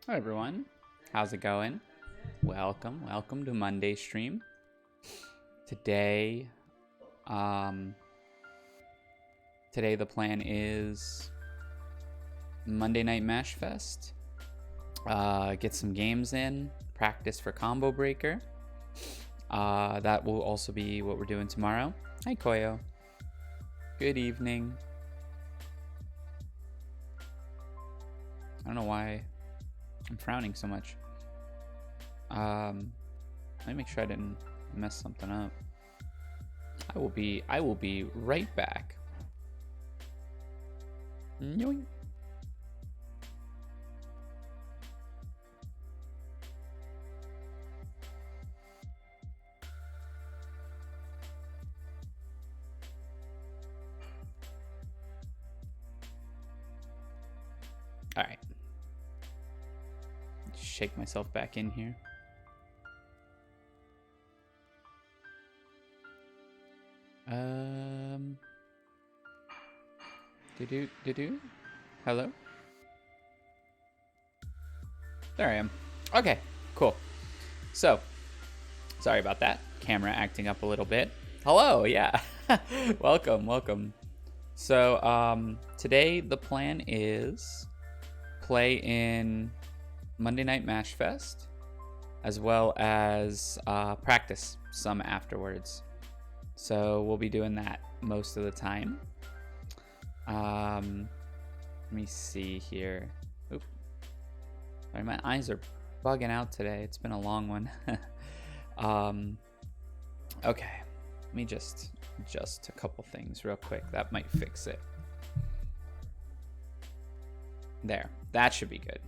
Hi everyone, how's it going? Welcome to Monday stream. Today, today the plan is Monday Night Mashfest. Get some games in, practice for Combo Breaker. That will also be what we're doing tomorrow. Hi Koyo. Good evening. I don't know why I'm frowning so much. Let me make sure I didn't mess something up. I will be right back. Yoink. All right. Shake myself back in here. Hello? There I am. Okay, cool. So, sorry about that. Camera acting up a little bit. Hello, yeah. welcome. So, today the plan is play in Monday Night Mashfest, as well as practice some afterwards. So we'll be doing that most of the time. Let me see here. Oop. Sorry, my eyes are bugging out today. It's been a long one. Okay, let me just adjust a couple things real quick. That might fix it. There, that should be good.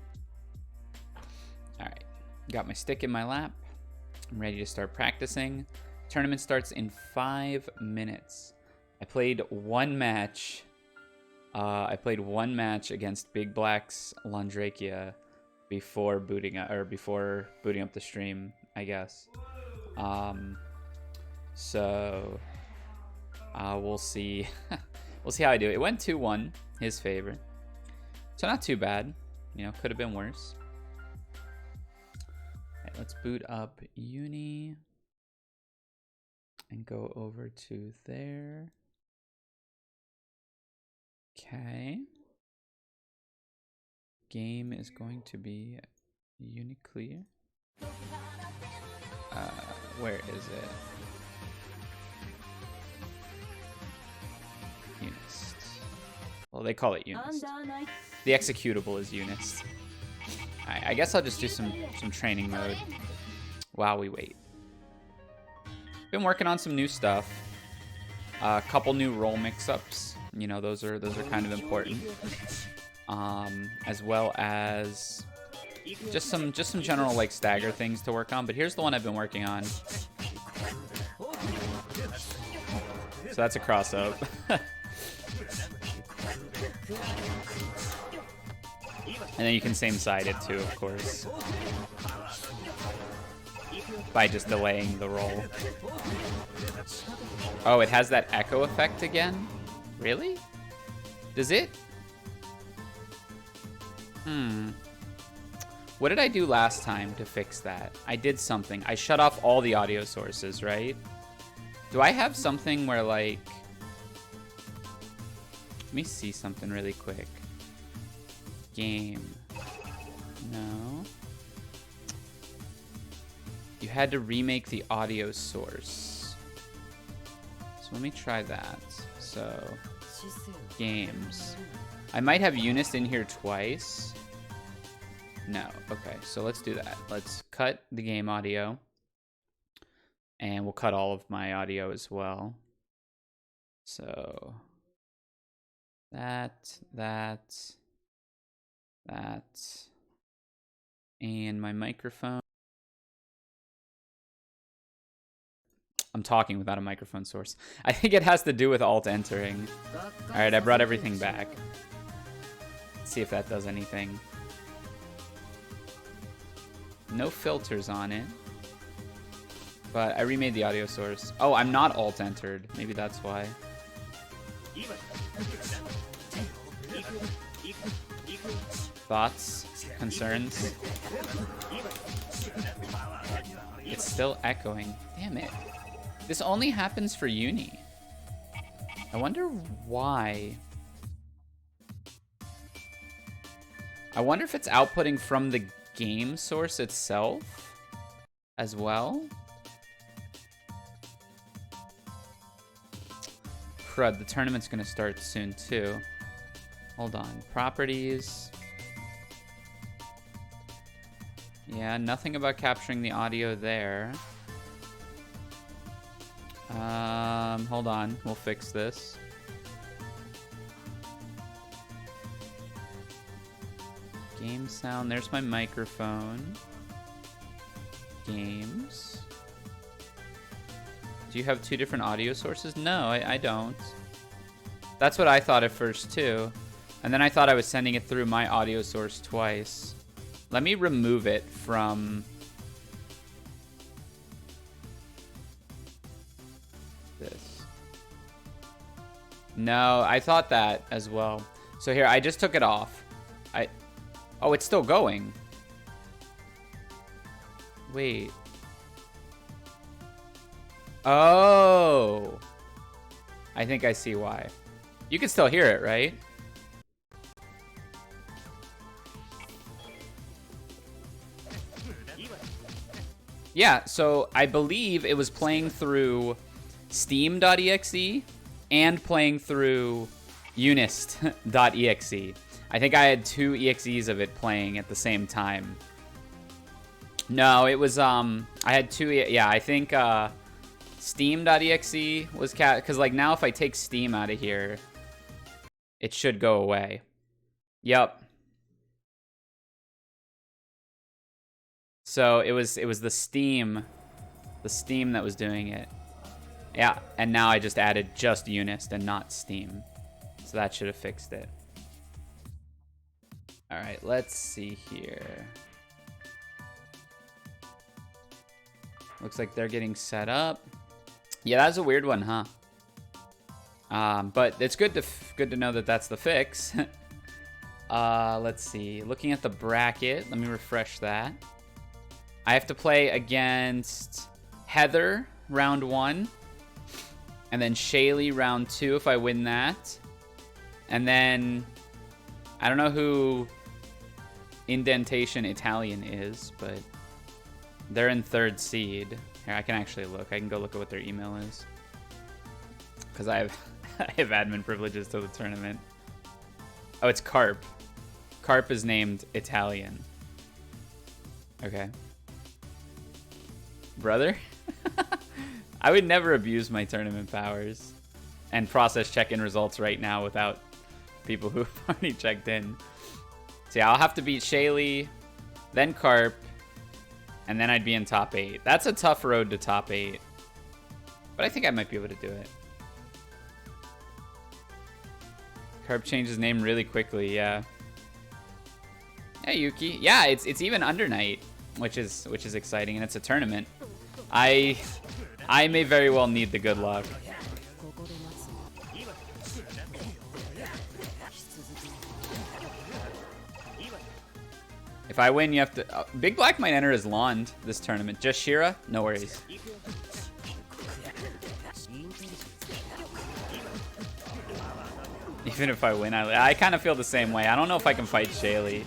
All right, got my stick in my lap. I'm ready to start practicing. Tournament starts in 5 minutes. I played one match. Against Big Black's Landrakia before booting up the stream, I guess. So we'll see. We'll see how I do. It went 2-1, his favor. So not too bad. You know, could have been worse. Right, let's boot up Uni and go over to there. Okay. Game is going to be UNICLR. Where is it? Unist. Well, they call it Unist. The executable is Unist. Alright, I guess I'll just do some training mode while we wait. Been working on some new stuff. A couple new role mix-ups. You know, those are kind of important. As well as just some general like stagger things to work on. But here's the one I've been working on. So that's a cross up. And then you can same side it too, of course, by just delaying the roll. Oh, it has that echo effect again? Really? Does it? What did I do last time to fix that? I did something. I shut off all the audio sources, right? Do I have something where, like... Let me see something really quick. Game. No. You had to remake the audio source. So let me try that. So, games. I might have Unist in here twice. No. Okay, so let's do that. Let's cut the game audio. And we'll cut all of my audio as well. So, that. And my microphone. I'm talking without a microphone source. I think it has to do with alt entering. All right, I brought everything back. Let's see if that does anything. No filters on it. But I remade the audio source. Oh, I'm not alt entered. Maybe that's why. Thoughts? concerns. It's still echoing. Damn it. This only happens for Uni. I wonder why. I wonder if it's outputting from the game source itself as well. Crud, the tournament's gonna start soon too. Hold on, properties. Yeah, nothing about capturing the audio there. Hold on, we'll fix this. Game sound, there's my microphone. Games. Do you have two different audio sources? No, I don't. That's what I thought at first too. And then I thought I was sending it through my audio source twice. Let me remove it from this. No, I thought that as well. So here, I just took it off. Oh, it's still going. Wait. Oh. I think I see why. You can still hear it, right? Yeah, so I believe it was playing through Steam.exe and playing through Unist.exe. I think I had two EXEs of it playing at the same time. No, it was, I had two, yeah, I think, Steam.exe was because like now if I take Steam out of here, it should go away. Yep. So it was the Steam that was doing it. Yeah, and now I just added just Unist and not Steam. So that should have fixed it. All right, let's see here. Looks like they're getting set up. Yeah, that's a weird one, huh? But it's good to know that that's the fix. Let's see. Looking at the bracket, let me refresh that. I have to play against Heather round 1, and then Shaylee round 2 if I win that, and then I don't know who Indentation Italian is, but they're in 3rd seed. Here, I can actually look. I can go look at what their email is. Because I have admin privileges to the tournament. Oh, it's Carp. Carp is named Italian. Okay. Brother? I would never abuse my tournament powers and process check-in results right now without people who've already checked in. So yeah, I'll have to beat Shaylee, then Carp, and then I'd be in top 8. That's a tough road to top 8. But I think I might be able to do it. Carp changed his name really quickly, yeah. Yeah, Yuki. Yeah, it's even under night, which is exciting, and it's a tournament. I may very well need the good luck. If I win, you have to... Big Black might enter as Lond this tournament. Just Shira? No worries. Even if I win, I kind of feel the same way. I don't know if I can fight Shaylee.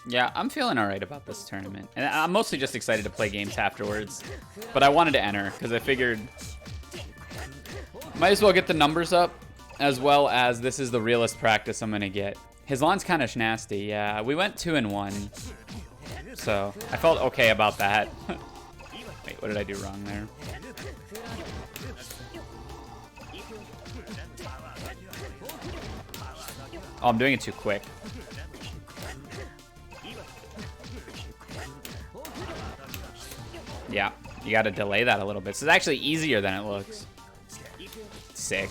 Yeah, I'm feeling all right about this tournament. And I'm mostly just excited to play games afterwards. But I wanted to enter because I figured might as well get the numbers up, as well as this is the realest practice I'm going to get. His lawn's kind of nasty, yeah. We went 2-1. So I felt okay about that. Wait, what did I do wrong there? Oh, I'm doing it too quick. Yeah, you gotta delay that a little bit. So it's actually easier than it looks. Sick.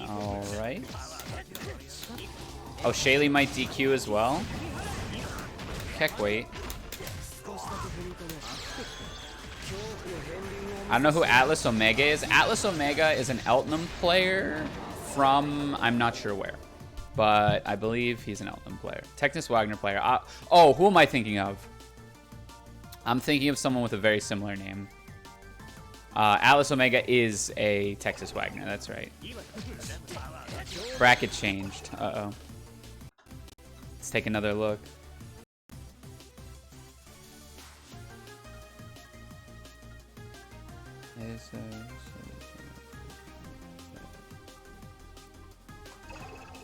Alright. Oh, Shaylee might DQ as well. Heck, wait. I don't know who Atlas Omega is. Atlas Omega is an Eltnum player from I'm not sure where, but I believe he's an Eltnum player. Technis Wagner player. Oh, who am I thinking of? I'm thinking of someone with a very similar name. Atlas Omega is a Texas Wagner. That's right. Bracket changed. Uh-oh. Let's take another look.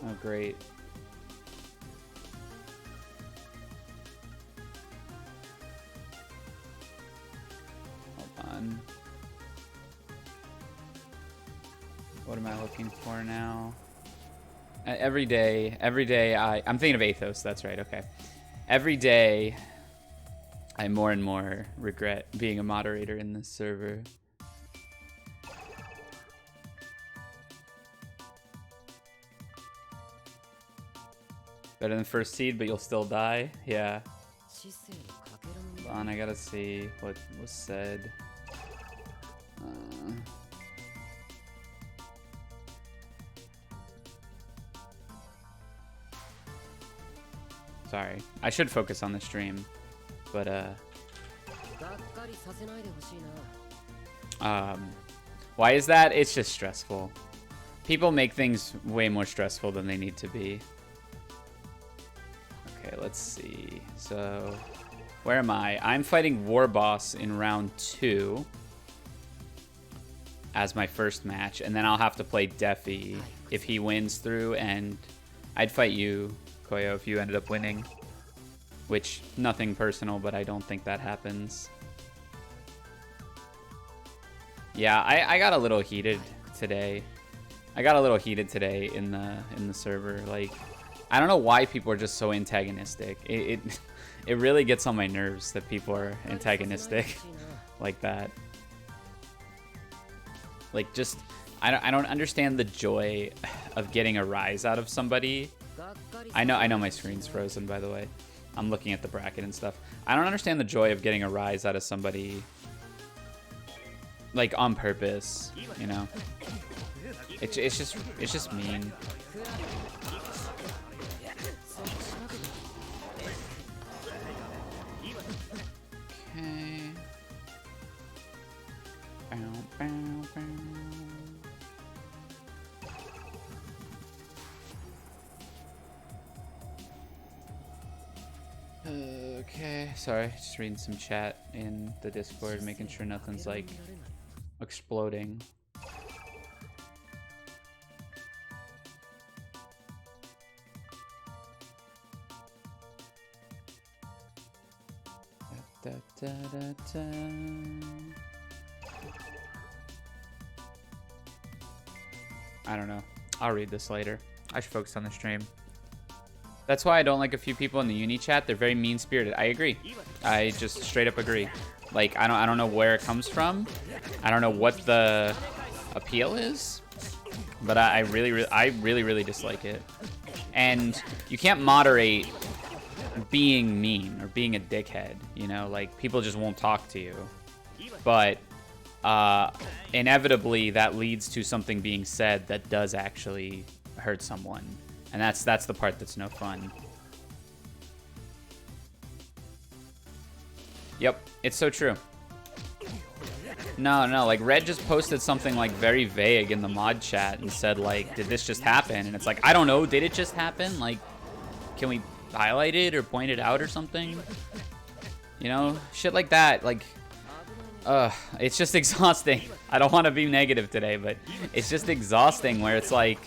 Oh, great. Hold on. What am I looking for now? Every day I'm thinking of Athos, that's right, okay. Every day I more and more regret being a moderator in this server. Better than first seed, but you'll still die? Yeah. Hold on, I gotta see what was said. Sorry. I should focus on the stream. But, why is that? It's just stressful. People make things way more stressful than they need to be. Okay, let's see. So, where am I? I'm fighting DYLanXLusoren in round 2 as my first match, and then I'll have to play Defi if he wins through, and I'd fight you, Koyo, if you ended up winning. Which, nothing personal, but I don't think that happens. Yeah, I got a little heated today. I got a little heated today in the server. Like, I don't know why people are just so antagonistic. It really gets on my nerves that people are antagonistic like that. Like, just I don't understand the joy of getting a rise out of somebody. I know my screen's frozen, by the way. I'm looking at the bracket and stuff. I don't understand the joy of getting a rise out of somebody, like, on purpose, you know? It's just mean. Okay. Bow, bow, bow. Okay, sorry, just reading some chat in the Discord, making sure nothing's like exploding. Da, da, da, da. I don't know. I'll read this later. I should focus on the stream. That's why I don't like a few people in the uni chat. They're very mean-spirited. I agree. I just straight up agree. Like, I don't know where it comes from. I don't know what the appeal is, but I really dislike it. And you can't moderate being mean or being a dickhead, you know? Like, people just won't talk to you. But inevitably that leads to something being said that does actually hurt someone. And that's the part that's no fun. Yep, it's so true. No, like Red just posted something like very vague in the mod chat and said like, did this just happen? And it's like, I don't know, did it just happen? Like, can we highlight it or point it out or something? You know, shit like that. Like, it's just exhausting. I don't want to be negative today, but it's just exhausting where it's like,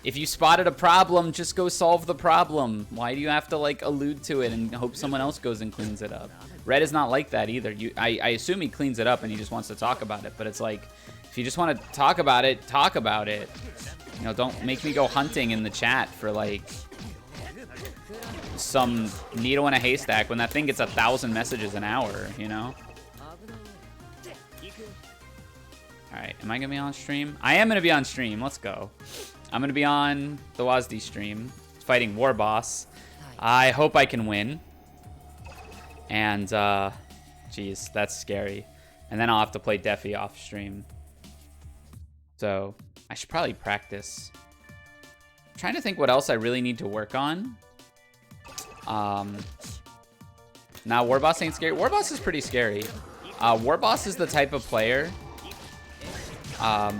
if you spotted a problem, just go solve the problem. Why do you have to like allude to it and hope someone else goes and cleans it up? Red is not like that either. I assume he cleans it up and he just wants to talk about it, but it's like, if you just want to talk about it, talk about it. You know, don't make me go hunting in the chat for like some needle in a haystack when that thing gets 1,000 messages an hour, you know? Alright, am I gonna be on stream? I am gonna be on stream. Let's go. I'm gonna be on the WASD stream fighting WarBoss. I hope I can win. And, geez, that's scary. And then I'll have to play Defi off stream. So, I should probably practice. I'm trying to think what else I really need to work on. Now, WarBoss ain't scary. WarBoss is pretty scary. WarBoss is the type of player. I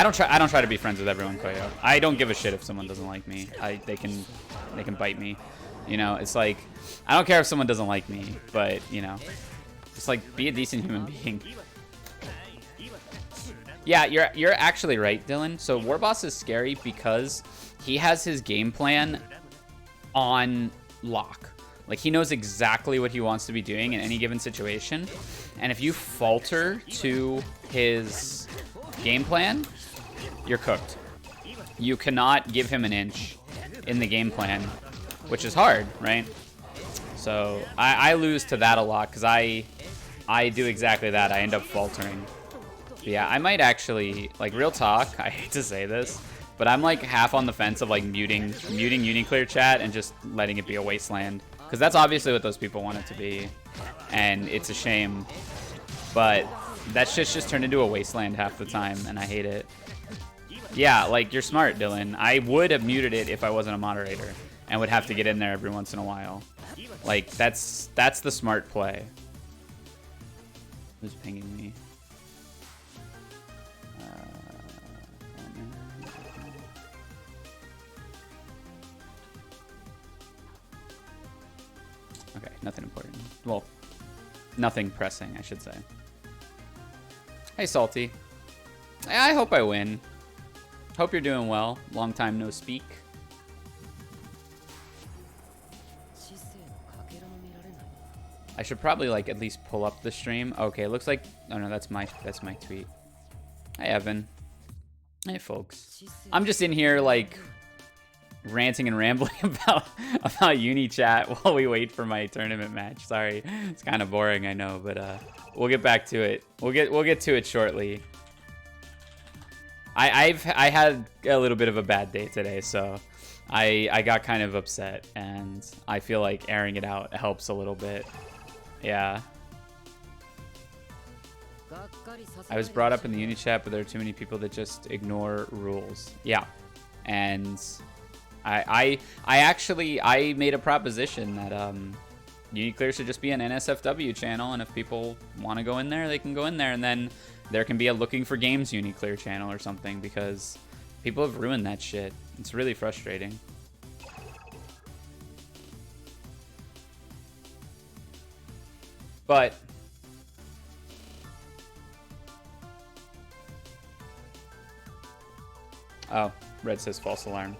don't try to be friends with everyone, Koyo. I don't give a shit if someone doesn't like me. They can bite me. You know, it's like, I don't care if someone doesn't like me, but you know, just like be a decent human being. Yeah, you're actually right, Dylan. So WarBoss is scary because he has his game plan on lock. Like, he knows exactly what he wants to be doing in any given situation. And if you falter to his game plan, you're cooked. You cannot give him an inch in the game plan, which is hard, right? So I lose to that a lot because I do exactly that. I end up faltering. But yeah, I might actually, like, real talk, I hate to say this, but I'm like half on the fence of like muting UNICLR chat and just letting it be a wasteland. Because that's obviously what those people want it to be. And it's a shame. But that shit's just turned into a wasteland half the time, and I hate it. Yeah, like, you're smart, Dylan. I would have muted it if I wasn't a moderator and would have to get in there every once in a while. Like, that's the smart play. Who's pinging me? Okay, nothing important. Well, nothing pressing, I should say. Hey, Salty. I hope I win. Hope you're doing well. Long time no speak. I should probably like at least pull up the stream. Okay, looks like, oh no, that's my tweet. Hey, Evan. Hey, folks. I'm just in here like ranting and rambling about uni chat while we wait for my tournament match. Sorry, it's kind of boring, I know, but we'll get back to it. We'll get to it shortly. I had a little bit of a bad day today, so I got kind of upset, and I feel like airing it out helps a little bit. Yeah. I was brought up in the uni chat, but there are too many people that just ignore rules. Yeah, and I actually made a proposition that UNICLR should just be an NSFW channel, and if people want to go in there, they can go in there, and then there can be a looking for games UNICLR channel or something, because people have ruined that shit. It's really frustrating. But oh, Red says false alarm.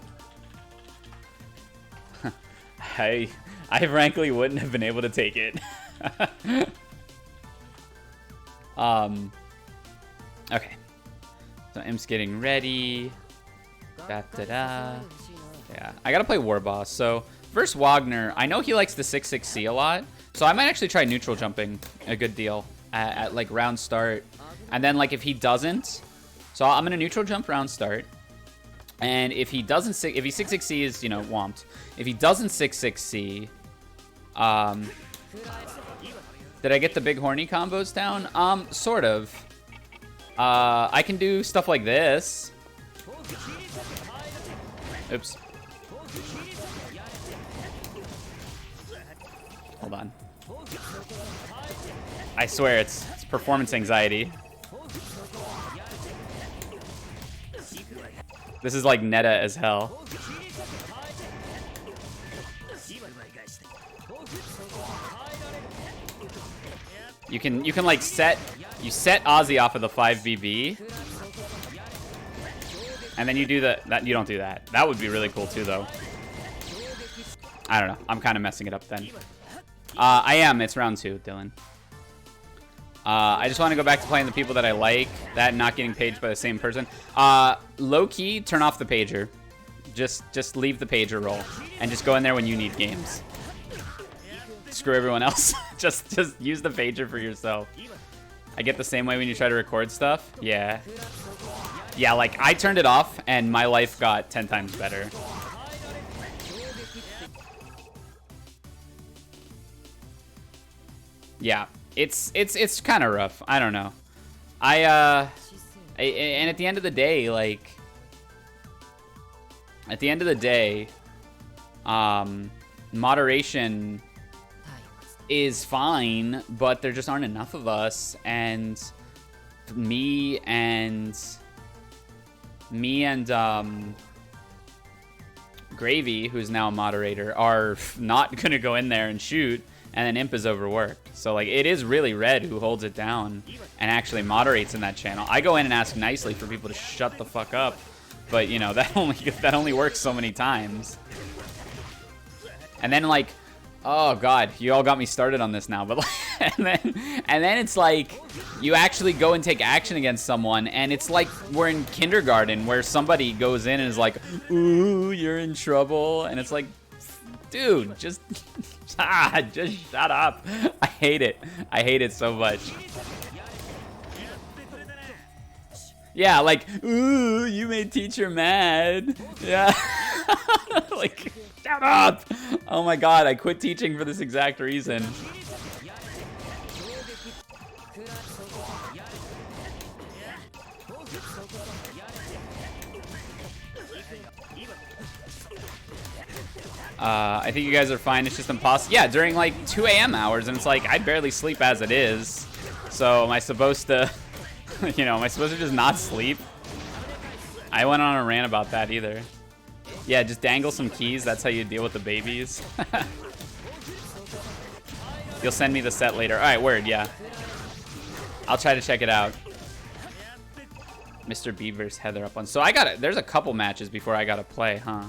I frankly wouldn't have been able to take it. Okay. So Im's getting ready. Da-da-da. Yeah, I gotta play WarBoss. So versus Wagner, I know he likes the 6-6-C a lot, so I might actually try neutral jumping a good deal at like round start, and then like if he doesn't, so I'm gonna neutral jump round start. And if he doesn't, if he 6-6-C is, you know, whomped. If he doesn't 6-6-C, did I get the big horny combos down? Sort of. I can do stuff like this. Oops. Hold on. I swear it's performance anxiety. This is like meta as hell. You can like set Ozzy off of the 5BB, and then you do that. You don't do that. That would be really cool too, though. I don't know. I'm kind of messing it up then. I am. It's round 2, Dylan. I just want to go back to playing the people that I like. That and not getting paged by the same person. Low key, turn off the pager. Just leave the pager roll and just go in there when you need games. Screw everyone else. just use the pager for yourself. I get the same way when you try to record stuff. Yeah. Yeah, like, I turned it off, and my life got 10 times better. Yeah, it's kind of rough. I don't know. And at the end of the day, like, moderation is fine, but there just aren't enough of us, and me and Gravy, who's now a moderator, are not gonna go in there and shoot, and then Imp is overworked. So like, it is really Red who holds it down and actually moderates in that channel. I go in and ask nicely for people to shut the fuck up, but you know, that only works so many times. And then like, oh god, you all got me started on this now, but like, and then it's like, you actually go and take action against someone, and it's like we're in kindergarten where somebody goes in and is like, ooh, you're in trouble, and it's like, dude, just shut up. I hate it. I hate it so much. Yeah, like, ooh, you made teacher mad. Yeah. Like, shut up. Oh my god, I quit teaching for this exact reason. I think you guys are fine. It's just impossible. Yeah, during like 2 a.m. hours, and it's like, I barely sleep as it is. So am I supposed to, you know, am I supposed to just not sleep? I went on a rant about that either. Yeah, just dangle some keys. That's how you deal with the babies. You'll send me the set later. All right, word, yeah. I'll try to check it out. Mr. B versus Heather up on. So I got it. There's a couple matches before I got to play, huh?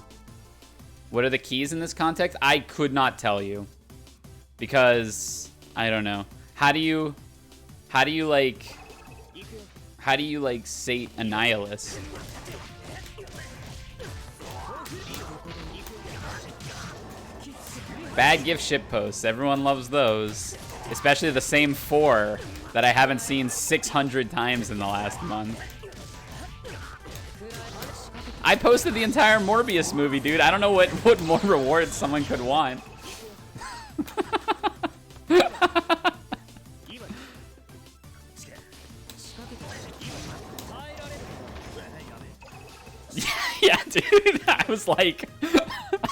What are the keys in this context? I could not tell you, because I don't know. How do you like sate a nihilist? Bad gift ship posts. Everyone loves those, especially the same 4 that I haven't seen 600 times in the last month. I posted the entire Morbius movie, dude. I don't know what more rewards someone could want. Yeah, dude. I was like,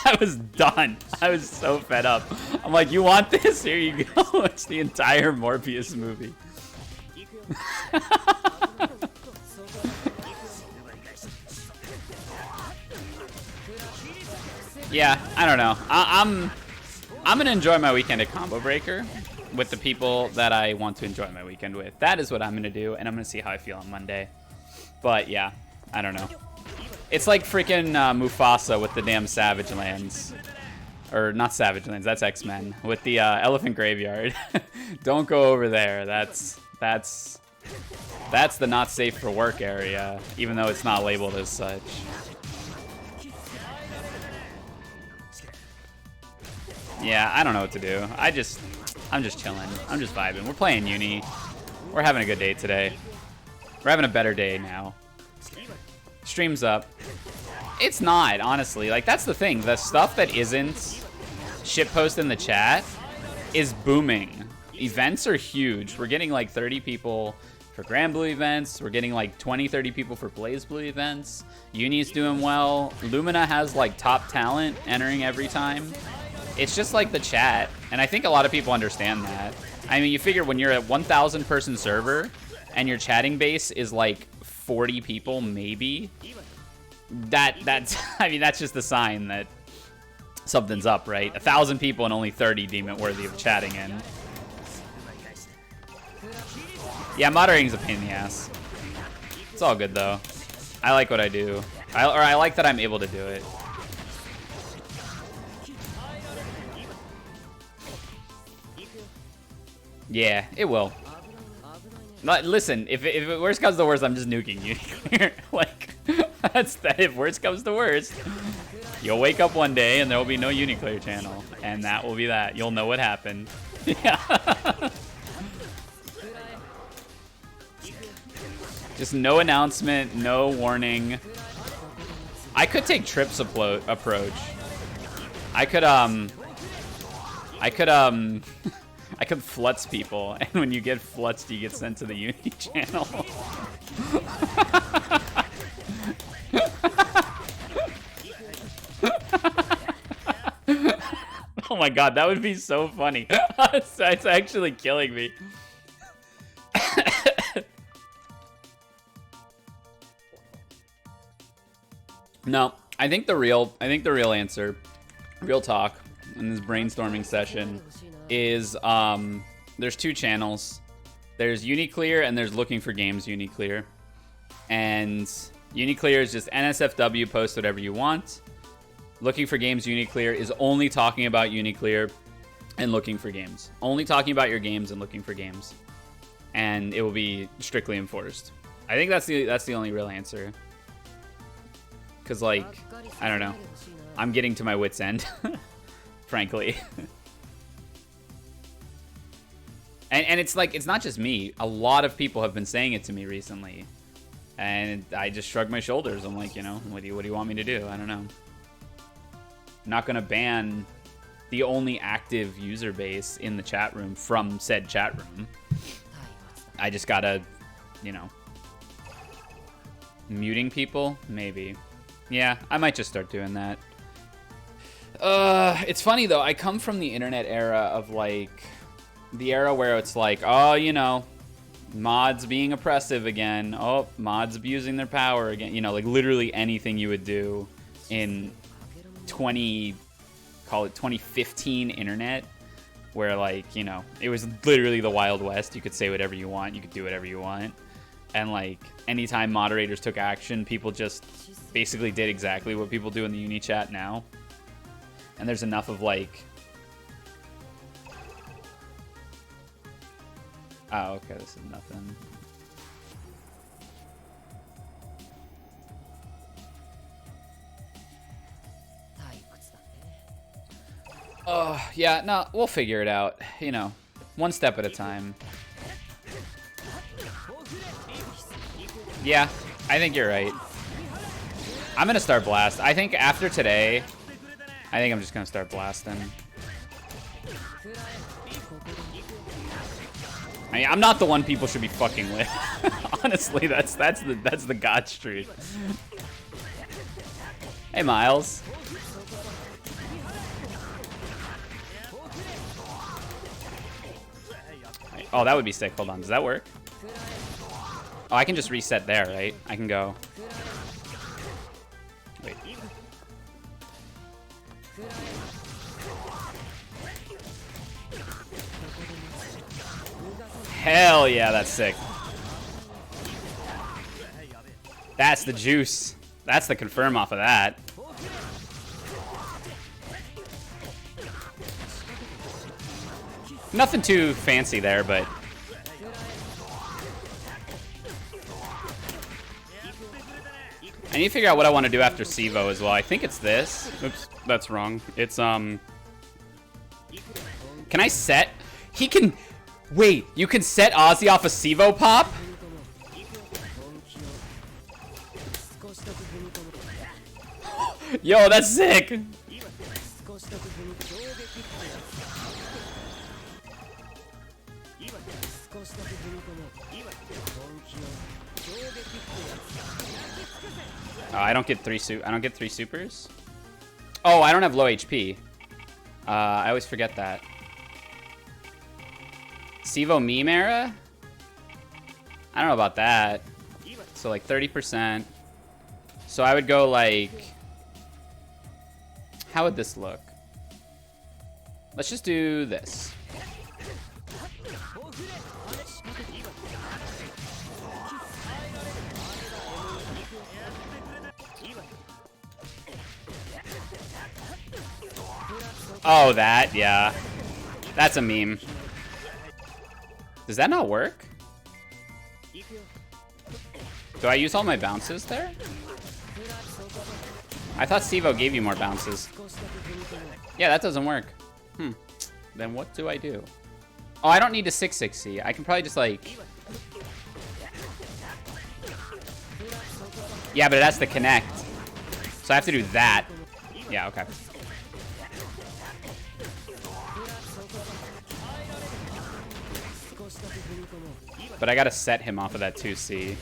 I was done. I was so fed up. I'm like, you want this? Here you go. It's the entire Morbius movie. Yeah, I don't know. I'm gonna enjoy my weekend at Combo Breaker with the people that I want to enjoy my weekend with. That is what I'm gonna do, and I'm gonna see how I feel on Monday. But yeah, I don't know. It's like freaking Mufasa with the damn Savage Lands. Or not Savage Lands, that's X-Men. With the Elephant Graveyard. Don't go over there. That's the not safe for work area, even though it's not labeled as such. Yeah, I don't know what to do. I'm just chilling. I'm just vibing. We're playing Uni. We're having a good day today. We're having a better day now. Stream's up. It's not, honestly. Like, that's the thing. The stuff that isn't shitpost in the chat is booming. Events are huge. We're getting like 30 people for Grand Blue events. We're getting like 20, 30 people for Blaze Blue events. Uni's doing well. Lumina has like top talent entering every time. It's just like the chat, and I think a lot of people understand that. I mean, you figure when you're a 1,000 person server and your chatting base is like 40 people, maybe, that's I mean, that's just a sign that something's up, right? 1,000 people and only 30 deem it worthy of chatting in. Yeah, moderating's a pain in the ass. It's all good though. I like what I do. I like that I'm able to do it. Yeah, it will. Listen, if worst comes to worst, I'm just nuking UNICLR. Like, that's that. If worst comes to worst, you'll wake up one day and there will be no UNICLR channel, and that will be that. You'll know what happened. Yeah. Just no announcement, no warning. I could take Trip's approach. I could flutz people, and when you get flutzed, you get sent to the uni channel. Oh my god, that would be so funny. It's actually killing me. No, I think the real answer, real talk in this brainstorming session is there's two channels. There's UNICLR and there's Looking for Games UNICLR. And UNICLR is just NSFW, post whatever you want. Looking for Games UNICLR is only talking about UNICLR and looking for games. Only talking about your games and looking for games. And it will be strictly enforced. I think that's the only real answer. Cause like, I don't know. I'm getting to my wit's end, frankly. And it's like, it's not just me. A lot of people have been saying it to me recently. And I just shrug my shoulders. I'm like, you know, what do you want me to do? I don't know. I'm not gonna ban the only active user base in the chat room from said chat room. I just gotta, you know, muting people, maybe. Yeah, I might just start doing that. It's funny though, I come from the internet era of like, the era where it's like, oh, you know, mods being oppressive again. Oh, mods abusing their power again. You know, like literally anything you would do in 2015 internet, where like, you know, it was literally the Wild West. You could say whatever you want. You could do whatever you want. And like, anytime moderators took action, people just basically did exactly what people do in the uni chat now. And there's enough of like, oh, okay, this is nothing. Oh, yeah, no, we'll figure it out. You know, one step at a time. Yeah, I think you're right. I'm gonna start Blast. I think after today, I think I'm just gonna start blasting. I mean, I'm not the one people should be fucking with. Honestly, that's the god street. Hey, Miles. Oh, that would be sick. Hold on, does that work? Oh, I can just reset there, right? I can go. Wait. Hell yeah, that's sick. That's the juice. That's the confirm off of that. Nothing too fancy there, but... I need to figure out what I want to do after Sivo as well. I think it's this. Oops, that's wrong. It's, Can I set... He can... Wait, you can set Ozzy off a Sivo pop? Yo, that's sick! Oh, I don't get three supers. Oh, I don't have low HP. I always forget that. Sivo meme era? I don't know about that. So like 30%. So I would go like... How would this look? Let's just do this. Oh, that, yeah. That's a meme. Does that not work? Do I use all my bounces there? I thought Sivo gave you more bounces. Yeah, that doesn't work. Then what do I do? Oh, I don't need to 660. I can probably just like... Yeah, but it has to connect. So I have to do that. Yeah, okay. But I gotta set him off of that 2C.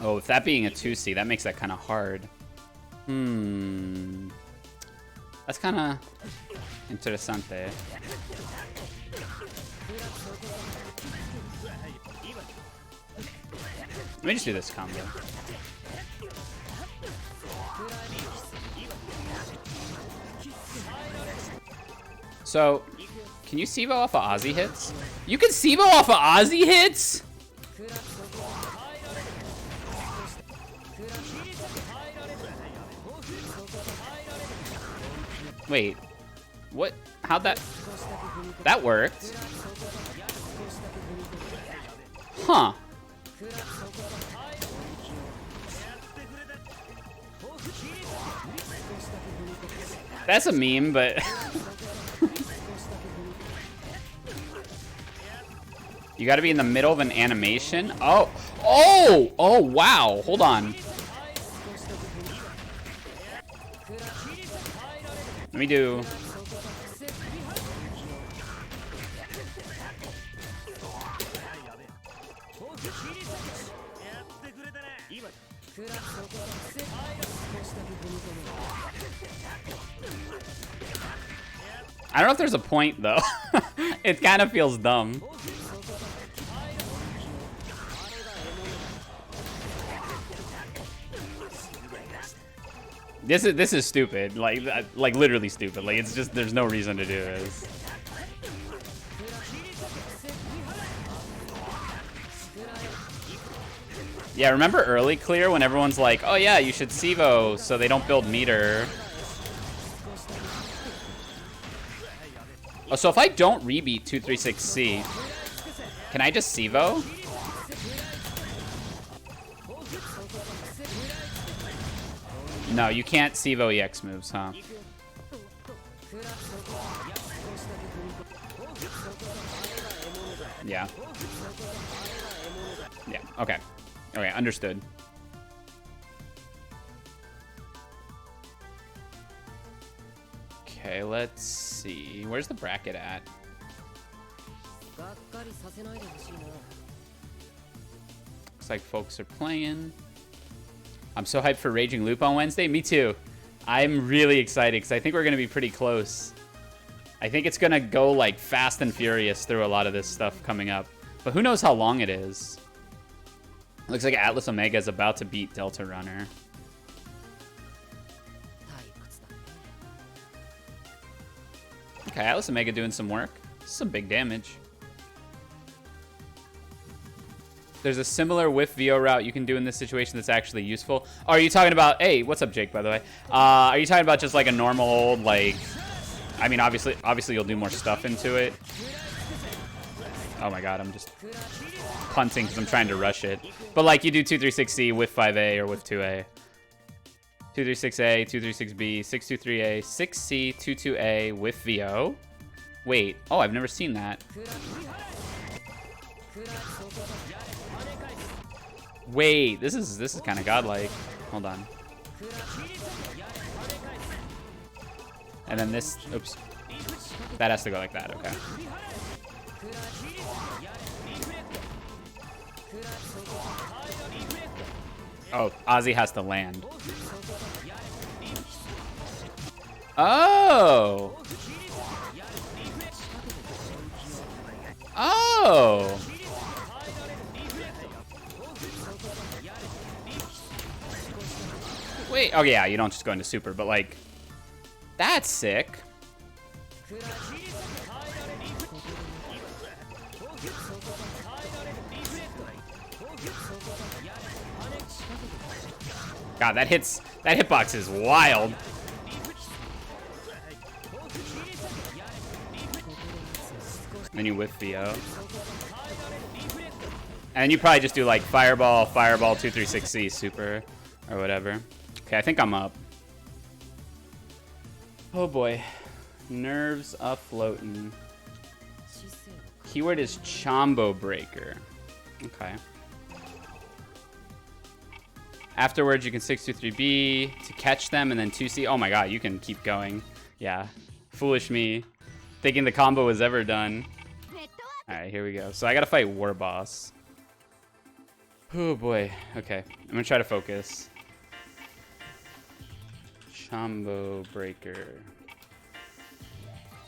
Oh, with that being a 2C, that makes that kind of hard. That's kind of interesante. Let me just do this combo. So, can you SIVO off of Ozzy hits? You can SIVO off of Ozzy hits? Wait, what? How'd that? That worked. Huh. That's a meme, but you gotta be in the middle of an animation. Oh, wow. Hold on. Let me do. I don't know if there's a point though. It kind of feels dumb. This is stupid. Like literally stupid. Like it's just there's no reason to do this. Yeah, remember early clear when everyone's like, "Oh yeah, you should SIVO so they don't build meter." Oh, so if I don't rebeat 236C, can I just SIVO? No, you can't SIVO EX moves, huh? Yeah. Yeah, okay. Okay, understood. Okay, let's see. Where's the bracket at? Looks like folks are playing. I'm so hyped for Raging Loop on Wednesday. Me too. I'm really excited because I think we're going to be pretty close. I think it's going to go like fast and furious through a lot of this stuff coming up. But who knows how long it is. Looks like Atlas Omega is about to beat Delta Runner. Okay, Atlas Omega doing some work. Some big damage. There's a similar whiff VO route you can do in this situation that's actually useful. Oh, are you talking about... Hey, what's up, Jake, by the way? Are you talking about just like a normal old, like... I mean, obviously you'll do more stuff into it. Oh my god, I'm just punting because I'm trying to rush it. But like you do 236C with 5A or with 2A. 236A, 236B, 623A, 6C, 22A with VO. Wait, oh, I've never seen that. Wait, this is kind of godlike. Hold on. And then this, oops. That has to go like that, okay. Oh, Ozzy has to land. Oh! Oh! Wait, oh yeah, you don't just go into super, but like, that's sick. God, that hitbox is wild. Then you whiff VO. And you probably just do like Fireball, 236C, super, or whatever. Okay, I think I'm up. Oh boy. Nerves afloatin'. Keyword is Chombo Breaker. Okay. Afterwards, you can 623B to catch them and then 2C. Oh my god, you can keep going. Yeah. Foolish me. Thinking the combo was ever done. Alright, here we go. So I gotta fight Warboss. Oh boy. Okay. I'm gonna try to focus. Chombo Breaker.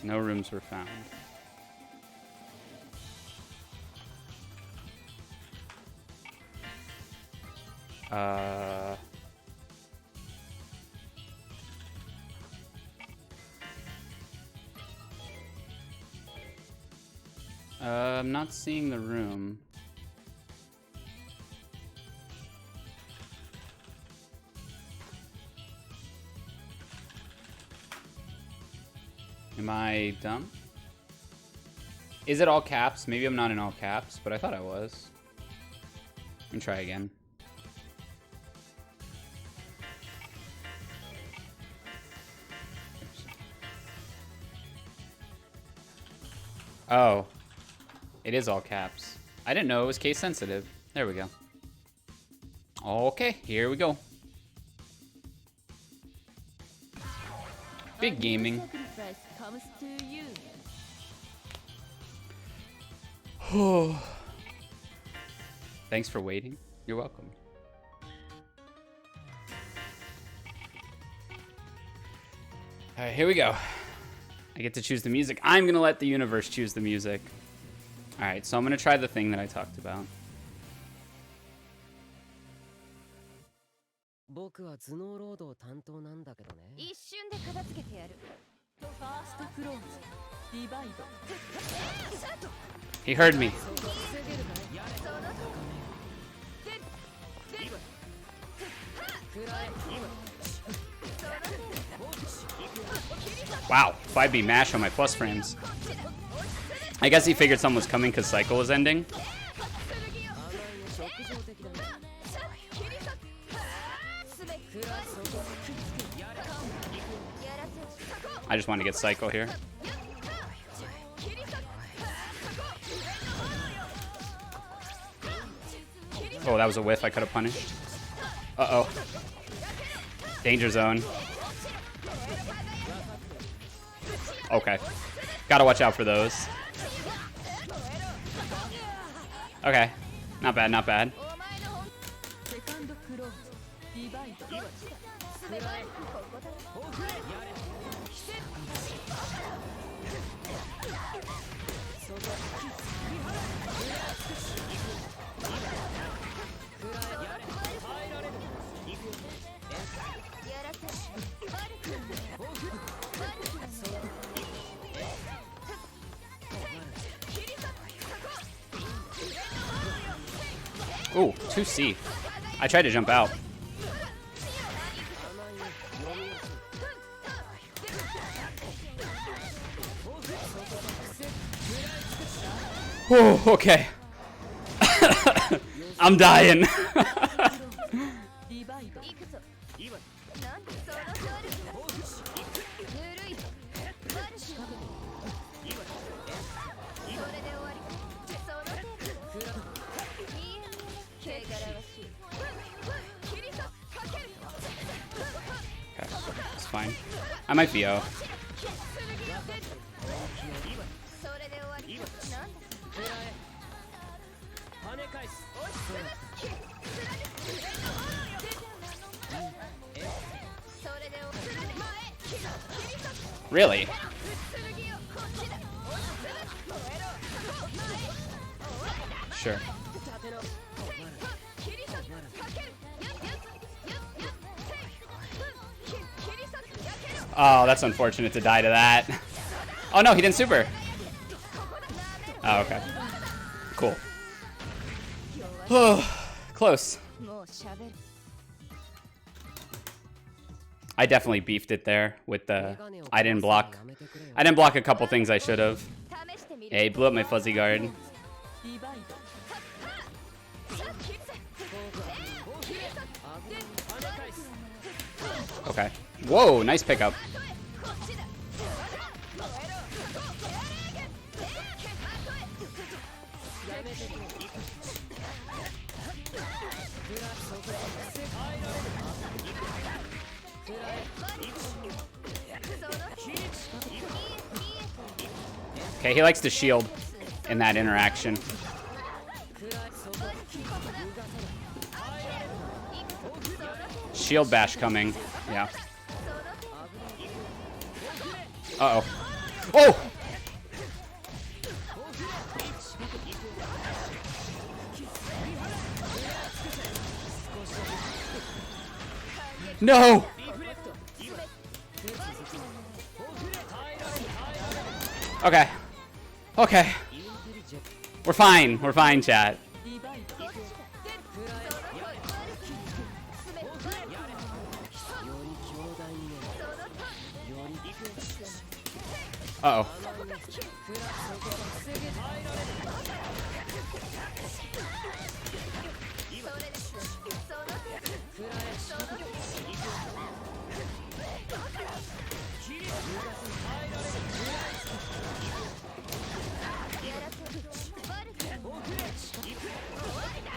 No rooms were found. I'm not seeing the room. Am I dumb? Is it all caps? Maybe I'm not in all caps, but I thought I was. Let me try again. Oh, it is all caps. I didn't know it was case sensitive. There we go. Okay, here we go. Big gaming. Thanks for waiting. You're welcome. All right, here we go. I get to choose the music. I'm going to let the universe choose the music. All right, so I'm going to try the thing that I talked about. He heard me. Wow, 5B mash on my plus frames. I guess he figured someone was coming because cycle was ending. I just want to get cycle here. Oh, that was a whiff I could have punished. Uh-oh. Danger zone. Okay. Gotta watch out for those. Okay. Not bad, not bad. Ooh, 2C. I tried to jump out. Oh, okay. I'm dying. It's fine. I might VO. Really? Sure. Oh, that's unfortunate to die to that. Oh no, he didn't super. Oh, okay. Cool. Close. I definitely beefed it there with the... I didn't block a couple things I should have. Yeah, he blew up my fuzzy guard. Okay. Whoa, nice pickup. Okay, he likes to shield in that interaction. Shield bash coming. Yeah. Uh-oh. Oh! No! Okay. Okay. We're fine. We're fine, chat. Uh-oh.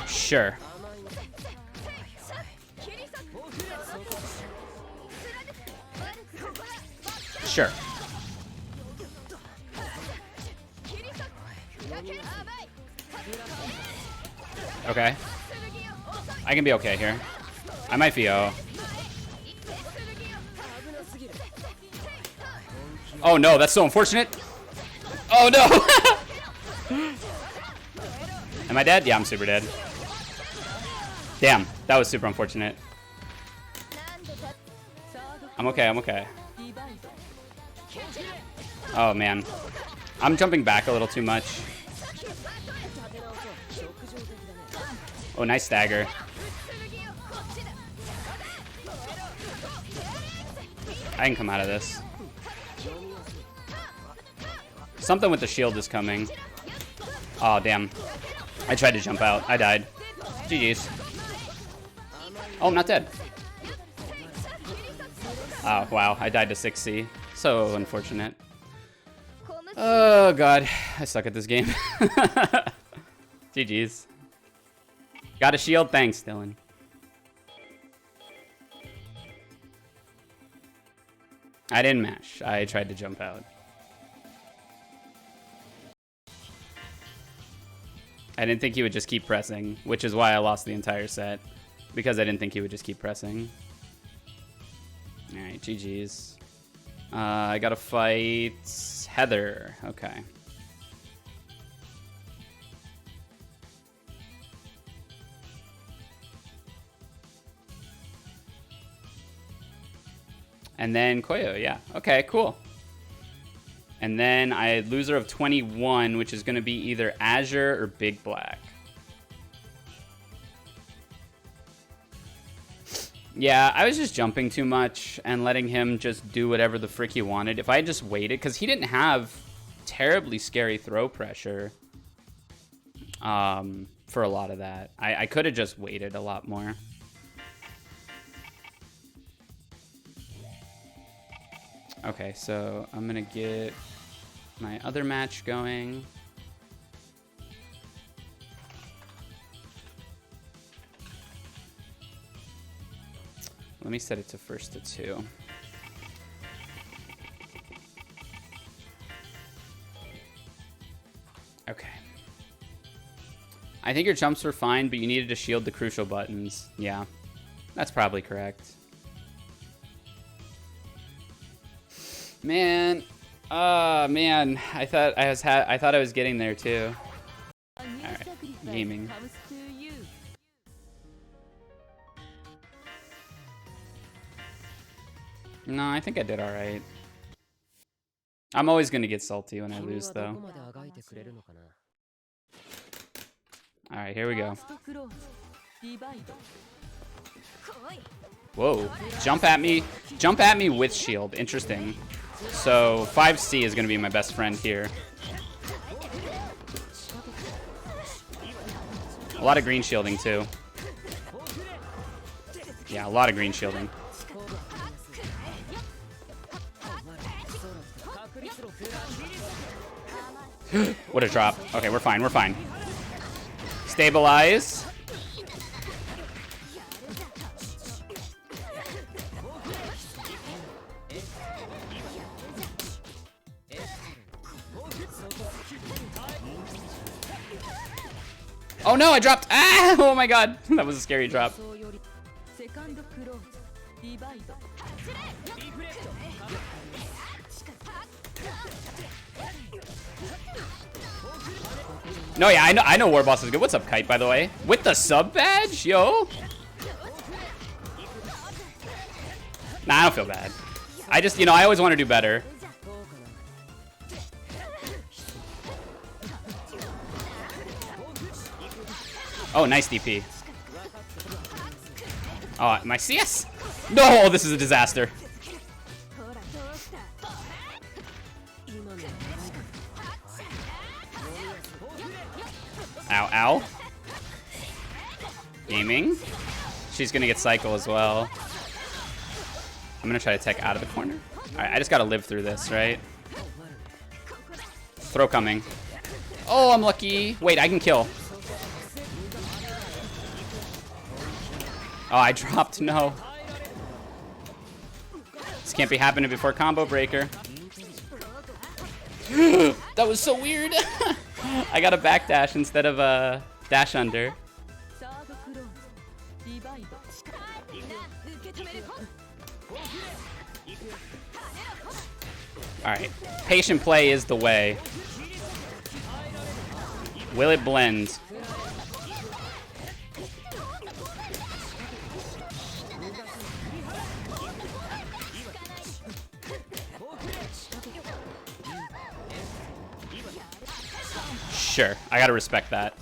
Sure. Sure. Okay. I can be okay here. I might FiO. Oh no, that's so unfortunate. Oh no! Am I dead? Yeah, I'm super dead. Damn, that was super unfortunate. I'm okay, I'm okay. Oh man. I'm jumping back a little too much. Oh, nice stagger. I can come out of this. Something with the shield is coming. Oh, damn. I tried to jump out. I died. GG's. Oh, I'm not dead. Oh, wow. I died to 6C. So unfortunate. Oh, God. I suck at this game. GG's. Got a shield? Thanks, Dylan. I didn't mash. I tried to jump out. I didn't think he would just keep pressing, which is why I lost the entire set. Because I didn't think he would just keep pressing. Alright, GG's. I gotta fight Heather. Okay. And then Koyo, yeah. Okay, cool. And then I had loser of 21, which is going to be either Azure or Big Black. Yeah, I was just jumping too much and letting him just do whatever the frick he wanted. If I had just waited, because he didn't have terribly scary throw pressure for a lot of that. I could have just waited a lot more. Okay, so I'm gonna get my other match going. Let me set it to 1st to 2. Okay. I think your jumps were fine, but you needed to shield the crucial buttons. Yeah, that's probably correct. Man, man, I thought I was getting there too. All right, gaming. No, I think I did all right. I'm always gonna get salty when I lose, though. All right, here we go. Whoa! Jump at me with shield. Interesting. So 5C is going to be my best friend here. A lot of green shielding too. Yeah, a lot of green shielding. What a drop. Okay, we're fine. We're fine. Stabilize. Oh no, I dropped. Ah! Oh my god. That was a scary drop. No, yeah, I know Warboss is good. What's up, Kite, by the way? With the sub badge? Yo. Nah, I don't feel bad. I just, you know, I always want to do better. Oh, nice DP. Oh, my CS? No, this is a disaster. Ow, ow. Gaming. She's gonna get cycle as well. I'm gonna try to tech out of the corner. Alright, I just gotta live through this, right? Throw coming. Oh, I'm lucky. Wait, I can kill. Oh, I dropped. No. This can't be happening before combo breaker. That was so weird. I got a backdash instead of a dash under. Alright. Patient play is the way. Will it blend? Sure, I gotta respect that.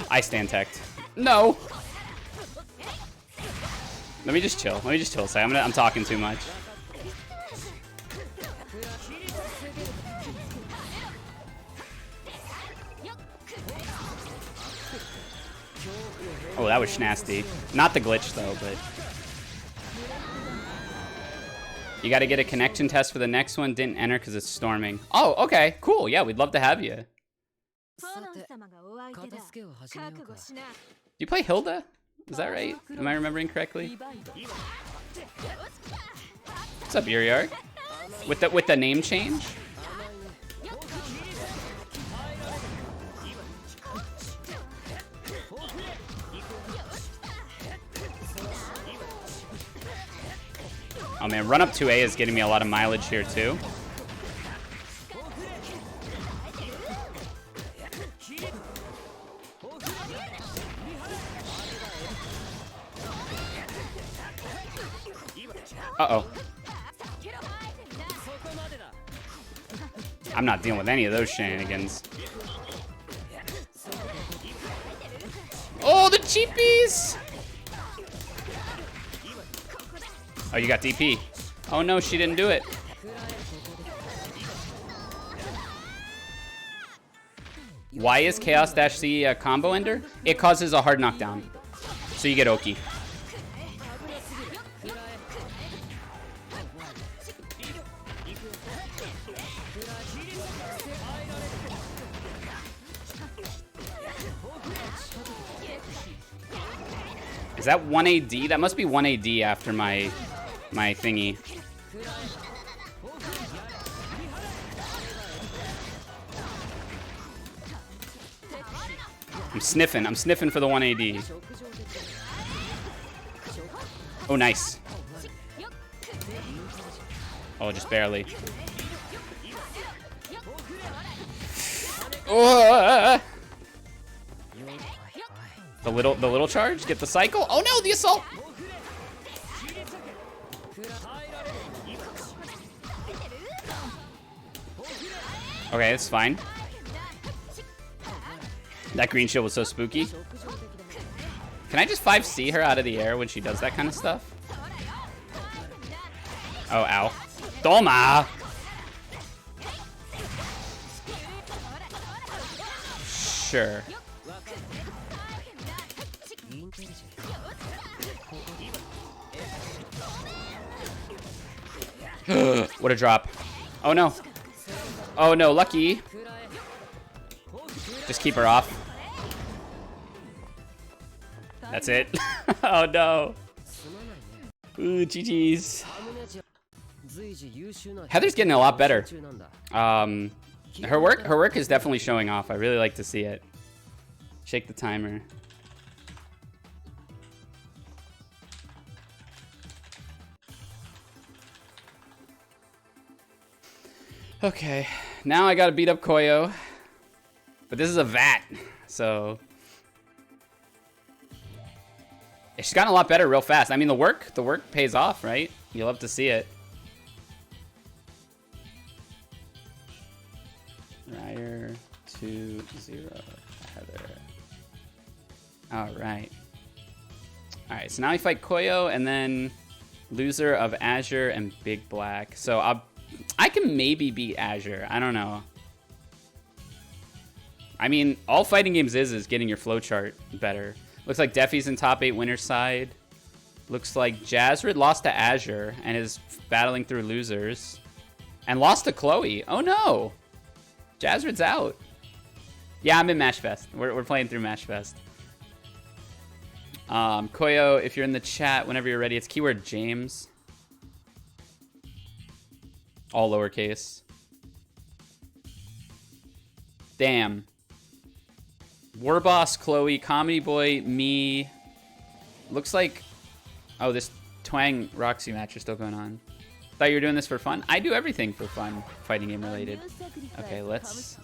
I stand teched. No. Let me just chill. Let me just chill a second. I'm talking too much. Oh, that was nasty. Not the glitch though, but. You got to get a connection test for the next one. Didn't enter because it's storming. Oh, okay. Cool. Yeah, we'd love to have you. Do you play Hilda? Is that right? Am I remembering correctly? What's up, Yuri? With the name change? Oh man, run up 2A is getting me a lot of mileage here too. Uh-oh. I'm not dealing with any of those shenanigans. Oh, the cheapies! Oh, you got DP. Oh no, she didn't do it. Why is Chaos-C a combo ender? It causes a hard knockdown. So you get Oki. Is that 1 AD? That must be 1 AD after my thingy. I'm sniffing for the 1 AD. Oh, nice. Oh, just barely. Oh, the little charge, get the cycle. Oh no, the assault. Okay, it's fine. That green shield was so spooky. Can I just 5C her out of the air when she does that kind of stuff? Oh, ow. Toma! Sure. What a drop. Oh no. Oh no, lucky. Just keep her off. That's it. Oh no. Ooh, GG's. Heather's getting a lot better. Her work is definitely showing off. I really like to see it. Shake the timer. Okay, now I gotta beat up Koyo. But this is a vat, so she's gotten a lot better real fast. I mean, the work pays off, right? You love to see it. Ryer 2-0 Heather. All right. All right. So now we fight Koyo, and then loser of Azure and Big Black. So I can maybe beat Azure. I don't know. I mean, all fighting games is getting your flowchart better. Looks like Defy's in top 8 winner side. Looks like Jazzred lost to Azure and is battling through losers. And lost to Chloe. Oh no! Jazzred's out. Yeah, I'm in Mashfest. We're playing through Mashfest. Koyo, if you're in the chat, whenever you're ready, it's keyword James. All lowercase. Damn. Warboss, Chloe, Comedy Boy, me. Looks like... Oh, this Twang Roxy match is still going on. Thought you were doing this for fun? I do everything for fun, fighting game related. Okay, let's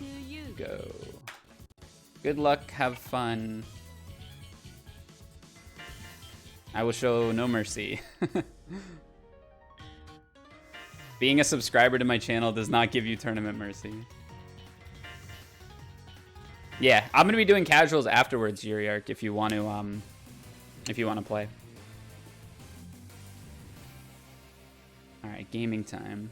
go. Good luck, have fun. I will show no mercy. Being a subscriber to my channel does not give you tournament mercy. Yeah, I'm gonna be doing casuals afterwards, Yuzuriha, if you want to play. All right, gaming time.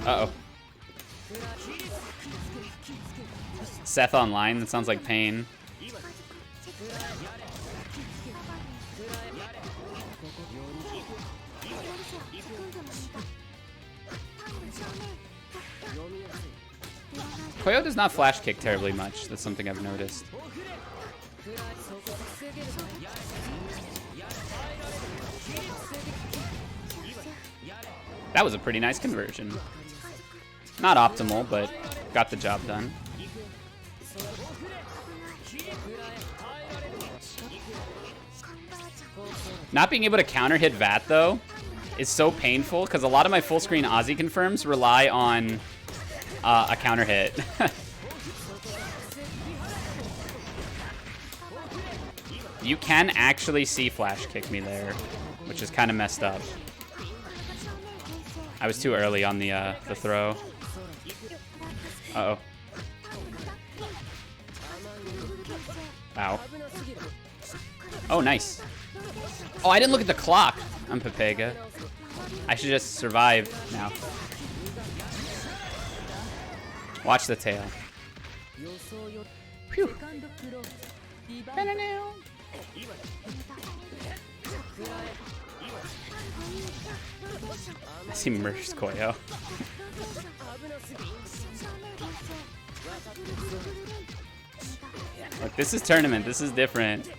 Uh-oh. Seth online? That sounds like pain. Koyo does not flash kick terribly much. That's something I've noticed. That was a pretty nice conversion. Not optimal, but got the job done. Not being able to counter hit VAT though is so painful because a lot of my full screen Aussie confirms rely on a counter hit. You can actually see flash kick me there, which is kind of messed up. I was too early on the throw. Uh-oh. Wow. Oh, nice. Oh, I didn't look at the clock. I'm Pepega. I should just survive now. Watch the tail. Phew. I see merged Koyo. Look, this is tournament. This is different.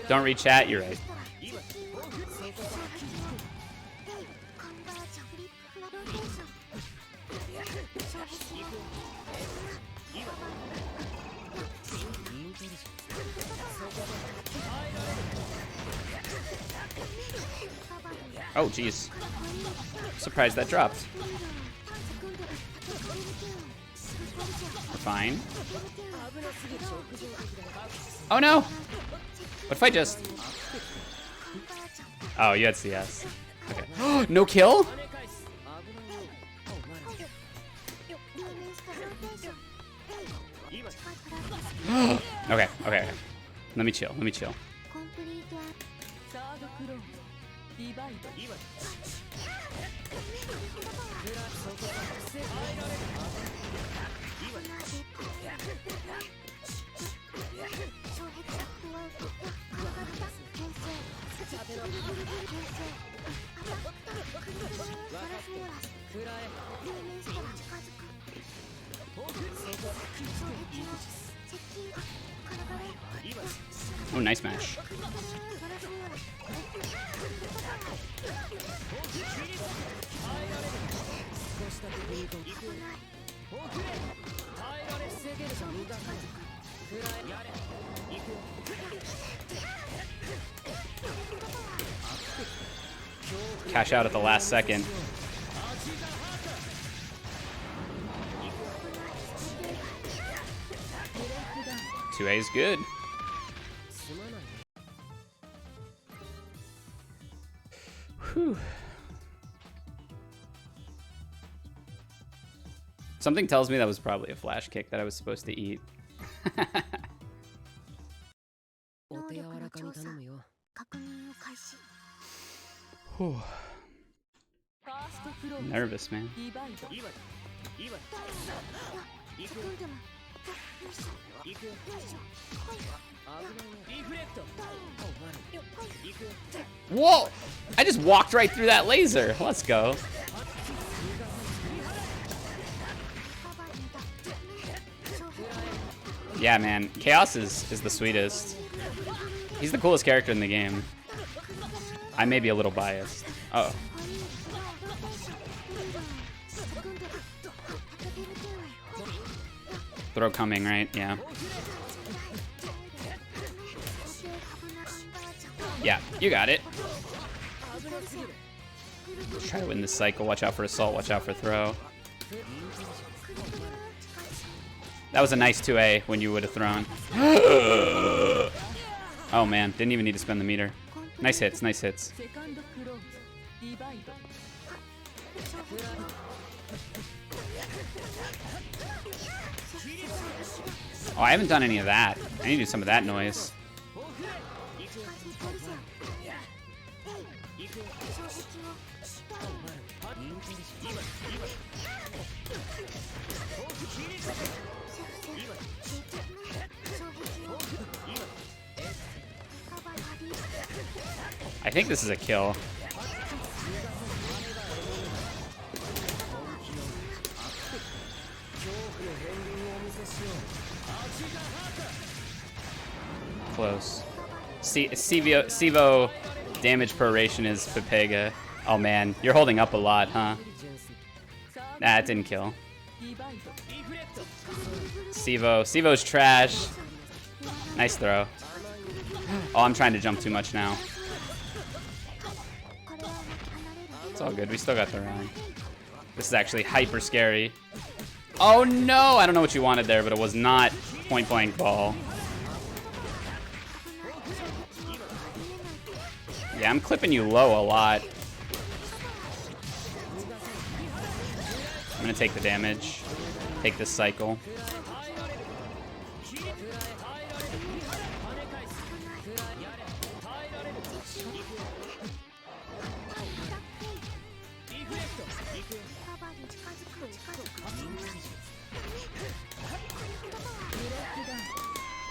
Don't read chat, you're right. Oh, jeez. Surprised that dropped. We're fine. Oh no! What if I just... Oh, you had CS. Okay. No kill? Okay, okay. Let me chill, let me chill. Oh, nice mash. 'Cash out at the last second. 2A is good. Whew. Something tells me that was probably a flash kick that I was supposed to eat. Whew. Nervous, man. Whoa! I just walked right through that laser. Let's go. Yeah, man. Chaos is the sweetest. He's the coolest character in the game. I may be a little biased. Uh-oh. Throw coming, right? Yeah. Yeah, you got it. Let's try to win this cycle. Watch out for assault. Watch out for throw. That was a nice 2A when you would have thrown. Oh, man. Didn't even need to spend the meter. Nice hits. Nice hits. Oh, I haven't done any of that. I need to do some of that noise. I think this is a kill. Close. Sivo damage proration is Pepega. Oh man, you're holding up a lot, huh? Nah, it didn't kill. Sivo's trash. Nice throw. Oh, I'm trying to jump too much now. It's all good. We still got the round. This is actually hyper scary. Oh no! I don't know what you wanted there, but it was not point blank ball. Yeah, I'm clipping you low a lot. I'm gonna take the damage. Take this cycle.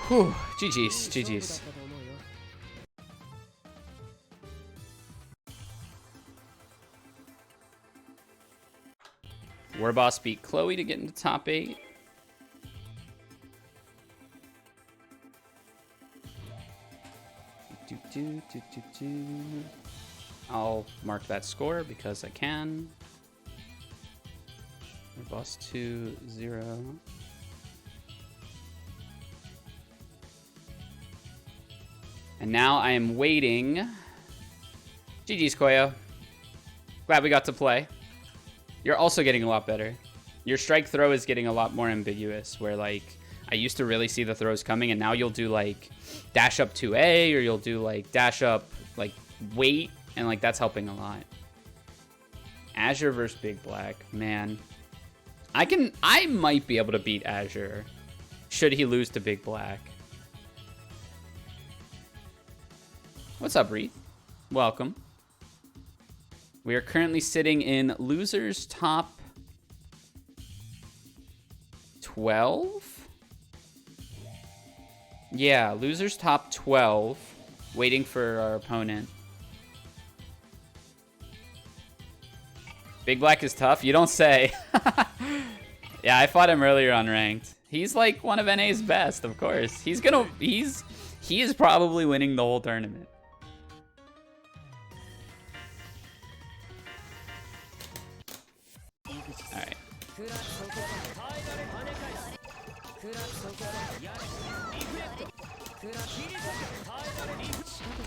Whew, GG's, GG's. Warboss beat Chloe to get into top 8. I'll mark that score because I can. Warboss 2-0. And now I am waiting. GG's, Koyo. Glad we got to play. You're also getting a lot better. Your strike throw is getting a lot more ambiguous, where like I used to really see the throws coming, and now you'll do like dash up 2A, or you'll do like dash up like wait, and like that's helping a lot. Azure versus Big Black, man. I might be able to beat Azure. should he lose to Big Black. What's up, Reed? Welcome. We are currently sitting in losers top 12? Yeah, losers top 12, waiting for our opponent. Big Black is tough? You don't say. Yeah, I fought him earlier on ranked. He's like one of NA's best, of course. He is probably winning the whole tournament. Alright.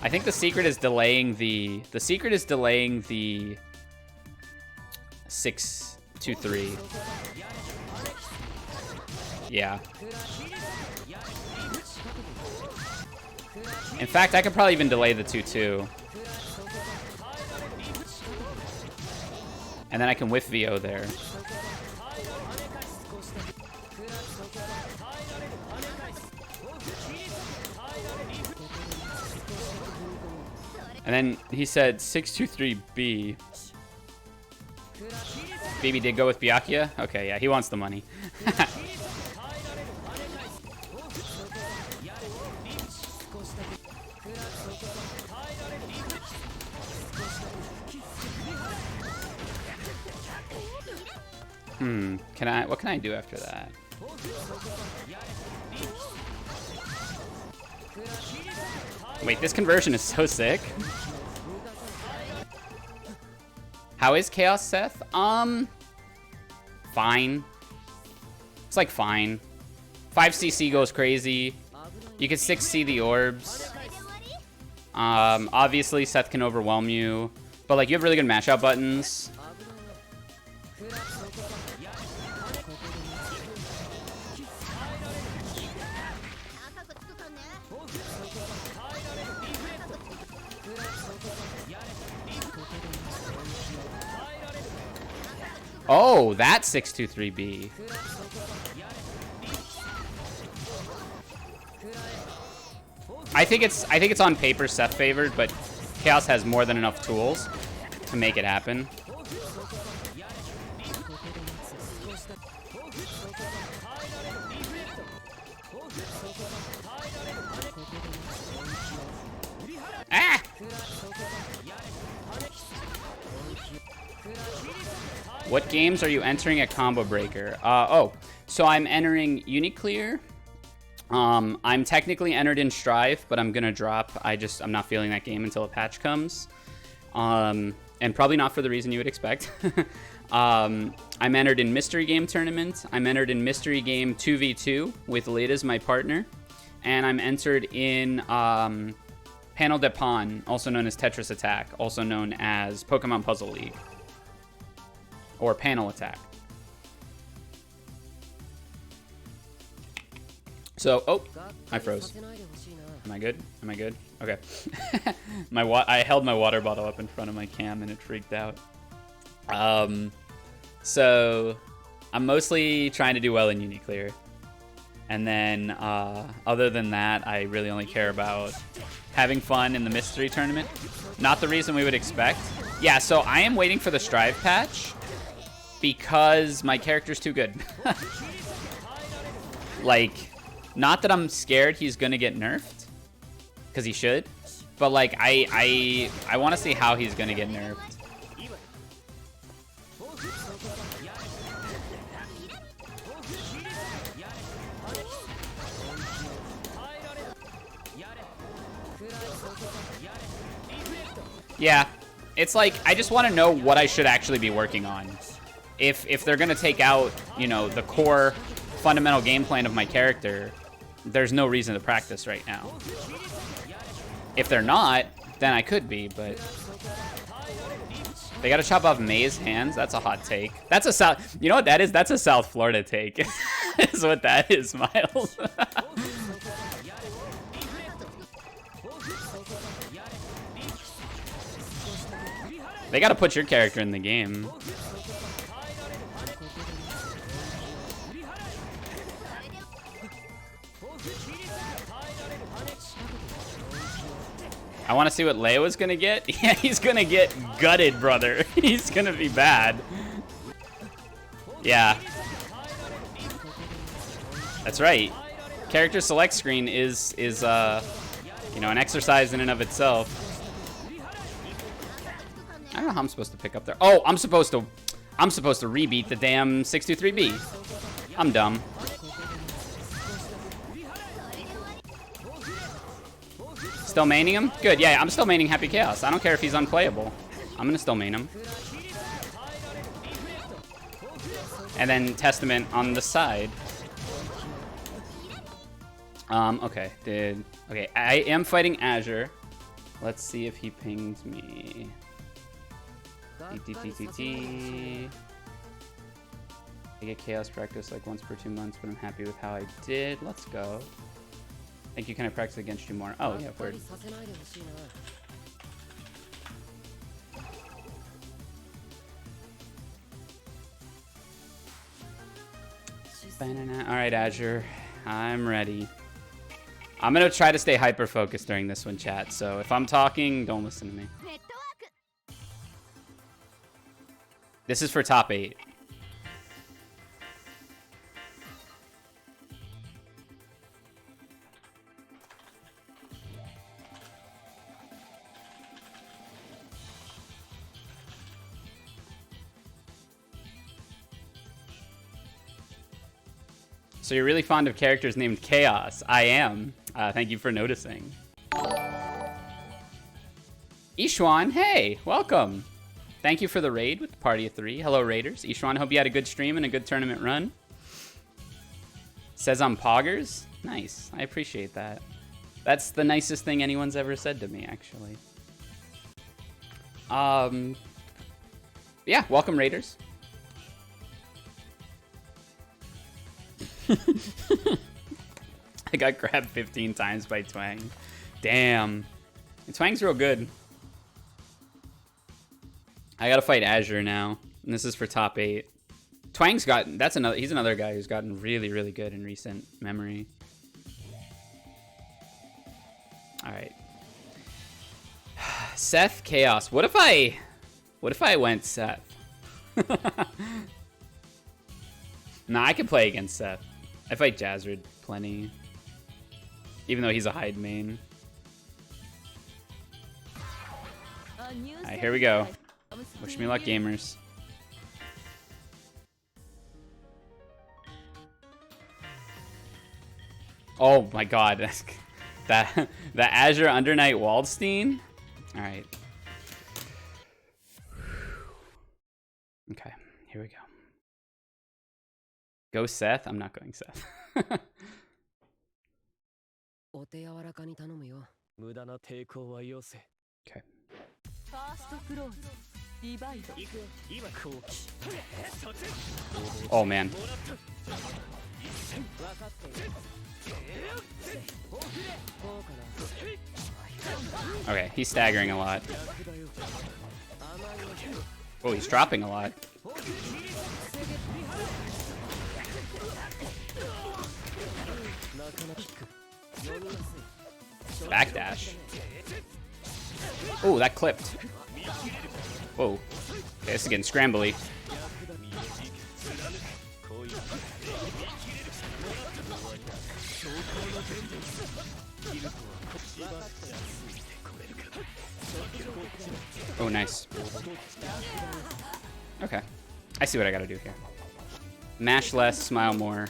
I think the secret is delaying the 6-2-3. Yeah. In fact, I could probably even delay the 2-2. And then I can whiff VO there. And then he said 6-2-3-B. BB did go with Byakuya? Okay, yeah, he wants the money. What can I do after that? Wait, this conversion is so sick. How is Chaos, Seth? Fine. It's like fine. 5cc goes crazy. You can 6c the orbs. Obviously Seth can overwhelm you, but like you have really good match out buttons. Oh, that's 6-2-3-B. I think it's on paper Seth favored, but Chaos has more than enough tools to make it happen. Ah! What games are you entering at Combo Breaker? So I'm entering UNICLR. I'm technically entered in Strive, but I'm gonna drop. I'm not feeling that game until a patch comes. And probably not for the reason you would expect. I'm entered in Mystery Game Tournament. I'm entered in Mystery Game 2v2 with Lid as my partner. And I'm entered in Panel de Pon, also known as Tetris Attack, also known as Pokemon Puzzle League. Or Panel Attack. So, oh, I froze. Am I good? Am I good? Okay. I held my water bottle up in front of my cam and it freaked out. So, I'm mostly trying to do well in UNICLR. And then, other than that, I really only care about having fun in the mystery tournament. Not the reason we would expect. Yeah, so I am waiting for the Strive patch because my character's too good. Like, not that I'm scared he's gonna get nerfed, because he should, but like, I want to see how he's gonna get nerfed. Yeah, it's like, I just want to know what I should actually be working on. If they're gonna take out, you know, the core fundamental game plan of my character, there's no reason to practice right now. If they're not, then I could be, but they gotta chop off May's hands. That's a hot take. That's a South, you know what that is? That's a South Florida take. Is what that is, Miles. They gotta put your character in the game. I want to see what Leo's gonna get. Yeah, he's gonna get gutted, brother. He's gonna be bad. Yeah. That's right. Character select screen is you know, an exercise in and of itself. I don't know how I'm supposed to pick up there. Oh, I'm supposed to rebeat the damn 623B. I'm dumb. Still maining him? Good, yeah, I'm still maining Happy Chaos. I don't care if he's unplayable. I'm gonna still main him. And then Testament on the side. Okay, okay, I am fighting Azure. Let's see if he pings me. I get Chaos practice like once per 2 months, but I'm happy with how I did. Let's go. Thank you, can I practice against you more? Oh, yeah, word. Alright, Azure. I'm ready. I'm gonna try to stay hyper-focused during this one, chat. So if I'm talking, don't listen to me. This is for top 8. So you're really fond of characters named Chaos. I am. Thank you for noticing. Ishwan, hey, welcome. Thank you for the raid with the party of 3. Hello, Raiders. Ishwan, hope you had a good stream and a good tournament run. Says I'm poggers. Nice. I appreciate that. That's the nicest thing anyone's ever said to me, actually. Yeah, welcome, Raiders. I got grabbed 15 times by Twang. Damn. Twang's real good. I gotta fight Azure now. And this is for top 8. Twang's gotten, he's another guy who's gotten really, really good in recent memory. Alright. Seth, Chaos. What if I went Seth? Nah, I can play against Seth. I fight Jazzard plenty. Even though he's a hide main. Alright, here we go. Wish me luck, gamers. Oh my god. The Azure Undernight Waldstein? Alright. Okay, here we go. Go Seth? I'm not going Seth. Okay. Oh man. Okay, he's staggering a lot. Oh, he's dropping a lot. Backdash. Oh, that clipped. Whoa. Okay, this is getting scrambly. Oh, nice. Okay. I see what I gotta do here. Mash less, smile more.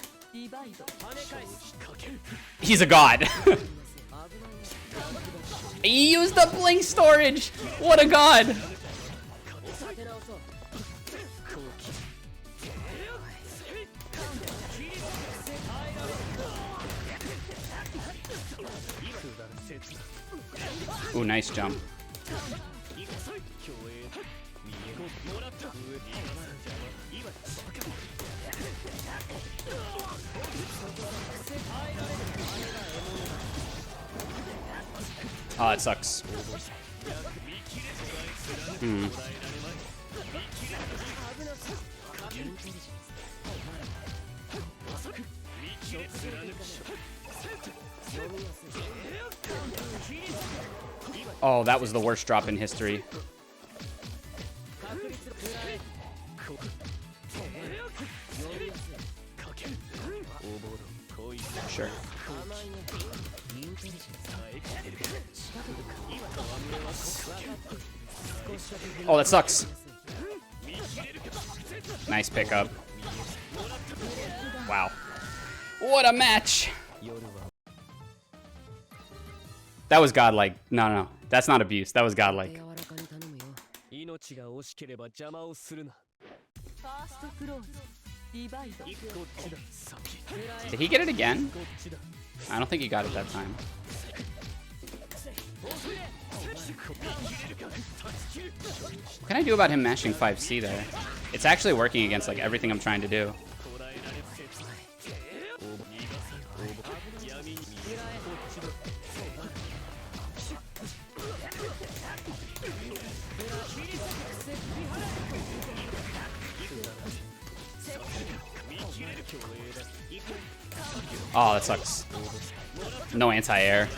He's a god. He used the blink storage. What a god. Ooh, nice jump. Oh, it sucks. Oh, that was the worst drop in history. Sure. Oh, that sucks. Nice pickup. Wow. What a match. That was godlike. No, no, no. That's not abuse. That was godlike. Did he get it again? I don't think he got it that time. What can I do about him mashing 5C there? It's actually working against like everything I'm trying to do. Oh, that sucks. No anti-air.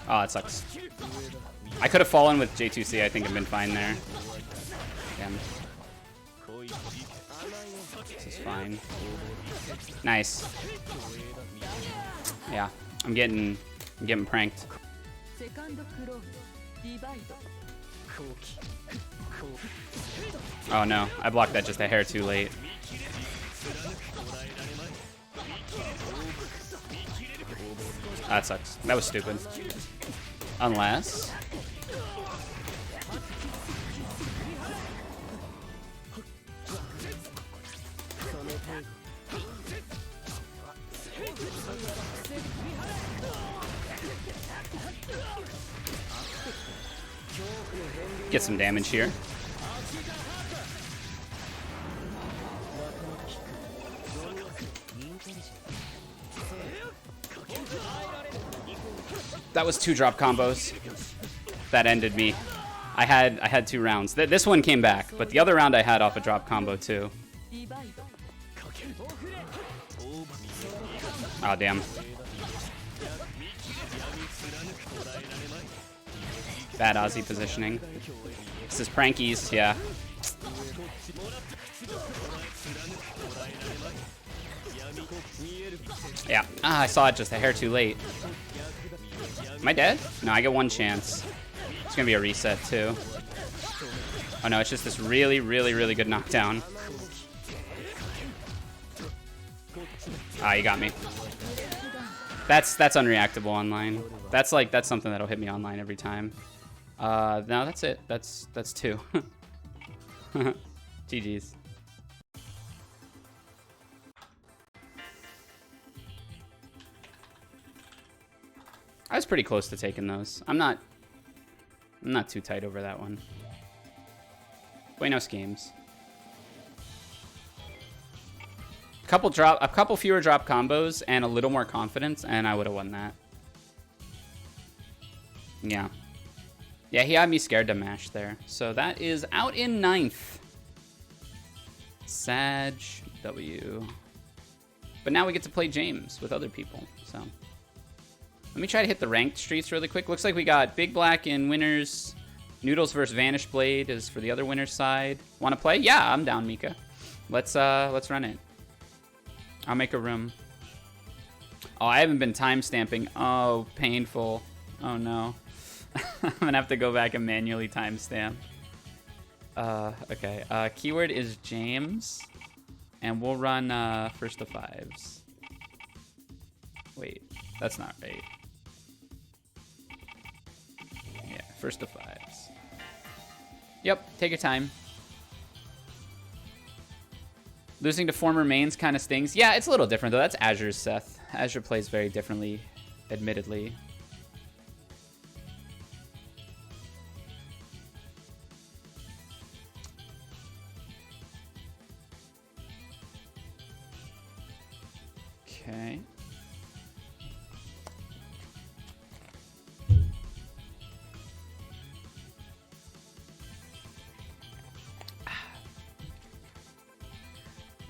Oh, that sucks. I could have fallen with J2C, I think I've been fine there. Damn. This is fine. Nice. Yeah, I'm getting pranked. Oh no, I blocked that just a hair too late. That sucks. That was stupid. Unless... get some damage here. That was 2 drop combos. That ended me. I had 2 rounds. This one came back, but the other round I had off a drop combo too. Oh damn. Bad Aussie positioning. This is prankies, yeah. Yeah. Ah, I saw it just a hair too late. Am I dead? No, I get 1 chance. It's gonna be a reset too. Oh no, it's just this really, really, really good knockdown. Ah, you got me. That's unreactable online. That's something that'll hit me online every time. No, that's it. That's 2. GG's. I was pretty close to taking those. I'm not too tight over that one. Buenos games. A couple fewer drop combos and a little more confidence, and I would have won that. Yeah. Yeah, he had me scared to mash there. So that is out in 9th. Sag W. But now we get to play James with other people, so. Let me try to hit the ranked streets really quick. Looks like we got Big Black in winners. Noodles versus Vanish Blade is for the other winner's side. Want to play? Yeah, I'm down, Mika. Let's run it. I'll make a room. Oh, I haven't been time stamping. Oh, painful. Oh no. I'm gonna have to go back and manually timestamp. Okay. Keyword is James, and we'll run first to 5s. Wait, that's not right. Yeah, first to 5s. Yep, take your time. Losing to former mains kind of stings. Yeah, it's a little different though. That's Azure's Seth. Azure plays very differently, admittedly. Okay.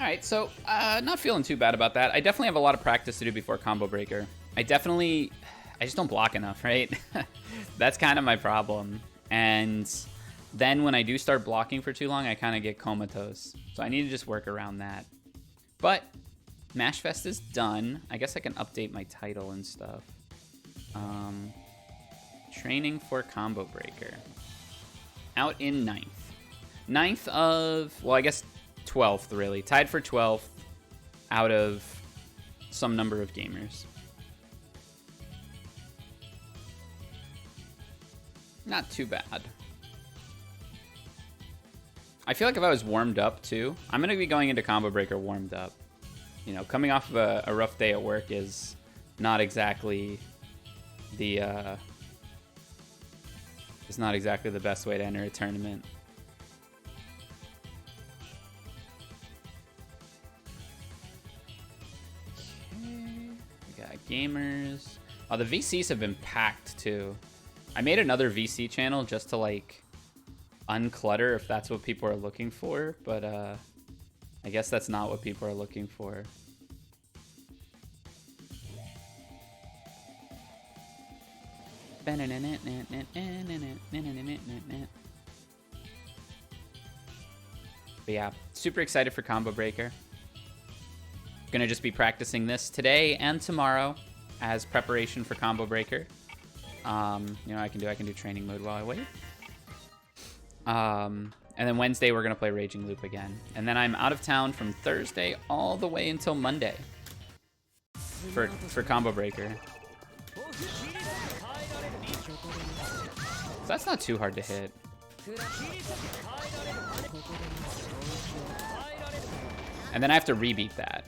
All right, so not feeling too bad about that. I definitely have a lot of practice to do before Combo Breaker. I just don't block enough, right? That's kind of my problem. And then when I do start blocking for too long, I kind of get comatose. So I need to just work around that. But Mashfest is done. I guess I can update my title and stuff. Training for Combo Breaker. Out in 9th. 9th of, well, I guess 12th, really. Tied for 12th out of some number of gamers. Not too bad. I feel like if I was warmed up, too, I'm going to be going into Combo Breaker warmed up. You know, coming off of a rough day at work is not exactly the, it's not exactly the best way to enter a tournament. Okay, we got gamers. Oh, the VCs have been packed, too. I made another VC channel just to, like, unclutter if that's what people are looking for, but I guess that's not what people are looking for. But yeah, super excited for Combo Breaker. Gonna just be practicing this today and tomorrow as preparation for Combo Breaker. You know, I can do training mode while I wait. And then Wednesday we're gonna play Raging Loop again. And then I'm out of town from Thursday all the way until Monday for Combo Breaker. So that's not too hard to hit. And then I have to rebeat that.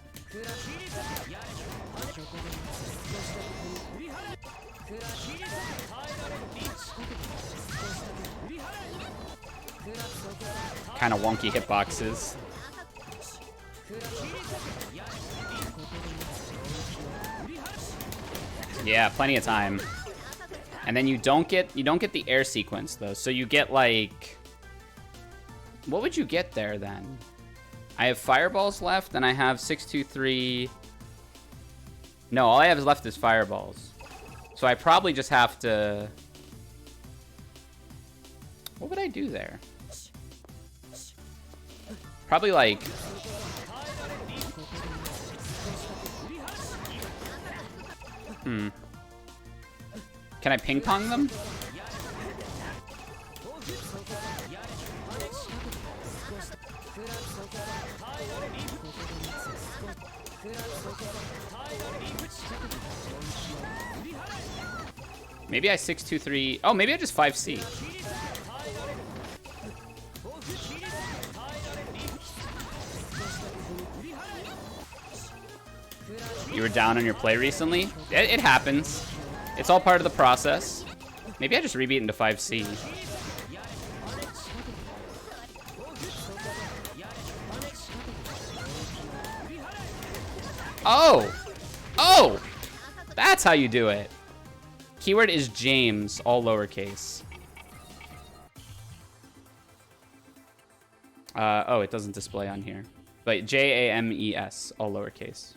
Kind of wonky hitboxes. Yeah, plenty of time. And then you don't get the air sequence though. So you get like, what would you get there then? I have fireballs left and I have 623. No, all I have left is fireballs. So I probably just have to, what would I do there? Probably like, Can I ping pong them? Maybe I 623. Oh, maybe I just 5C. You were down on your play recently? It happens. It's all part of the process. Maybe I just rebeat into 5C. Oh! Oh! That's how you do it. Keyword is James, all lowercase. Oh, it doesn't display on here. But James, all lowercase.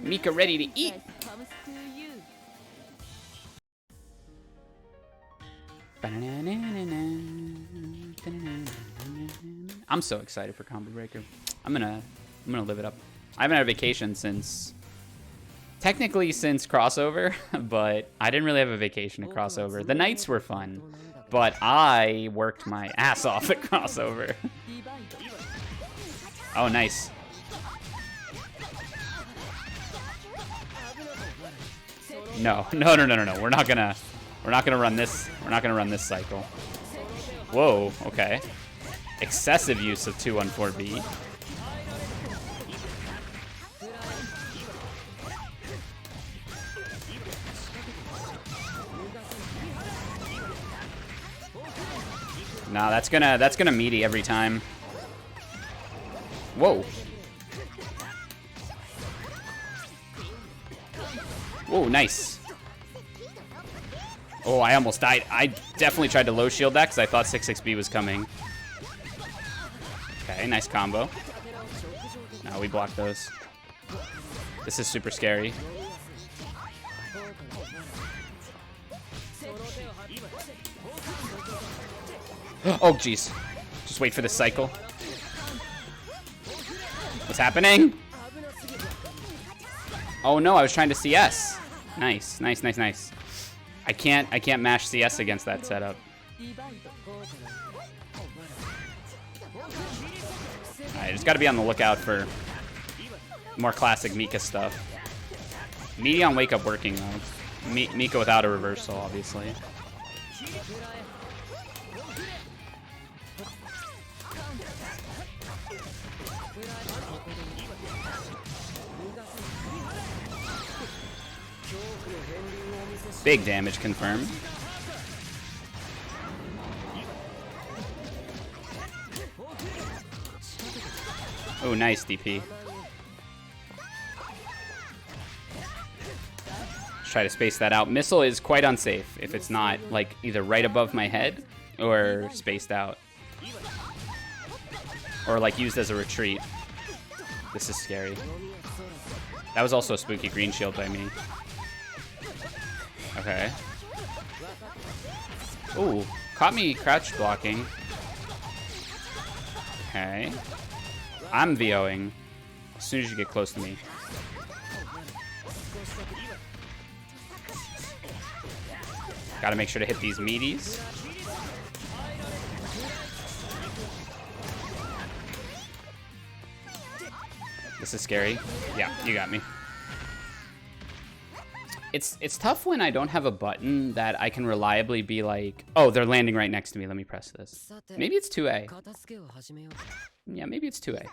Mika ready to eat. I'm so excited for Combo Breaker. I'm gonna live it up. I haven't had a vacation since crossover, but I didn't really have a vacation at crossover. The nights were fun, but I worked my ass off at crossover. Oh, nice. No. We're not gonna run this. We're not gonna run this cycle. Whoa. Okay. Excessive use of 214B. Nah, that's gonna meaty every time. Whoa. Whoa, nice. Oh, I almost died. I definitely tried to low shield that because I thought 66B was coming. Okay, nice combo. No, we block those. This is super scary. Oh, jeez. Just wait for the cycle. What's happening? Oh no, I was trying to CS. Nice, nice, nice, nice. I can't mash CS against that setup. Alright, just gotta be on the lookout for more classic Mika stuff. Meaty on wake up working though. Mika without a reversal, obviously. Big damage confirmed. Oh, nice DP. Let's try to space that out. Missile is quite unsafe if it's not like either right above my head or spaced out. Or like used as a retreat. This is scary. That was also a spooky green shield by me. Okay. Ooh, caught me crouch blocking. Okay. I'm VOing as soon as you get close to me. Gotta make sure to hit these meaties. This is scary. Yeah, you got me. It's tough when I don't have a button that I can reliably be like, oh, they're landing right next to me. Let me press this. Maybe it's 2A. Yeah, maybe it's 2A.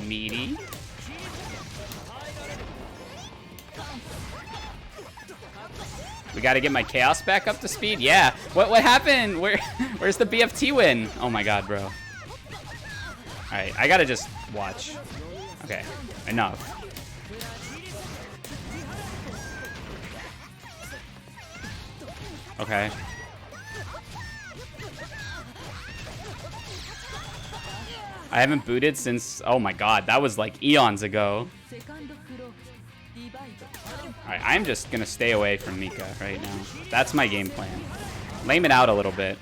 Meaty. We gotta get my chaos back up to speed. Yeah. What happened? Where's the BFT win? Oh my god, bro. All right, I gotta just watch. Okay, enough. Okay. I haven't booted since, oh my god, that was like eons ago. Alright, I'm just gonna stay away from Mika right now. That's my game plan. Lame it out a little bit.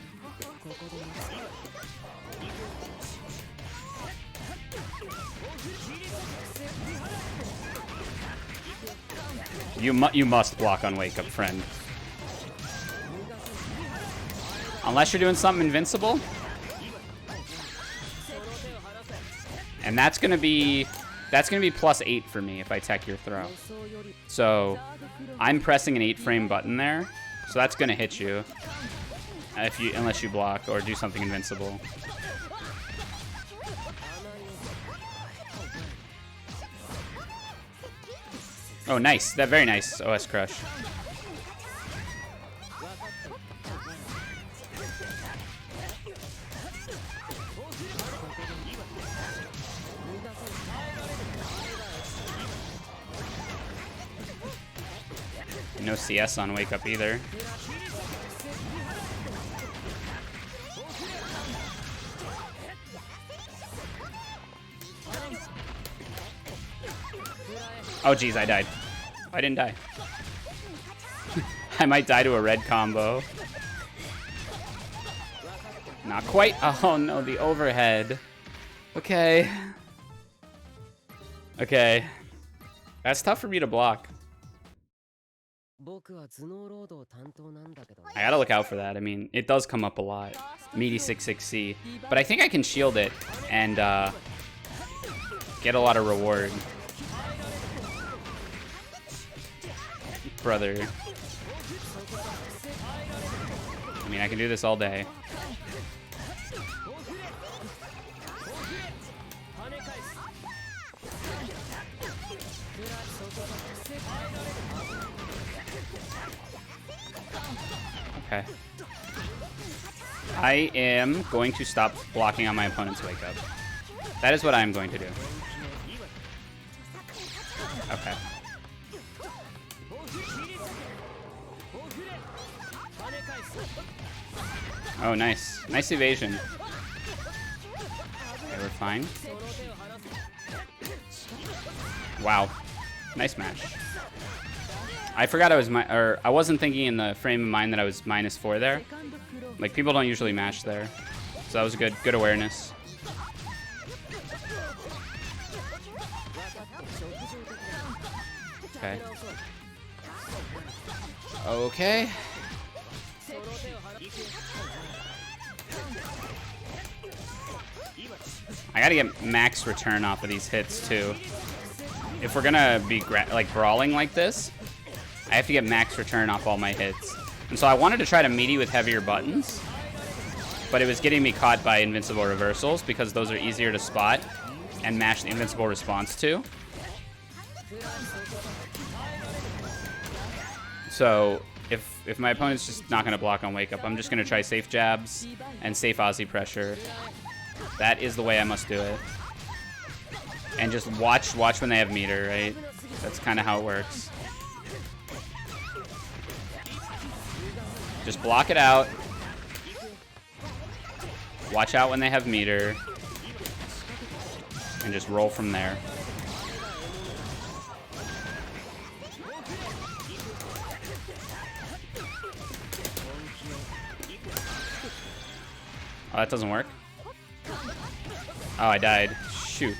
You must block on wake up, friend. Unless you're doing something invincible. And that's gonna be +8 for me if I tech your throw. So I'm pressing an 8-frame button there, so that's gonna hit you unless you block or do something invincible. Oh, nice! That very nice OS crush. No CS on wake up either. Oh geez, I died. I didn't die. I might die to a red combo. Not quite. Oh no, the overhead. Okay. Okay. That's tough for me to block. I gotta look out for that. I mean, it does come up a lot. Meaty 66C. But I think I can shield it and get a lot of reward. Brother. I mean, I can do this all day. Okay. I am going to stop blocking on my opponent's wake up. That is what I am going to do. Okay. Oh, nice. Nice evasion. Okay, we're fine. Wow. Nice mash. I forgot I was I wasn't thinking in the frame of mind that I was -4 there. Like, people don't usually mash there. So that was a good awareness. Okay. Okay. I gotta get max return off of these hits too. If we're gonna be like brawling like this, I have to get max return off all my hits. And so I wanted to try to meaty with heavier buttons, but it was getting me caught by invincible reversals because those are easier to spot and mash the invincible response to. So if my opponent's just not gonna block on wake up, I'm just gonna try safe jabs and safe Aussie pressure. That is the way I must do it. And just watch when they have meter, right? That's kind of how it works. Just block it out. Watch out when they have meter. And just roll from there. Oh, that doesn't work. Oh, I died. Shoot.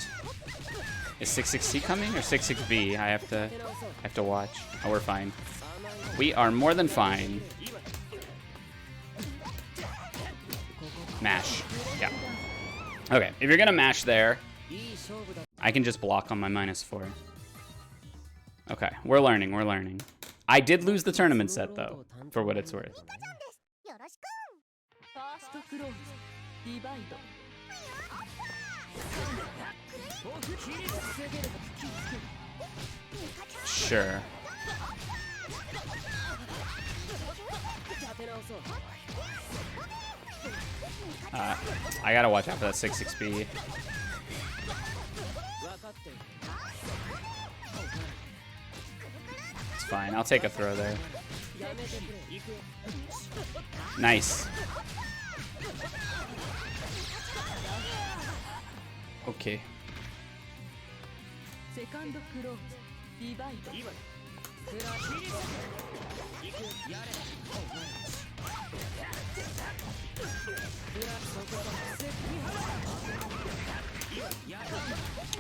Is 66C coming or 66B? I have to watch. Oh, we're fine. We are more than fine. Mash. Yeah. Okay, if you're gonna mash there, I can just block on my -4. Okay, we're learning. I did lose the tournament set though, for what it's worth. Sure. I gotta watch out for that 66B. It's fine. I'll take a throw there. Nice. Okay.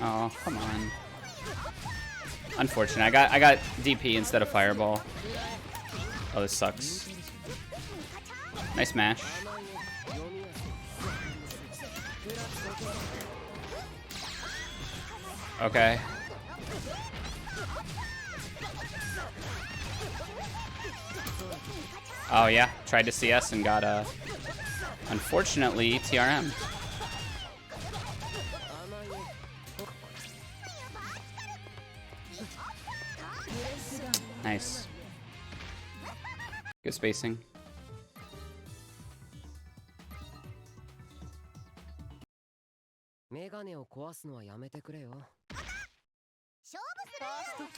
Oh, come on. Unfortunate. I got DP instead of Fireball. Oh, this sucks. Nice mash. Okay. Oh yeah, tried to CS and got unfortunately TRM. Nice. Good spacing.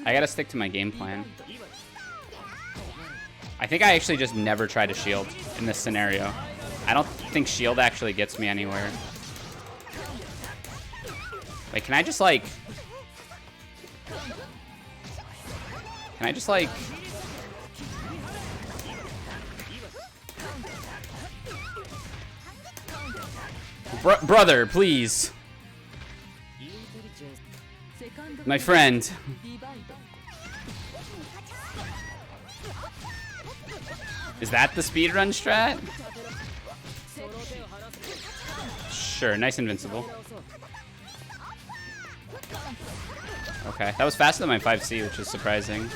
I gotta stick to my game plan. I think I actually just never try to shield in this scenario. I don't think shield actually gets me anywhere. Wait, can I just like... Brother, please. My friend. Is that the speedrun strat? Sure, nice invincible. Okay, that was faster than my 5C, which is surprising.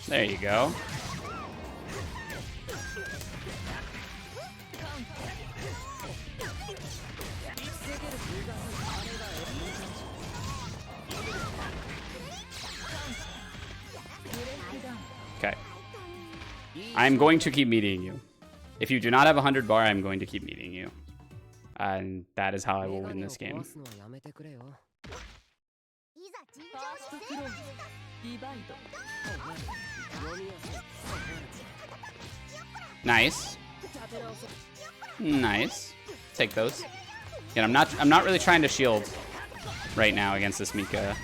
There you go. Okay. I'm going to keep meeting you. If you do not have 100 bar, I'm going to keep meeting you. And that is how I will win this game. Nice. Nice. Take those. And I'm not really trying to shield right now against this Mika.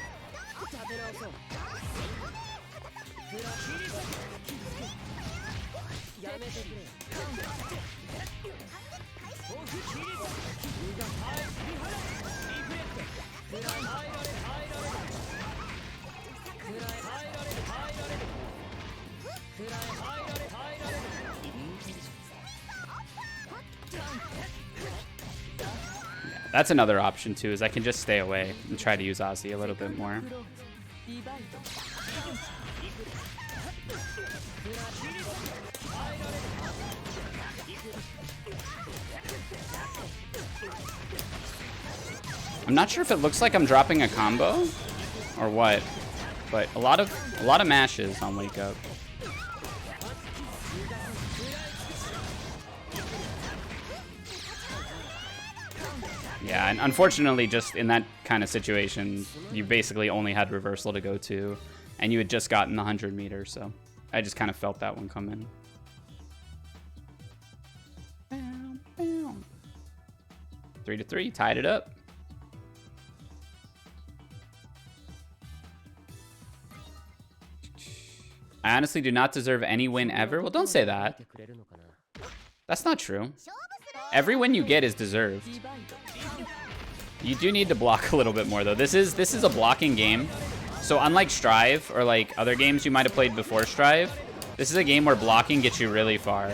That's another option too, is I can just stay away and try to use Ozzy a little bit more. I'm not sure if it looks like I'm dropping a combo or what, but a lot of mashes on Wake Up. Yeah, and unfortunately, just in that kind of situation, you basically only had reversal to go to, and you had just gotten the 100 meters, so I just kind of felt that one come in. 3-3, tied it up. I honestly do not deserve any win ever. Well, don't say that. That's not true. Every win you get is deserved. You do need to block a little bit more, though. This is a blocking game. So unlike Strive or like other games you might have played before Strive, this is a game where blocking gets you really far.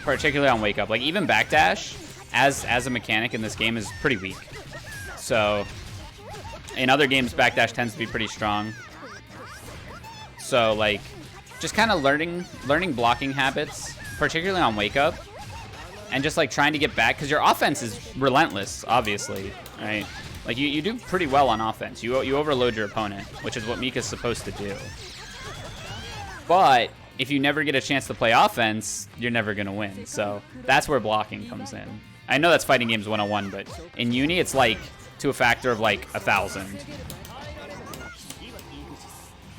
Particularly on Wake Up. Like even backdash as a mechanic in this game is pretty weak. So in other games, backdash tends to be pretty strong. So like just kind of learning blocking habits, particularly on Wake Up, and just like trying to get back, because your offense is relentless, obviously, right? Like you do pretty well on offense. You overload your opponent, which is what Mika's supposed to do. But if you never get a chance to play offense, you're never gonna win. So that's where blocking comes in. I know that's fighting games 101, but in Uni it's like to a factor of like 1,000.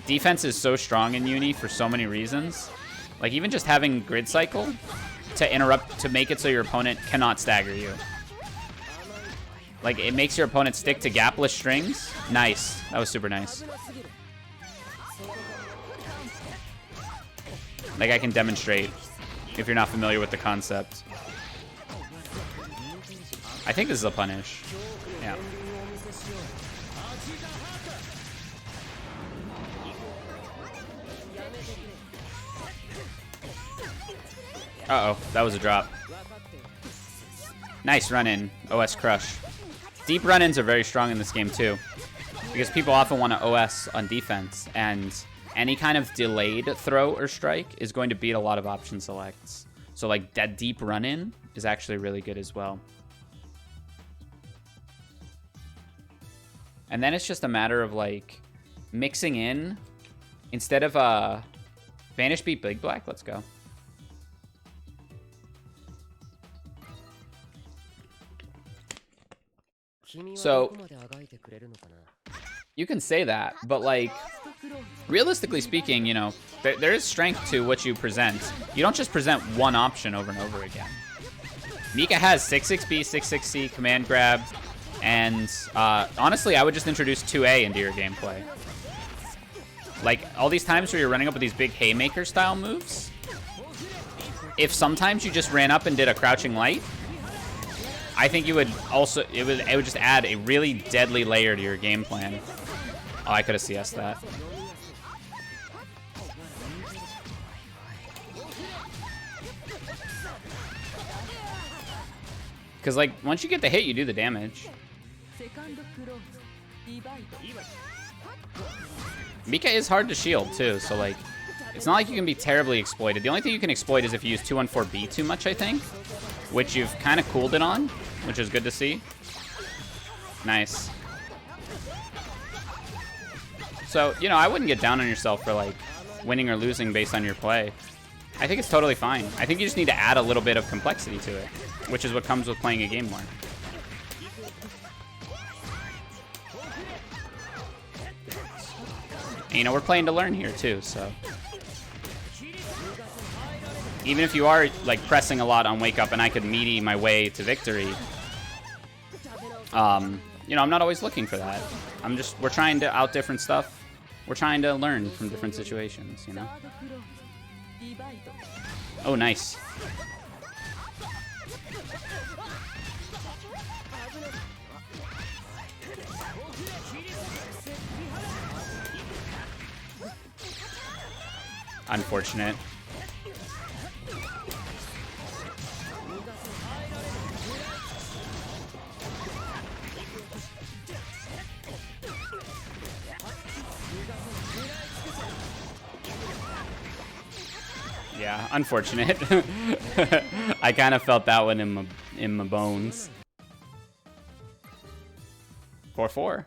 Defense is so strong in Uni for so many reasons. Like even just having grid cycle to interrupt, to make it so your opponent cannot stagger you. Like it makes your opponent stick to gapless strings. Nice. That was super nice. Like I can demonstrate if you're not familiar with the concept. I think this is a punish. Yeah. Uh-oh, that was a drop. Nice run-in, OS crush. Deep run-ins are very strong in this game too, because people often want to OS on defense, and any kind of delayed throw or strike is going to beat a lot of option selects. So like that deep run-in is actually really good as well. And then it's just a matter of like mixing in, instead of Vanish beat Big Black, let's go. So you can say that, but like realistically speaking, you know, there is strength to what you present. You don't just present one option over and over again. Mika has 6-6B, 6-6C, command grab, and honestly, I would just introduce 2A into your gameplay. Like all these times where you're running up with these big haymaker style moves, if sometimes you just ran up and did a crouching light, I think you would also, it would just add a really deadly layer to your game plan. Oh, I could have CS'd that. Because like once you get the hit, you do the damage. Mika is hard to shield too, so like it's not like you can be terribly exploited. The only thing you can exploit is if you use 214B too much, I think, which you've kind of cooled it on, which is good to see. Nice. So, you know, I wouldn't get down on yourself for like winning or losing based on your play. I think it's totally fine. I think you just need to add a little bit of complexity to it, which is what comes with playing a game more. You know, we're playing to learn here too, so. Even if you are like pressing a lot on Wake Up and I could meaty my way to victory, you know, I'm not always looking for that. We're trying to out different stuff. We're trying to learn from different situations, you know? Oh, nice. Unfortunate. Yeah, unfortunate. I kind of felt that one in my bones. 4-4.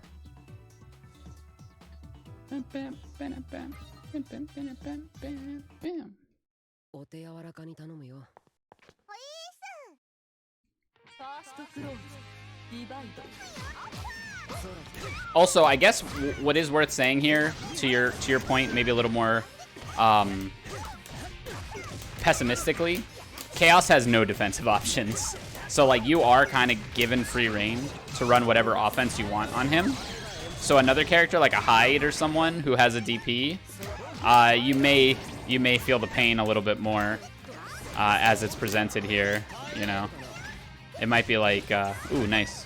Also, I guess what is worth saying here, to your point, maybe a little more pessimistically, Chaos has no defensive options. So like you are kind of given free reign to run whatever offense you want on him. So another character like a Hyde or someone who has a DP, you may feel the pain a little bit more as it's presented here. You know, it might be like, ooh, nice.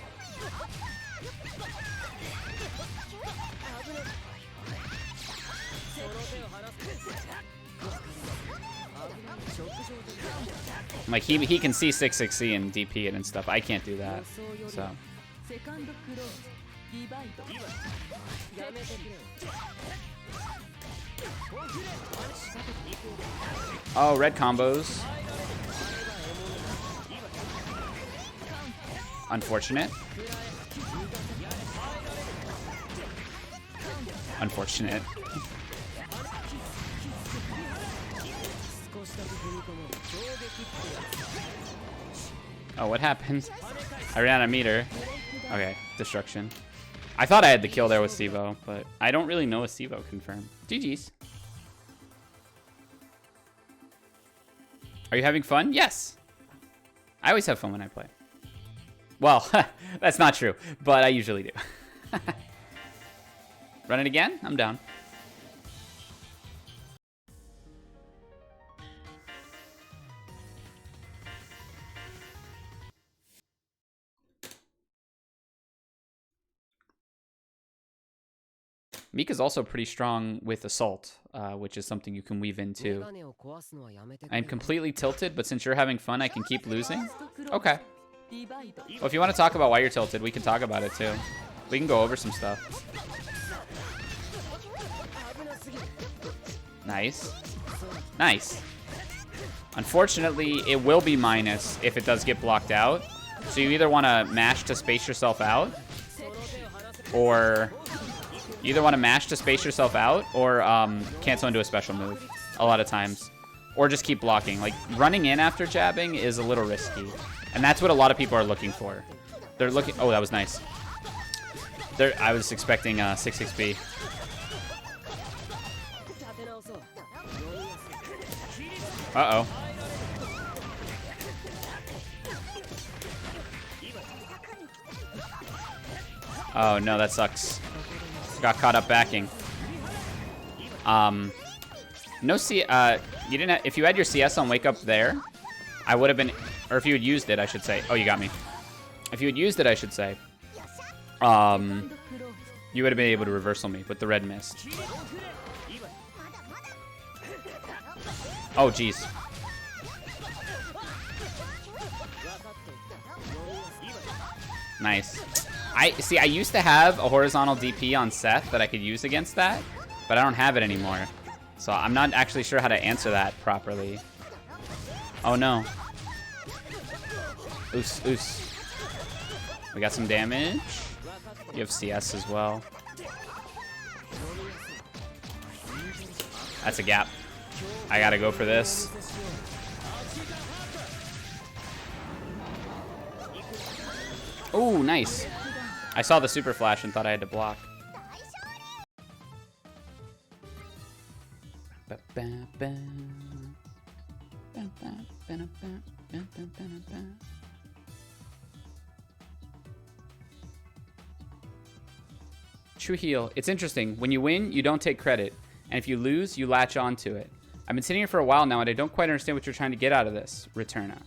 Like he can see 6-6C and DP it and stuff. I can't do that. So. Oh, red combos. Unfortunate. Unfortunate. Oh, what happened? I ran out of meter. Okay, destruction. I thought I had the kill there with Sivo, but I don't really know a Sivo confirmed. GG's. Are you having fun? Yes. I always have fun when I play. Well, that's not true, but I usually do. Run it again? I'm down. Mika's also pretty strong with Assault, which is something you can weave into. I'm completely tilted, but since you're having fun, I can keep losing? Okay. Well, if you want to talk about why you're tilted, we can talk about it too. We can go over some stuff. Nice. Nice. Unfortunately, it will be minus if it does get blocked out. So you either want to mash to space yourself out, or... You either want to mash to space yourself out or cancel into a special move a lot of times. Or just keep blocking. Like, running in after jabbing is a little risky. And that's what a lot of people are looking for. They're looking... Oh, that was nice. I was expecting 6-6B. Uh-oh. Oh, no, that sucks. Got caught up backing. No C. You didn't. If you had your CS on Wake Up there, I would have been. Or if you had used it, I should say. Oh, you got me. If you had used it, I should say. You would have been able to reversal me, but the red missed. Oh, jeez. Nice. I used to have a horizontal DP on Seth that I could use against that, but I don't have it anymore. So I'm not actually sure how to answer that properly. Oh no. Oos, oos. We got some damage. You have CS as well. That's a gap. I gotta go for this. Oh, nice. I saw the super flash and thought I had to block. True heal. It's interesting. When you win, you don't take credit. And if you lose, you latch onto it. I've been sitting here for a while now, and I don't quite understand what you're trying to get out of this. Returna.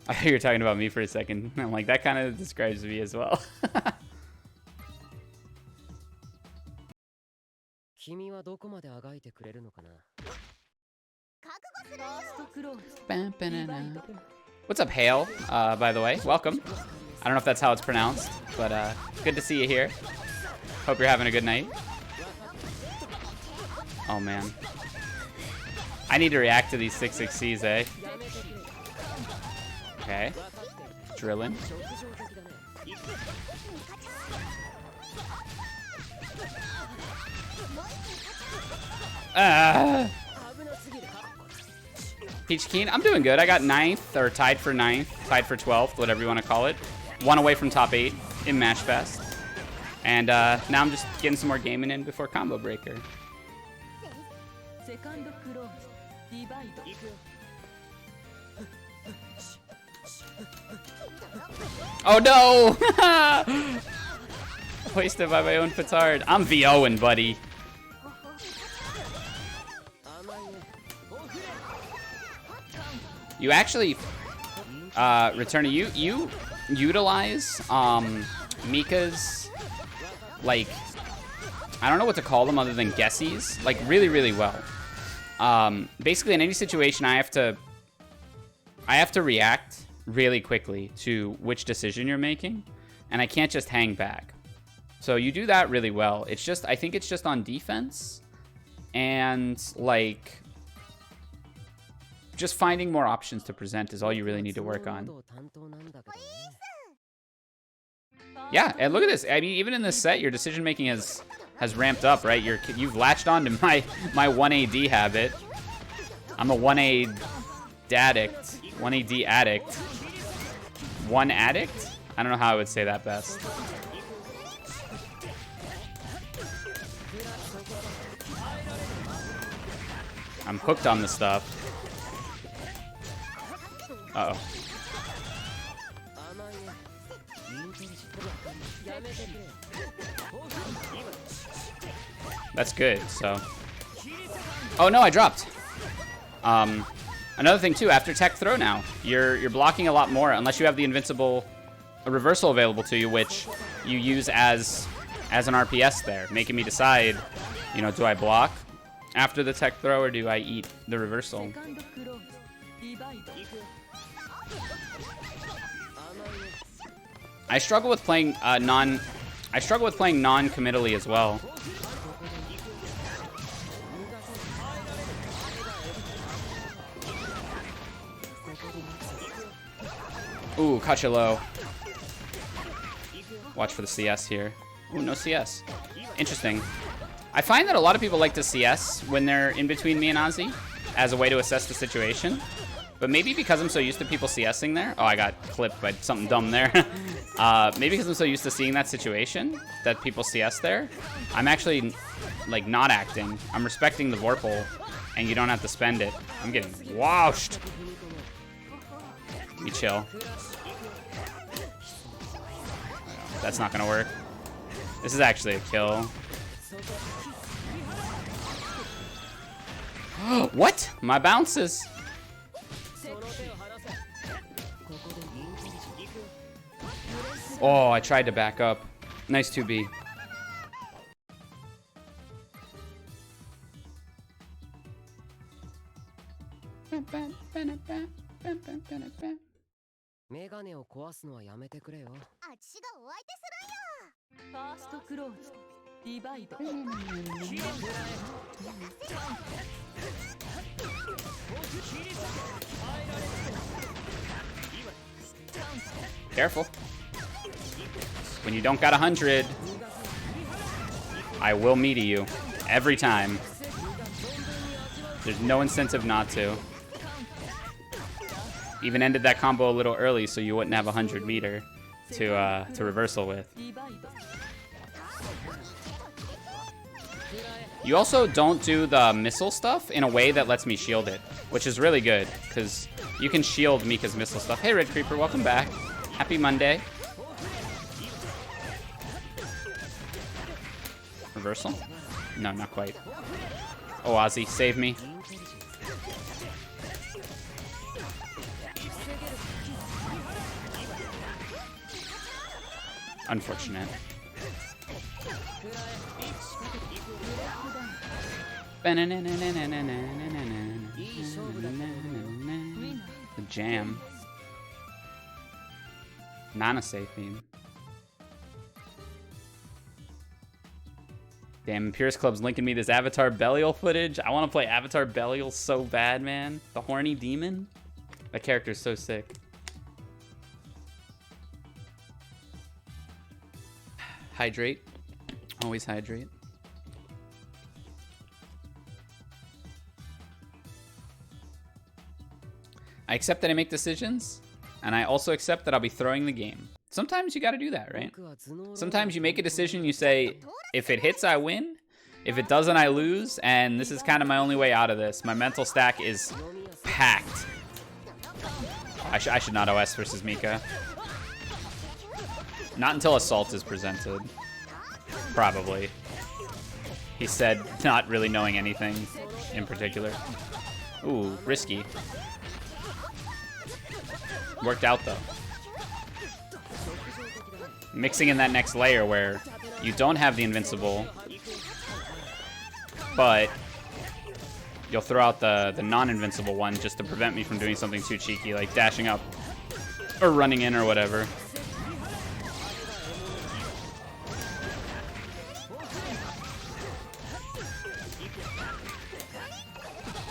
I thought you were talking about me for a second. I'm like, that kind of describes me as well. What's up, Hale? By the way, welcome. I don't know if that's how it's pronounced, but good to see you here. Hope you're having a good night. Oh, man. I need to react to these 666s, eh? Okay. Drilling. Peach Keen, I'm doing good. I got 9th, or tied for 9th, tied for 12th, whatever you want to call it. 1 away from top 8 in Mashfest. And now I'm just getting some more gaming in before Combo Breaker. Oh no! Wasted by my own petard. I'm VOing, buddy. You actually, Returna, you utilize Mika's, like, I don't know what to call them other than guessies, like really, really well. Basically, in any situation, I have to react really quickly to which decision you're making, and I can't just hang back. So you do that really well. It's just, I think it's just on defense and like just finding more options to present is all you really need to work on. Yeah, and look at this. I mean, even in this set, your decision making has ramped up, right? You've latched on to my 1AD habit. I'm a 1AD addict. 1AD addict. 1 addict? I don't know how I would say that best. I'm hooked on this stuff. Uh-oh. That's good, so. Oh no, I dropped. Another thing too, after tech throw now, you're blocking a lot more unless you have the invincible reversal available to you, which you use as an RPS there, making me decide, you know, do I block after the tech throw or do I eat the reversal? I struggle with playing non-committally as well. Ooh, caught you low. Watch for the CS here. Ooh, no CS. Interesting. I find that a lot of people like to CS when they're in between me and Ozzy as a way to assess the situation. But maybe because I'm so used to people CSing there. Oh, I got clipped by something dumb there. Maybe because I'm so used to seeing that situation that people CS there. I'm actually, like, not acting. I'm respecting the Vorpal, and you don't have to spend it. I'm getting washed. Let me chill. That's not gonna work. This is actually a kill. What? My bounces. Oh, I tried to back up. Nice 2B. Careful. When you don't got 100, I will meet you every time. There's no incentive not to. Even ended that combo a little early so you wouldn't have 100 meter to reversal with. You also don't do the missile stuff in a way that lets me shield it, which is really good, because you can shield Mika's missile stuff. Hey, Red Creeper, welcome back. Happy Monday. Reversal? No, not quite. Oh, Ozzy, save me. Unfortunate. The jam. Nanase theme. Damn, Imperius Club's linking me this Avatar Belial footage. I want to play Avatar Belial so bad, man. The horny demon. That character's so sick. Hydrate. Always hydrate. I accept that I make decisions, and I also accept that I'll be throwing the game. Sometimes you gotta do that, right? Sometimes you make a decision, you say, if it hits, I win. If it doesn't, I lose, and this is kind of my only way out of this. My mental stack is packed. I should not OS versus Mika. Not until Assault is presented. Probably. He said not really knowing anything in particular. Ooh, risky. Worked out though. Mixing in that next layer where you don't have the invincible, but you'll throw out the non-invincible one just to prevent me from doing something too cheeky, like dashing up or running in or whatever.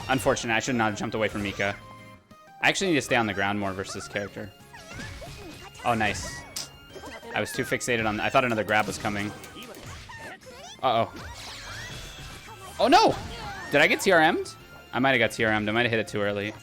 Unfortunate, I should not have jumped away from Mika. I actually need to stay on the ground more versus this character. Oh, nice. I was too fixated on... I thought another grab was coming. Uh-oh. Oh, no! Did I get TRM'd? I might have got TRM'd. I might have hit it too early.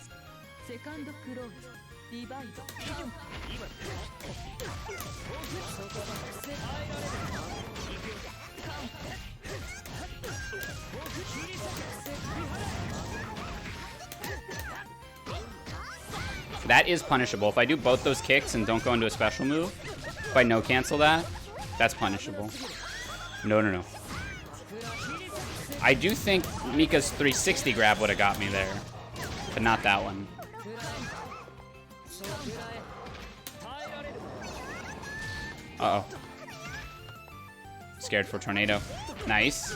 That is punishable. If I do both those kicks and don't go into a special move, if I no-cancel that, that's punishable. No, no, no. I do think Mika's 360 grab would have got me there, but not that one. Uh-oh. Scared for tornado. Nice.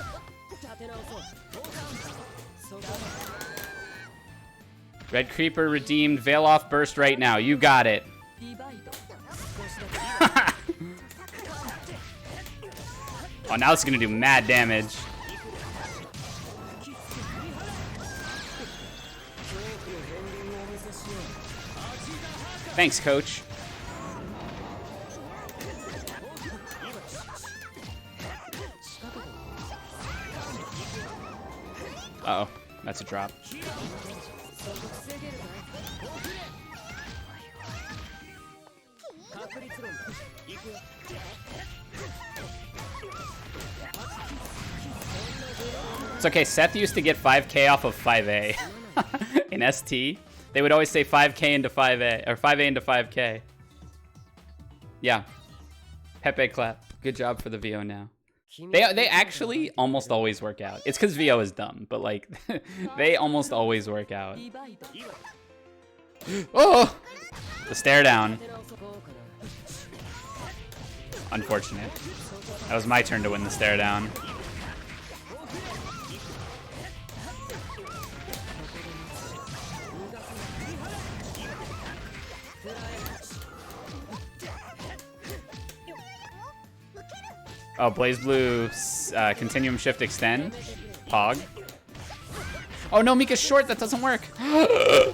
Red Creeper redeemed. Veil off burst right now. You got it. Oh, now it's gonna do mad damage. Thanks, coach. Uh-oh. That's a drop. It's okay, Seth used to get 5k off of 5A in ST. They would always say 5k into 5A, or 5A into 5k. Yeah. Pepe clap. Good job for the VO now. They actually almost always work out. It's because VO is dumb, but like, they almost always work out. Oh! The stare down. Unfortunate. That was my turn to win the stare down. Oh, Blaze Blue, Continuum Shift Extend. Pog. Oh no, Mika's short, that doesn't work. Oh,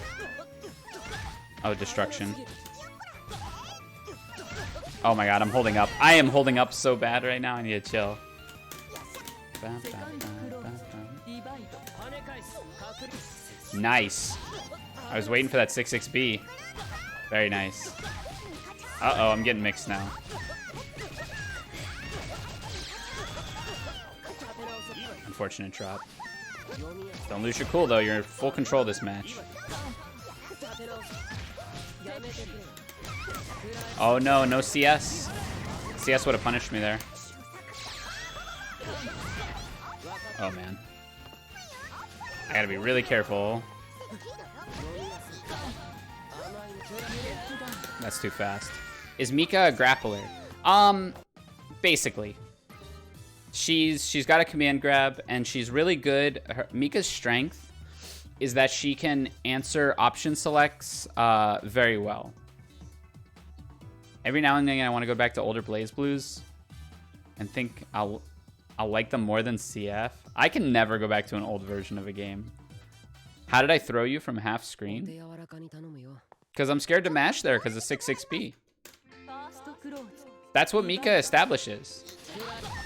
Destruction. Oh my god, I'm holding up. I am holding up so bad right now, I need to chill. Nice. I was waiting for that 6xB. Very nice. Uh-oh, I'm getting mixed now. Unfortunate drop. Don't lose your cool, though. You're in full control of this match. Oh, no. No CS. CS would have punished me there. Oh, man. I gotta be really careful. That's too fast. Is Mika a grappler? Basically. She's got a command grab, and she's really good. Mika's strength is that she can answer option selects very well. Every now and then I want to go back to older BlazBlues and think I'll like them more than CF. I can never go back to an old version of a game. How did I throw you from half screen? Because I'm scared to mash there because of 6-6B. That's what Mika establishes.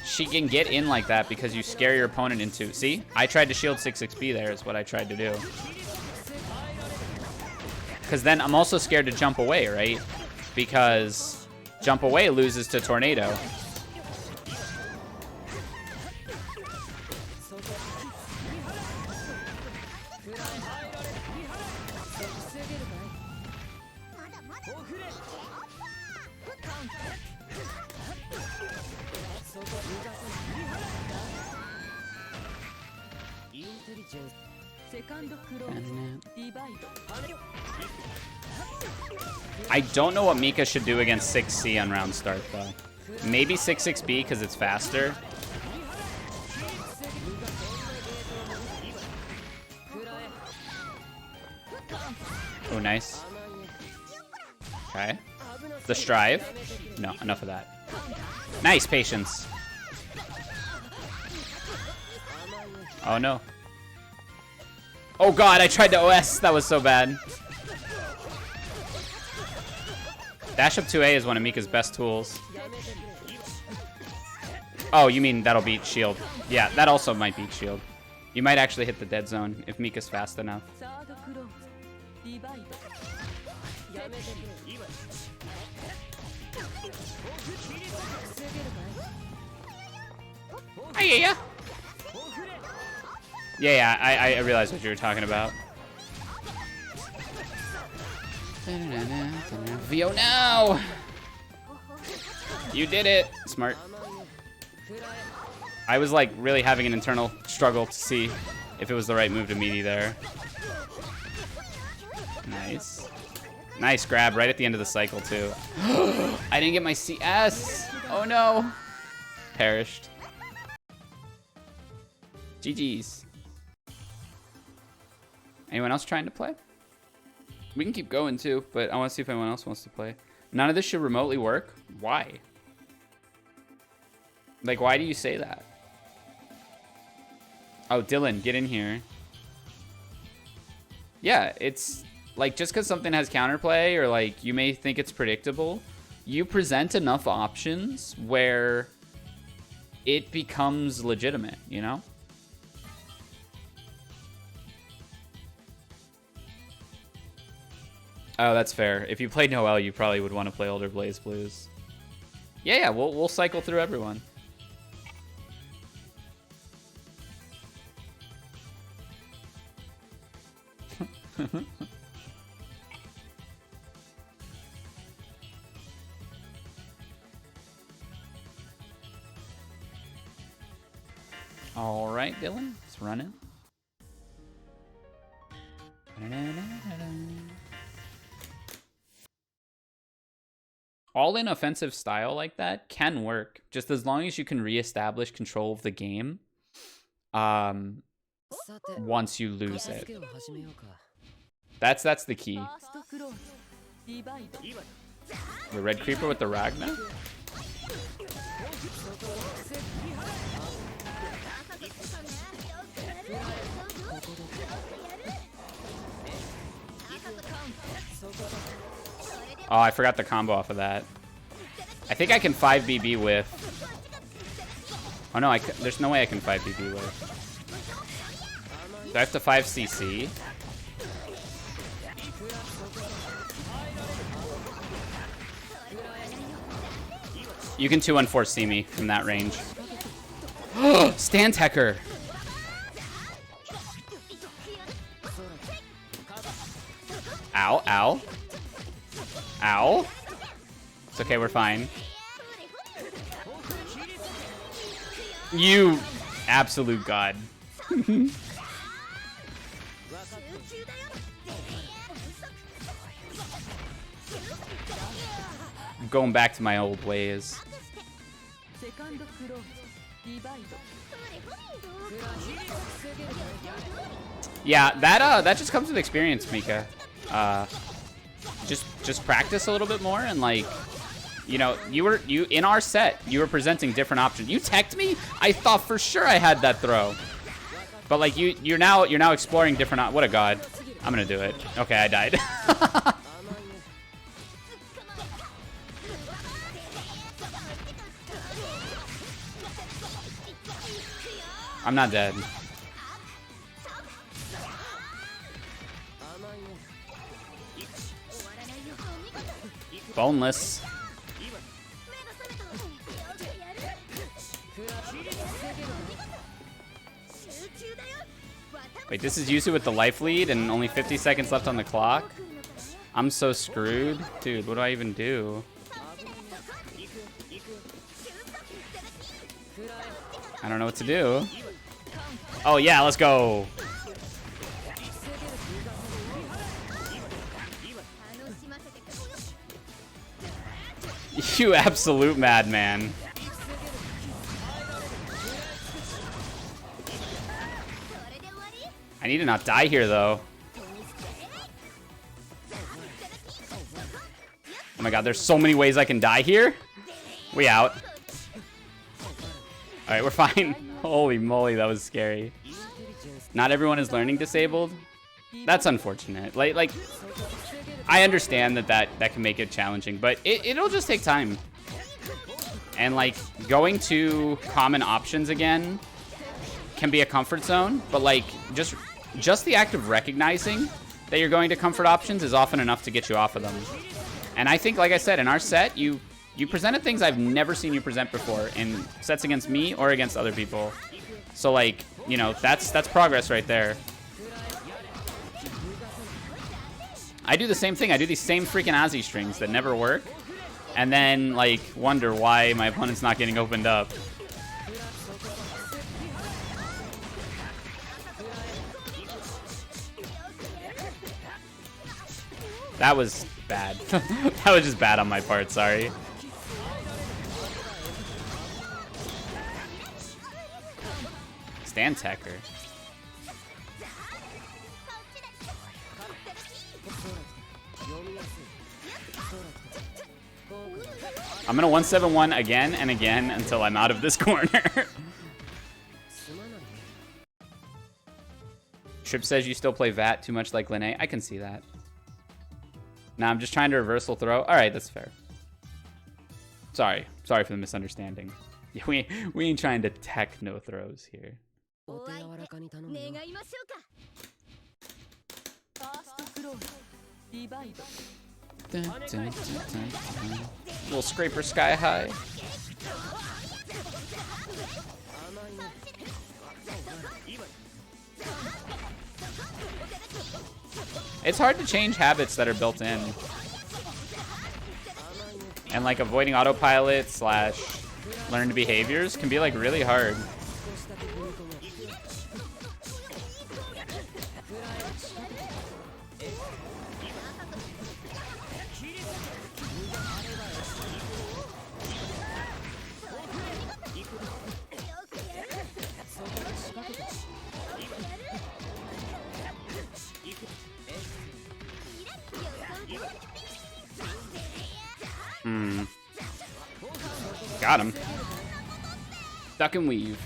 She can get in like that because you scare your opponent into... See? I tried to shield 6-6B there is what I tried to do. Because then I'm also scared to jump away, right? Because jump away loses to Tornado. I don't know what Mika should do against 6C on round start, though. Maybe 6-6B because it's faster. Oh, nice. Okay. The Strive. No, enough of that. Nice, patience. Oh, no. Oh, God, I tried to OS. That was so bad. Dash up 2A is one of Mika's best tools. Oh, you mean that'll beat shield. Yeah, that also might beat shield. You might actually hit the dead zone if Mika's fast enough. Yeah, I realized what you were talking about. VO now! You did it! Smart. I was like really having an internal struggle to see if it was the right move to meaty there. Nice. Nice grab right at the end of the cycle too. I didn't get my CS! Oh no! Perished. GG's. Anyone else trying to play? We can keep going too, but I want to see if anyone else wants to play. None of this should remotely work? Why? Like, why do you say that? Oh, Dylan, get in here. Yeah, it's like just because something has counterplay or like you may think it's predictable, you present enough options where it becomes legitimate, you know? Oh, that's fair. If you played Noel, you probably would want to play older BlazBlues. Yeah, we'll cycle through everyone. All right, Dylan, let's run it. All-in offensive style like that can work, just as long as you can reestablish control of the game once you lose it. That's the key. The red creeper with the Wagner? Oh, I forgot the combo off of that. I think I can 5BB with... Oh no, there's no way I can 5BB with. Do I have to 5CC? You can 2-1-4C me from that range. Stand Tecker! Ow, ow. Ow. It's okay, we're fine. You absolute god. I'm going back to my old ways. Yeah, that just comes with experience, Mika. Just practice a little bit more, and like, you know, you in our set, you were presenting different options. You teched me? I thought for sure I had that throw. But like you're now exploring different what a god. I'm gonna do it. Okay, I died. I'm not dead. Boneless. Wait, this is Yuzu with the life lead and only 50 seconds left on the clock? I'm so screwed. Dude, what do I even do? I don't know what to do. Oh yeah, let's go. You absolute madman. I need to not die here, though. Oh my god, there's so many ways I can die here. We out. Alright, we're fine. Holy moly, that was scary. Not everyone is learning disabled. That's unfortunate. Like I understand that can make it challenging, but it'll just take time. And like going to common options again can be a comfort zone, but like just the act of recognizing that you're going to comfort options is often enough to get you off of them. And I think, like I said, in our set, you presented things I've never seen you present before in sets against me or against other people. So like, you know, that's progress right there. I do the same thing. I do these same freaking Aussie strings that never work, and then like wonder why my opponent's not getting opened up. That was bad. That was just bad on my part, sorry. Stand techer. I'm gonna 171 again and again until I'm out of this corner. Trip says you still play VAT too much like Linné. I can see that. Nah, I'm just trying to reversal throw. All right, that's fair. Sorry for the misunderstanding. We ain't trying to tech no throws here. Dun, dun, dun, dun, dun. Little scraper sky high. It's hard to change habits that are built in. And like avoiding autopilot / learned behaviors can be like really hard. Got him. Duck and weave.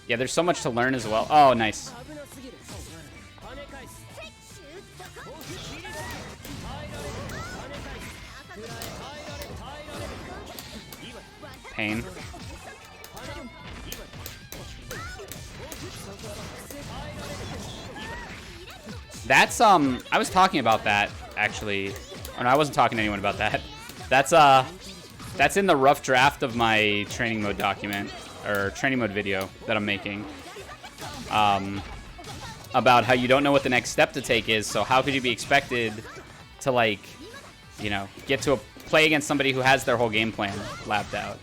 Yeah, there's so much to learn as well. Oh, nice. Pain. That's I was talking about that actually. Oh, no, I wasn't talking to anyone about that. That's in the rough draft of my training mode document or training mode video that I'm making. about how you don't know what the next step to take is, so how could you be expected to, like, you know, get to play against somebody who has their whole game plan labbed out?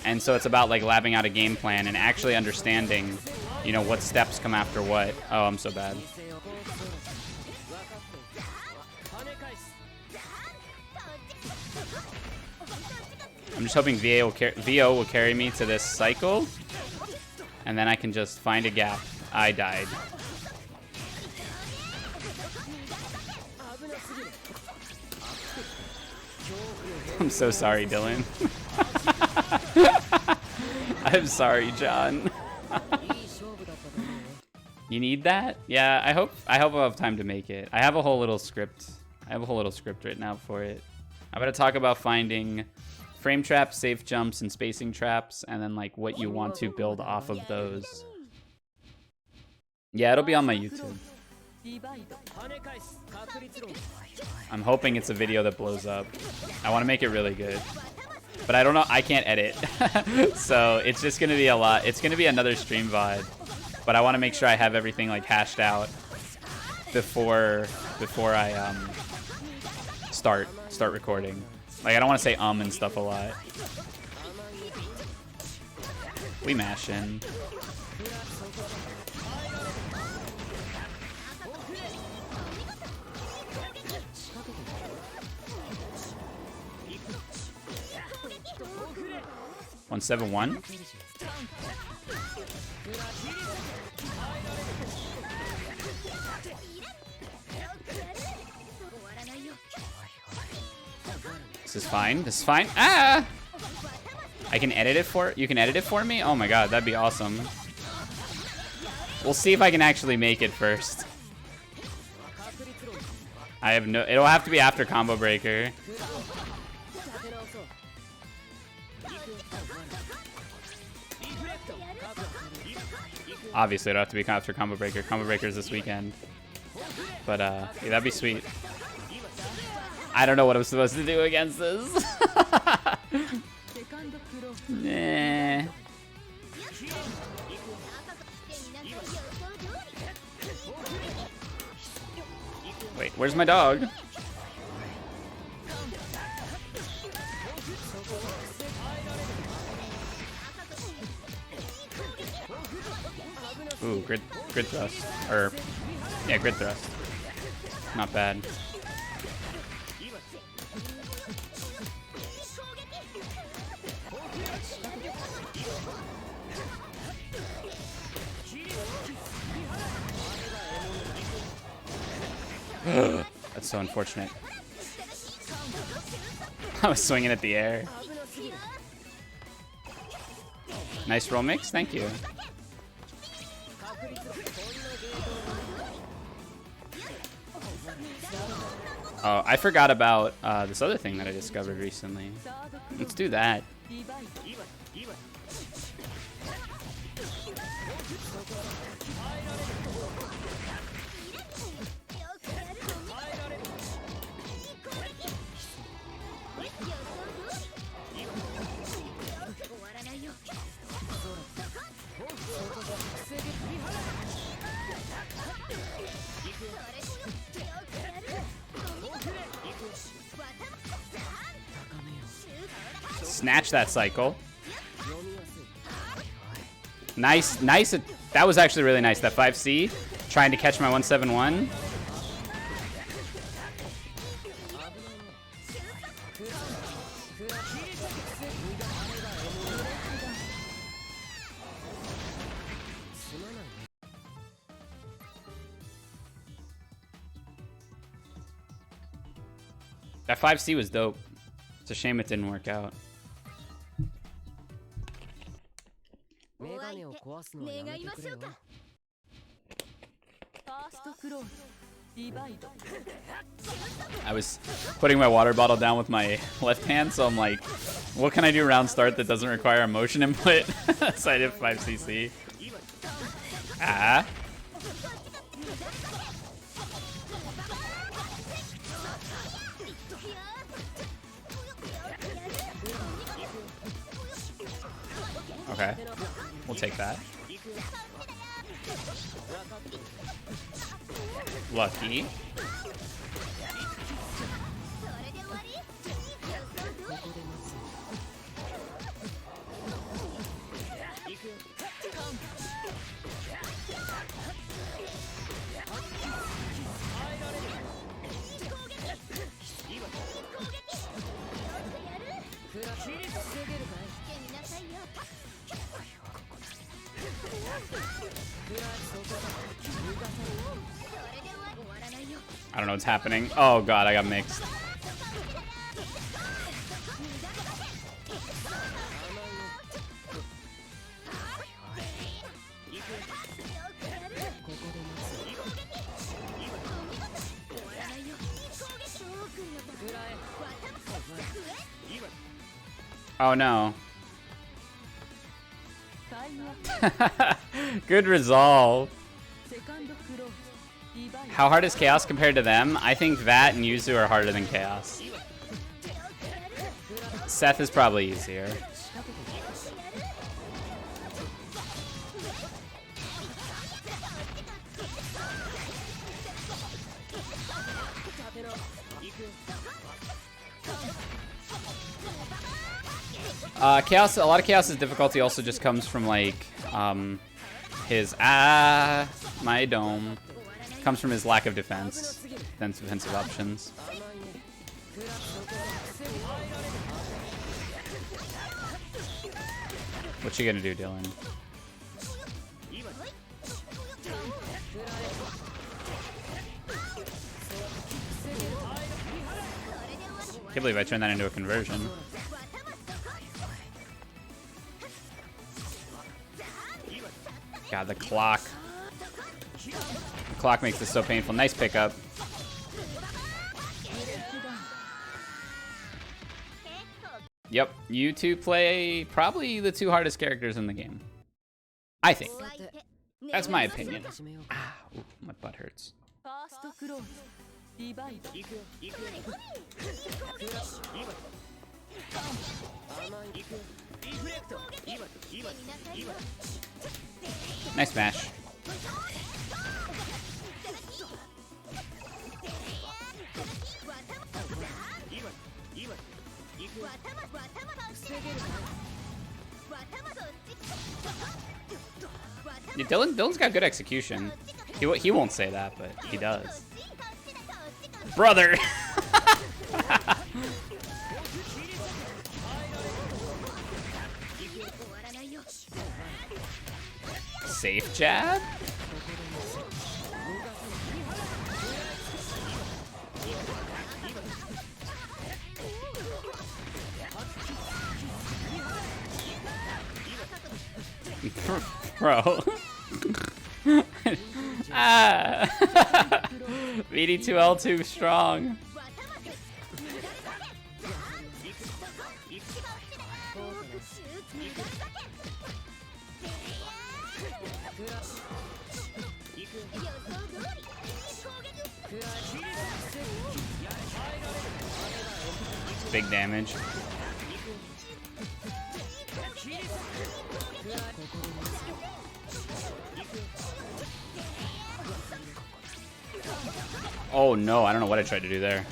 And so it's about, like, labbing out a game plan and actually understanding, you know, what steps come after what. Oh, I'm so bad. I'm just hoping VO will carry me to this cycle, and then I can just find a gap. I died. I'm so sorry, Dylan. I'm sorry, John. You need that? Yeah, I hope I'll have time to make it. I have a whole little script. Written out for it. I'm gonna talk about finding frame traps, safe jumps, and spacing traps, and then like what you want to build off of those. Yeah, it'll be on my YouTube. I'm hoping it's a video that blows up. I want to make it really good, but I don't know. I can't edit, so it's just gonna be a lot. It's gonna be another stream VOD, but I want to make sure I have everything like hashed out before I start recording. Like, I don't want to say and stuff a lot. We mashing. $171. This is fine. This is fine. Ah! I can edit it for you. Can edit it for me? Oh my god, that'd be awesome. We'll see if I can actually make it first. I have no. It'll have to be after combo breaker. Obviously, it'll have to be after combo breaker. Combo breaker's this weekend. But yeah, that'd be sweet. I don't know what I'm supposed to do against this. Nah. Wait, where's my dog? Ooh, grid thrust. Or, yeah, grid thrust. Not bad. That's so unfortunate. I was swinging at the air. Nice roll mix, thank you. Oh, I forgot about this other thing that I discovered recently. Let's do that. Snatch that cycle. Nice, nice. That was actually really nice. That 5C, trying to catch my 171. That 5C was dope. It's a shame it didn't work out. I was putting my water bottle down with my left hand, so I'm like, what can I do round start that doesn't require a motion input? So I did 5cc. Ah. Okay, we'll take that. Lucky. I don't know what's happening. Oh god, I got mixed. Oh no. Good resolve. How hard is Chaos compared to them? I think that and Yuzu are harder than Chaos. Seth is probably easier. Chaos, a lot of Chaos's difficulty also just comes from like his my dome comes from his lack of defensive options. What you gonna do, Dylan? Can't believe I turned that into a conversion. God, the clock. The clock makes this so painful. Nice pickup. Yep, you two play probably the two hardest characters in the game. I think. That's my opinion. Ah, ooh, my butt hurts. Nice smash. Yeah, Dylan's got good execution. He won't say that, but he does. Brother! Safe jab? Bro. Ah. VD2L2 strong. Big damage. Oh no, I don't know what I tried to do there.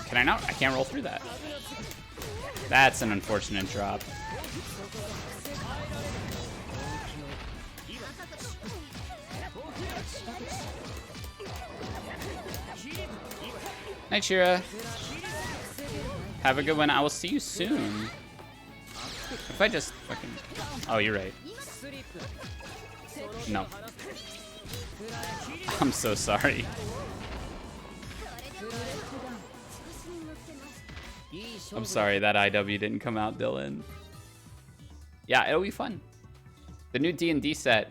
Can I not? I can't roll through that. That's an unfortunate drop. Night, Shira. Have a good one. I will see you soon. If I just fucking... Oh, you're right. No. I'm so sorry. I'm sorry that IW didn't come out, Dylan. Yeah, it'll be fun. The new D&D set...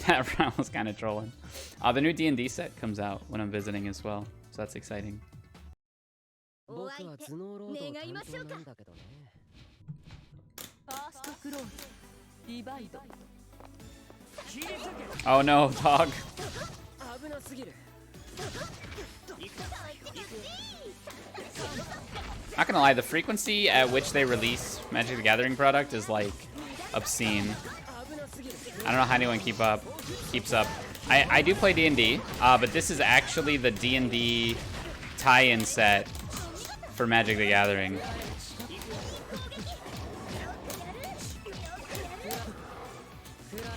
That round was kind of trolling. The new D&D set comes out when I'm visiting as well. So that's exciting. Oh no, dog. Not gonna lie, the frequency at which they release Magic the Gathering product is like obscene. I don't know how anyone keeps up. I do play D&D, but this is actually the D&D tie-in set for Magic the Gathering.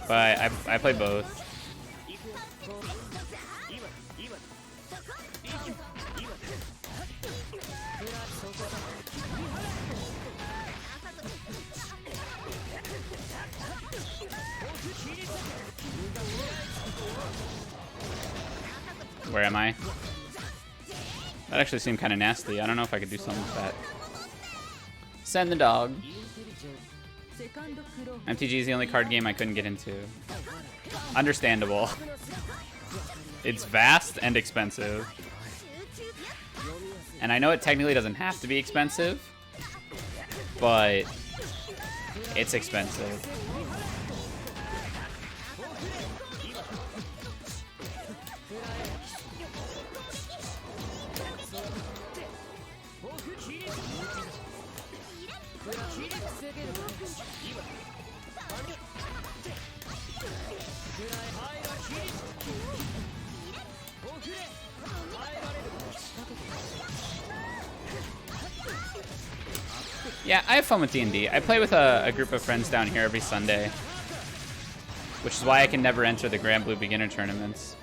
But I play both. Where am I? That actually seemed kind of nasty. I don't know if I could do something with that. Send the dog. MTG is the only card game I couldn't get into. Understandable. It's vast and expensive. And I know it technically doesn't have to be expensive, but it's expensive. Yeah, I have fun with D&D. I play with a group of friends down here every Sunday, which is why I can never enter the Grand Blue beginner tournaments.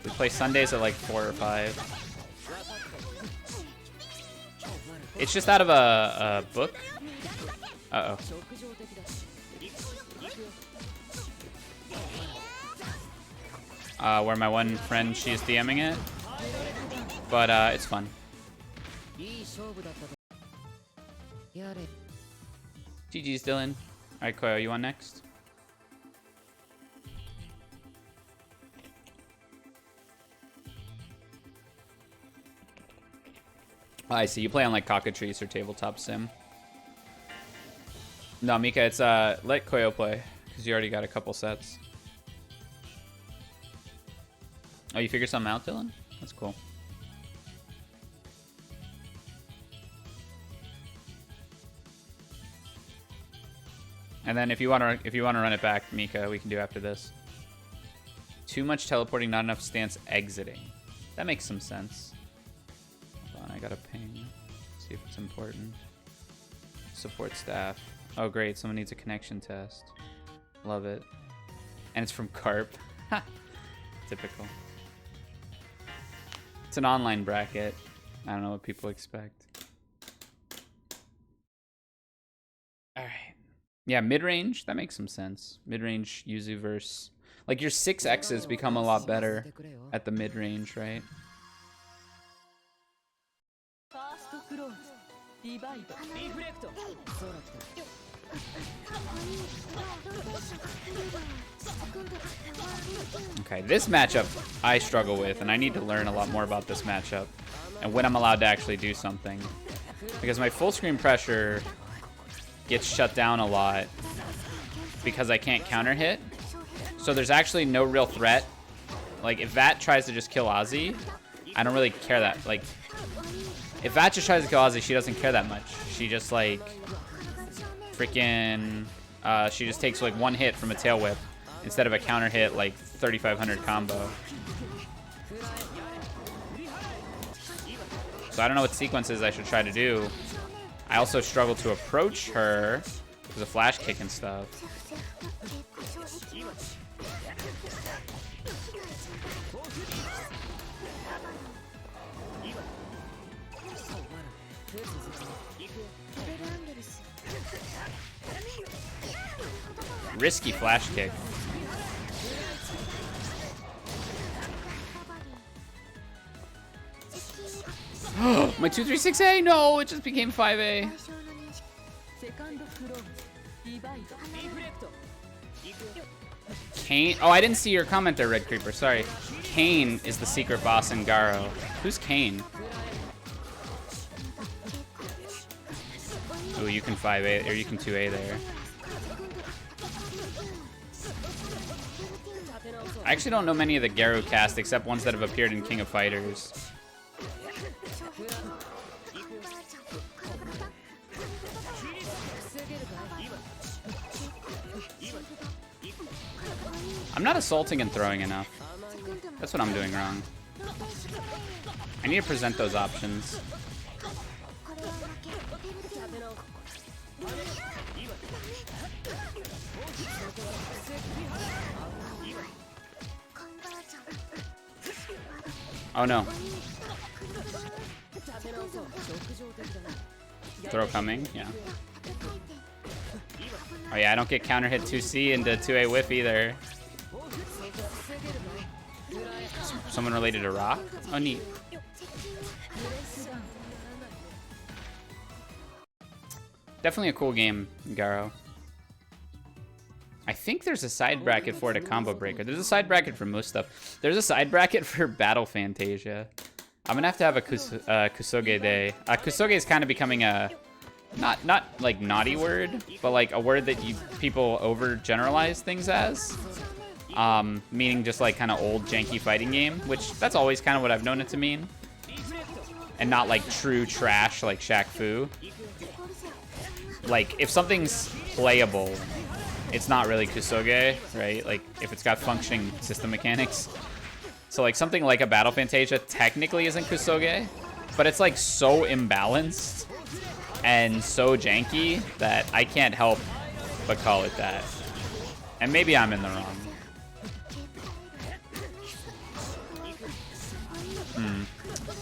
We play Sundays at like 4 or 5. It's just out of a book. Uh-oh. Where my one friend, she's DMing it. But it's fun. GG's, Dylan. Alright, Koyo, you on next? Oh, I see. You play on like Cockatrice or Tabletop Sim. No, Mika, it's let Koyo play, because you already got a couple sets. Oh, you figured something out, Dylan? That's cool. And then if you want to run it back, Mika, we can do after this. Too much teleporting, not enough stance exiting. That makes some sense. Hold on, I got a ping. See if it's important. Support staff. Oh great, someone needs a connection test. Love it. And it's from Carp. Typical. It's an online bracket. I don't know what people expect. Alright. Yeah, mid-range, that makes some sense. Mid-range Yuzu-verse. Like your 6Xs become a lot better at the mid-range, right? Okay, this matchup I struggle with, and I need to learn a lot more about this matchup and when I'm allowed to actually do something. Because my full screen pressure gets shut down a lot because I can't counter hit. So there's actually no real threat. Like if Vat tries to just kill Ozzy, I don't really care that. Like if Vat just tries to kill Ozzy, she doesn't care that much. She just like freaking she just takes like one hit from a tail whip instead of a counter hit like 3500 combo. So I don't know what sequences I should try to do. I also struggle to approach her with a flash kick and stuff. Risky flash kick. My 236A? No, it just became 5A. Kane? Oh, I didn't see your comment there, Red Creeper. Sorry. Kane is the secret boss in Garo. Who's Kane? Ooh, you can 5A, or you can 2A there. I actually don't know many of the Garo cast except ones that have appeared in King of Fighters. I'm not assaulting and throwing enough. That's what I'm doing wrong. I need to present those options. Oh no. Throw coming, yeah. Oh yeah, I don't get counter hit 2C into 2A whiff either. Someone related to Rock? Oh, neat. Definitely a cool game, Garo. I think there's a side bracket for it, a combo breaker. There's a side bracket for most stuff. There's a side bracket for Battle Fantasia. I'm gonna have a Kusoge day. Kusoge is kind of becoming a not like naughty word, but like a word that people overgeneralize things as. Meaning just like kind of old janky fighting game, which that's always kind of what I've known it to mean. And not like true trash like Shaq Fu. Like if something's playable, it's not really Kusoge, right? Like if it's got functioning system mechanics. So like something like a Battle Fantasia technically isn't Kusoge, but it's like so imbalanced and so janky that I can't help but call it that. And maybe I'm in the wrong.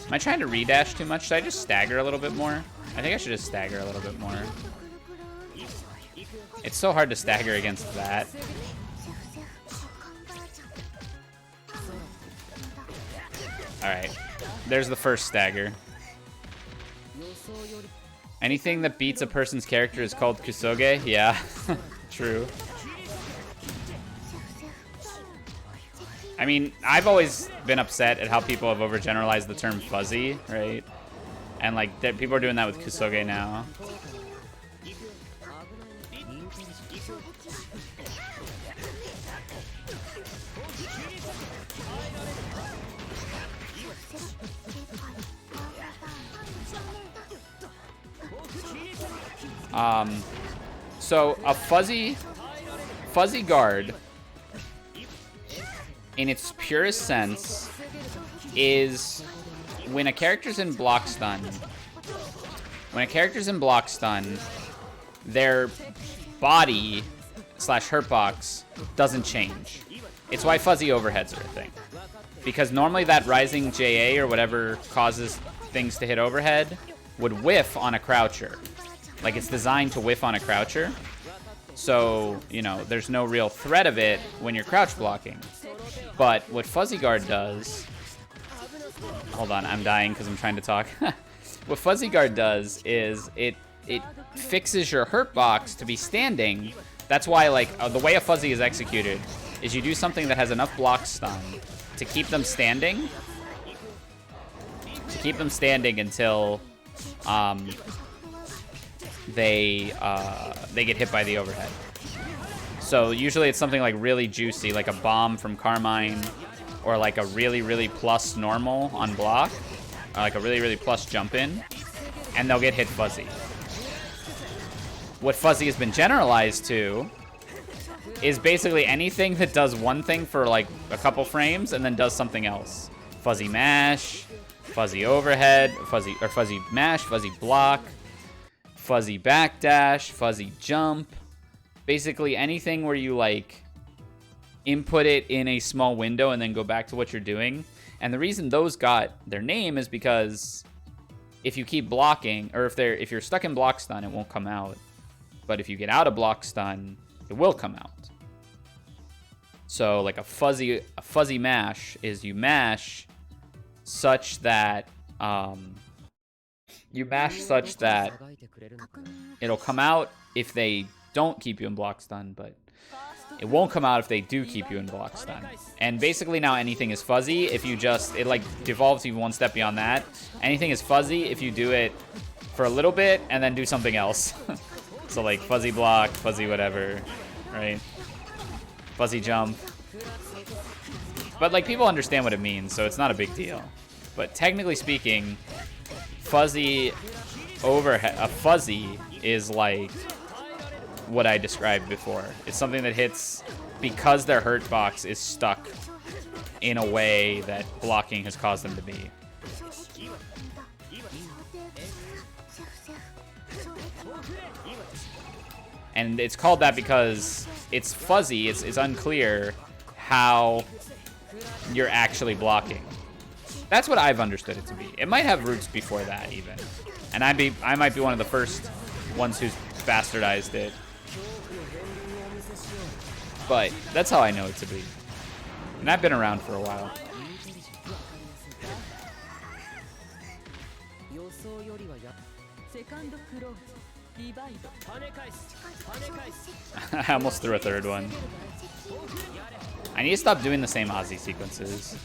Am I trying to redash too much? Should I just stagger a little bit more? I think I should just stagger a little bit more. It's so hard to stagger against that. Alright. There's the first stagger. Anything that beats a person's character is called Kusoge? Yeah. True. I mean, I've always been upset at how people have overgeneralized the term fuzzy, right? And like, people are doing that with Kusoge now. So a fuzzy guard, in its purest sense, is when a character's in block stun. When a character's in block stun, their body / hurtbox doesn't change. It's why fuzzy overheads are a thing. Because normally that rising JA or whatever causes things to hit overhead would whiff on a croucher. Like it's designed to whiff on a croucher. So, you know, there's no real threat of it when you're crouch blocking. But what Fuzzy Guard does... Hold on, I'm dying because I'm trying to talk. What Fuzzy Guard does is it fixes your hurt box to be standing. That's why, like, the way a Fuzzy is executed is you do something that has enough block stun to keep them standing. To keep them standing until... they get hit by the overhead. So usually it's something like really juicy, like a bomb from Carmine, or like a really, really plus normal on block, or like a really, really plus jump in, and they'll get hit fuzzy. What fuzzy has been generalized to is basically anything that does one thing for like a couple frames and then does something else. Fuzzy mash, fuzzy overhead, fuzzy mash, fuzzy block, fuzzy backdash, fuzzy jump. Basically anything where you like input it in a small window and then go back to what you're doing. And the reason those got their name is because if you keep blocking, or if you're stuck in block stun, it won't come out. But if you get out of block stun, it will come out. So like a fuzzy mash is you mash such that it'll come out if they don't keep you in block stun, but it won't come out if they do keep you in block stun. And basically now anything is fuzzy if you it like devolves even one step beyond that. Anything is fuzzy if you do it for a little bit and then do something else. So like fuzzy block, fuzzy whatever, right? Fuzzy jump. But like people understand what it means, so it's not a big deal. But technically speaking, fuzzy overhead, a fuzzy is like what I described before. It's something that hits because their hurt box is stuck in a way that blocking has caused them to be. And it's called that because it's fuzzy, it's unclear how you're actually blocking. That's what I've understood it to be. It might have roots before that even. And I might be one of the first ones who's bastardized it. But that's how I know it to be. And I've been around for a while. I almost threw a third one. I need to stop doing the same Ozzy sequences.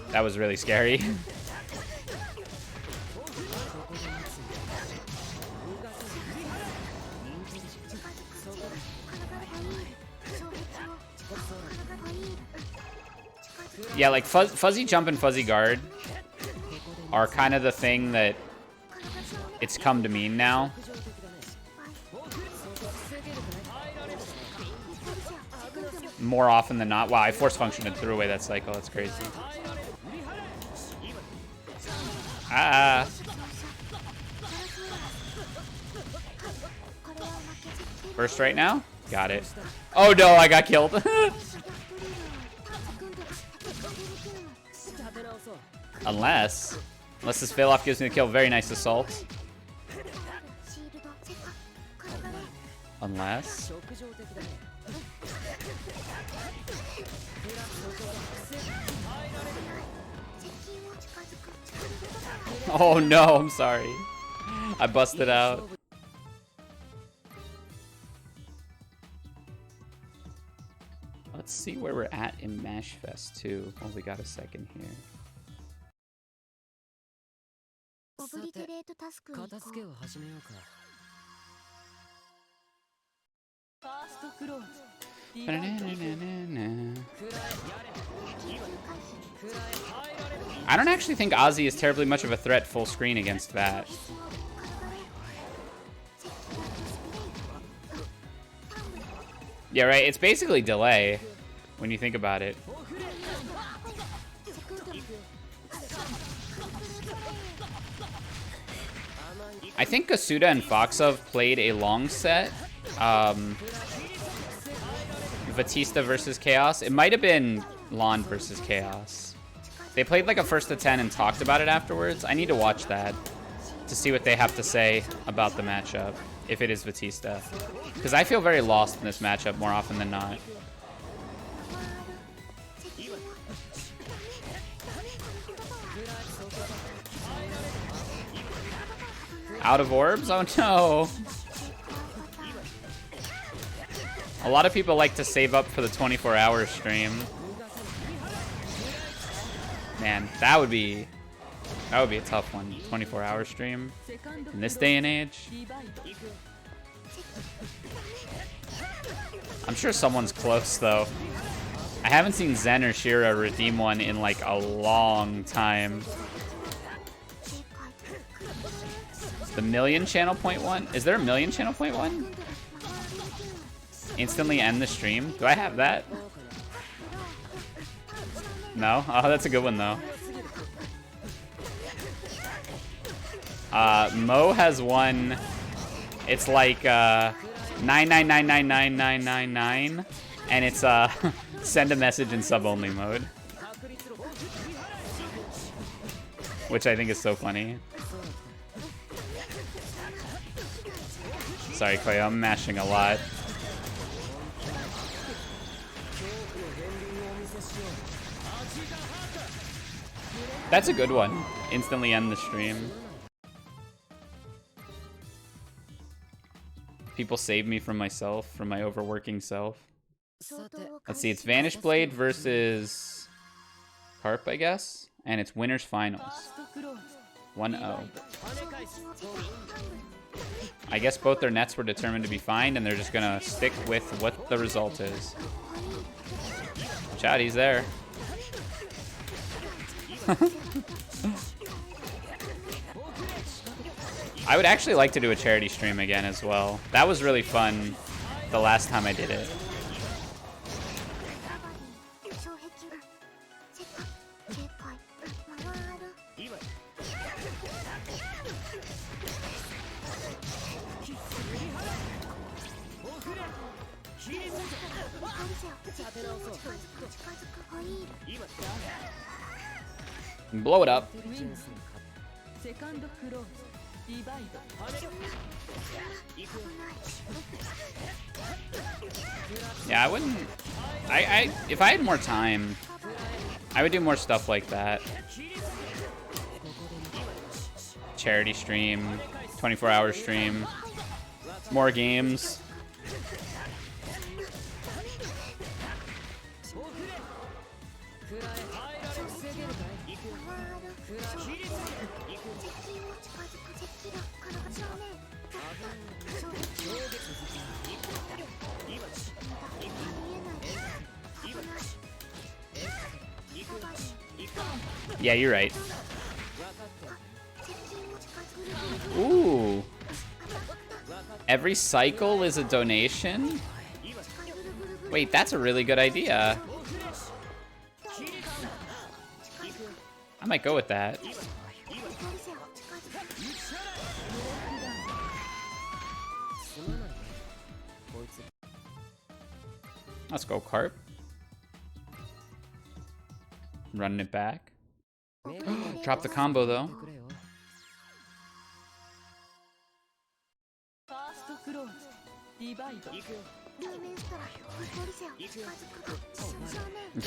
That was really scary. Yeah, like fuzzy jump and fuzzy guard are kind of the thing that it's come to mean now. More often than not. Wow, I force functioned and threw away that cycle. That's crazy. Ah. First right now? Got it. Oh no, I got killed. Unless this fail-off gives me the kill. Very nice assault. Unless... Oh no, I'm sorry. I busted out. Let's see where we're at in Mashfest too. Oh, we got a second here. I don't actually think Ozzy is terribly much of a threat full screen against that. Yeah, right. It's basically delay when you think about it. I think Kasuda and Foxov played a long set. Vatista versus Chaos. It might have been Lon versus Chaos. They played like a 1st to 10 and talked about it afterwards. I need to watch that to see what they have to say about the matchup, if it is Vatista. Because I feel very lost in this matchup more often than not. Out of orbs? Oh no. A lot of people like to save up for the 24-hour stream. Man, that would be a tough one. 24-hour stream in this day and age. I'm sure someone's close though. I haven't seen Zen or Shira redeem one in like a long time. The million channel point one? Is there a million channel point one? Instantly end the stream? Do I have that? No? Oh, that's a good one though. Mo has one. It's like 999999999, and it's send a message in sub-only mode, which I think is so funny. Sorry, Koyo, I'm mashing a lot. That's a good one. Instantly end the stream. People save me from myself, from my overworking self. Let's see, it's Vanish Blade versus Carp, I guess. And it's winners finals. 1-0. I guess both their nets were determined to be fine, and they're just gonna stick with what the result is. Watch out, he's there. I would actually like to do a charity stream again as well. That was really fun the last time I did it. Blow it up. Yeah, I wouldn't. If I had more time, I would do more stuff like that. Charity stream, 24-hour stream, more games. Yeah, you're right. Ooh. Every cycle is a donation? Wait, that's a really good idea. I might go with that. Let's go, Carp. Running it back. Drop the combo, though.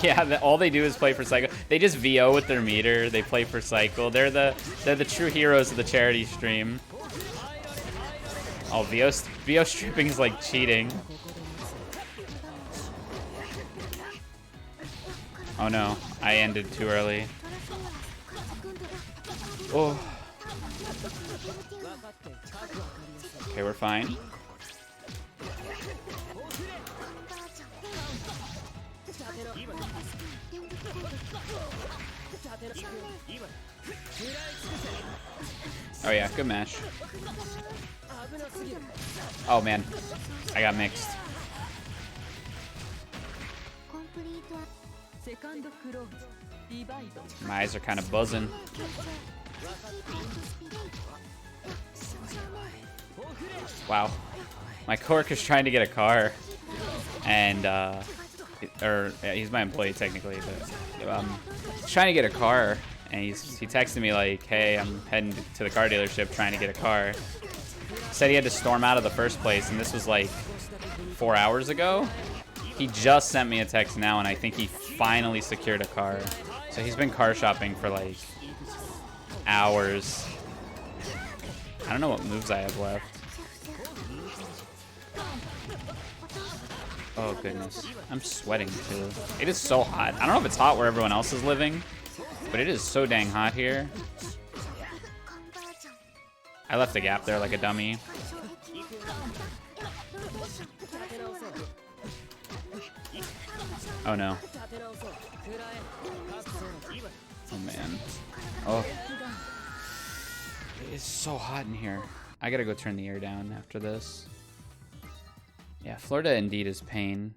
Yeah, all they do is play for cycle. They just VO with their meter. They play for cycle. They're the true heroes of the charity stream. Oh, VO stripping is like cheating. Oh no, I ended too early. Oh. Okay, we're fine. Oh yeah, good mash. Oh man, I got mixed. My eyes are kind of buzzing. Wow. My coworker's trying to get a car. And, he's my employee technically, but he's trying to get a car. And he texted me like, hey, I'm heading to the car dealership trying to get a car. Said he had to storm out of the first place, and this was like 4 hours ago. He just sent me a text now, and I think he finally secured a car. So he's been car shopping for like hours. I don't know what moves I have left. Oh goodness, I'm sweating too. It is so hot. I don't know if it's hot where everyone else is living, but it is so dang hot here. I left a gap there like a dummy. Oh no. Oh man. Oh. It's so hot in here. I gotta go turn the air down after this. Yeah, Florida indeed is pain.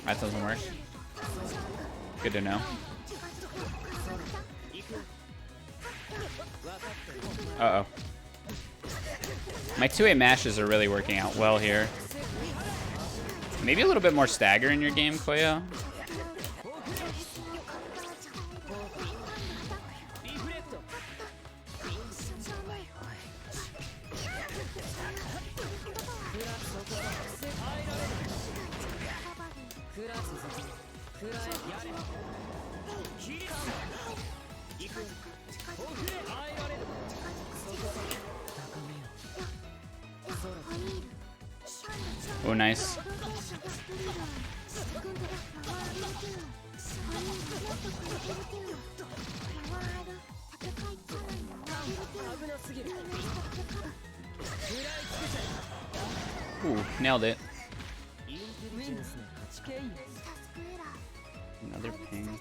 That doesn't work. Good to know. Uh-oh. My 2A mashes are really working out well here. Maybe a little bit more stagger in your game, Koyo. Oh, nice. Ooh, nailed it. Another ping.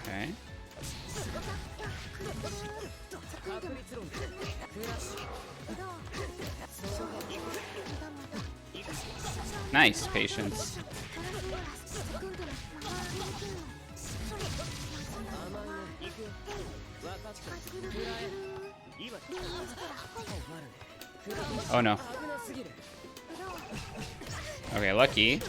Okay. Nice patience. Oh no. Okay, lucky.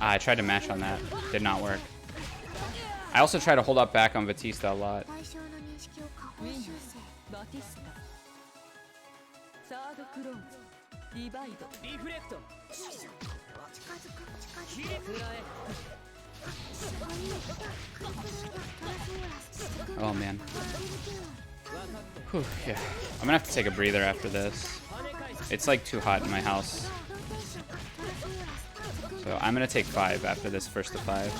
I tried to mash on that. Did not work. I also try to hold up back on Vatista a lot. Oh man. Whew, yeah. I'm gonna have to take a breather after this. It's like too hot in my house. So I'm gonna take 5 after this first of 5.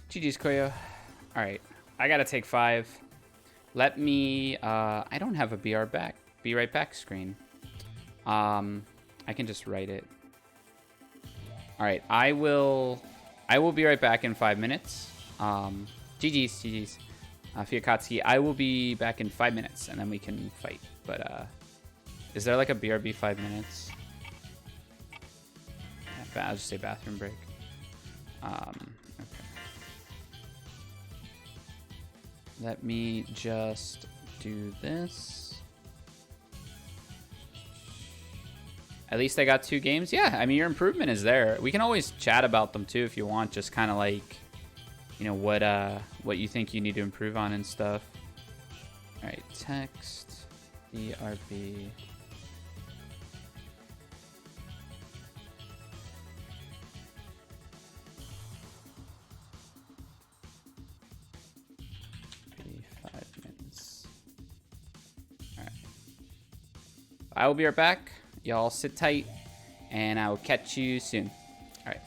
GG's, Koyo. Alright, I gotta take 5. Let me, I don't have a be right back screen. I can just write it. Alright, I will be right back in 5 minutes. GG's. FiAkatsuki, I will be back in 5 minutes, and then we can fight. But, is there like a BRB 5 minutes? I'll just say bathroom break. Okay. Let me just do this. At least I got 2 games. Yeah, I mean, your improvement is there. We can always chat about them too if you want. Just kind of like, you know, what you think you need to improve on and stuff. All right, text, BRB. I will be right back. Y'all sit tight, and I will catch you soon. All right.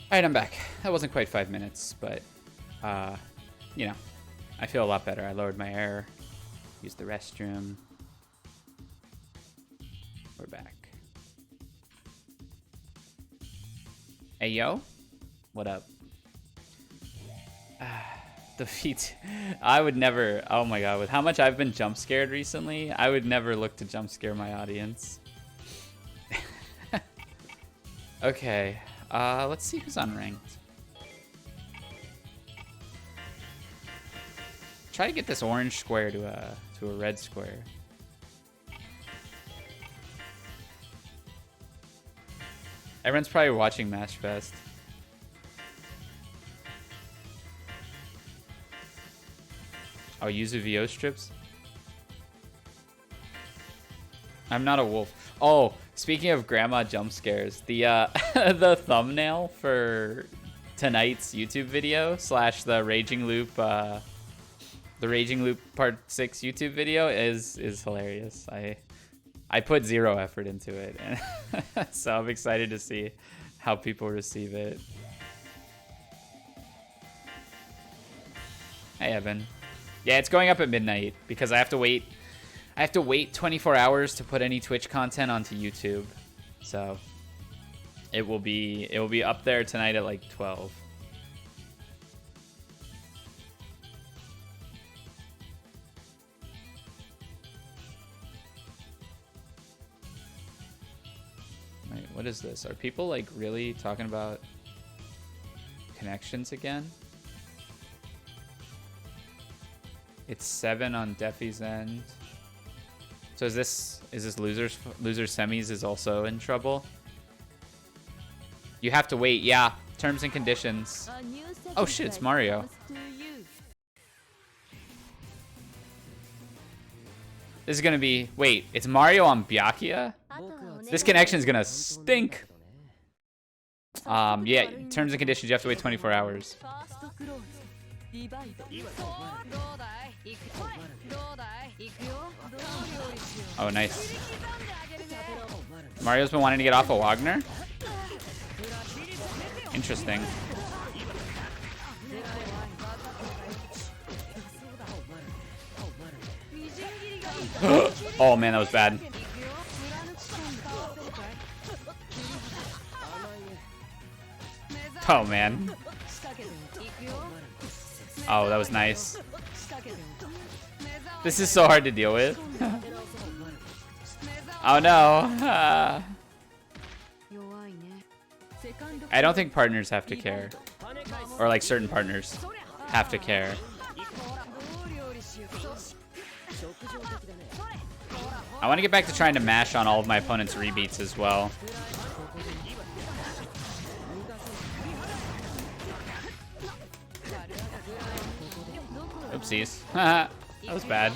Alright, I'm back. That wasn't quite 5 minutes, but, you know, I feel a lot better. I lowered my air, used the restroom. We're back. Hey, yo. What up? The feet. I would never, oh my god, with how much I've been jump scared recently, I would never look to jump scare my audience. Okay. Let's see who's unranked. Try to get this orange square to a red square. Everyone's probably watching Mashfest. Oh, Yuzuriha strips? I'm not a wolf. Oh, speaking of grandma jump scares, the the thumbnail for tonight's YouTube video / the Raging Loop Part 6 YouTube video is hilarious. I put 0 effort into it, and so I'm excited to see how people receive it. Hey, Evan. Yeah, it's going up at midnight because I have to wait. I have to wait 24 hours to put any Twitch content onto YouTube. So it will be up there tonight at like 12. Wait, what is this? Are people like really talking about connections again? It's 7 on Defy's end. So is this loser semis is also in trouble? You have to wait. Yeah, terms and conditions. Oh shit, it's Mario. This is gonna be, wait, it's Mario on Byakuya? This connection is gonna stink. Yeah, terms and conditions, you have to wait 24 hours. Oh, nice. Mario's been wanting to get off of Wagner? Interesting. Oh man, that was bad. Oh man. Oh, that was nice. This is so hard to deal with. Oh no. I don't think partners have to care. Or like certain partners have to care. I want to get back to trying to mash on all of my opponent's rebeats as well. Oopsies. That was bad.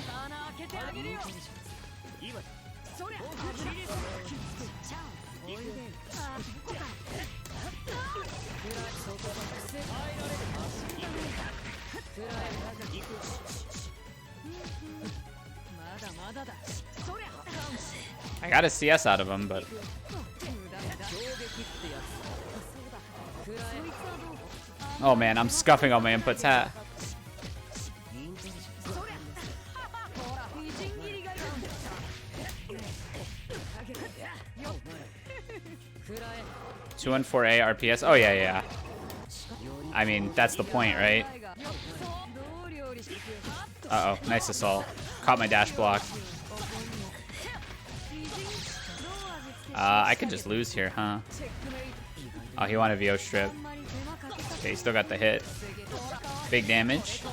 I got a CS out of him, but... Oh man, I'm scuffing all my inputs. Ha. (214A RPS). Oh yeah, yeah. I mean, that's the point, right? Uh-oh, nice assault. Caught my dash block. I could just lose here, huh? Oh, he wanted VO strip. Okay, he still got the hit. Big damage.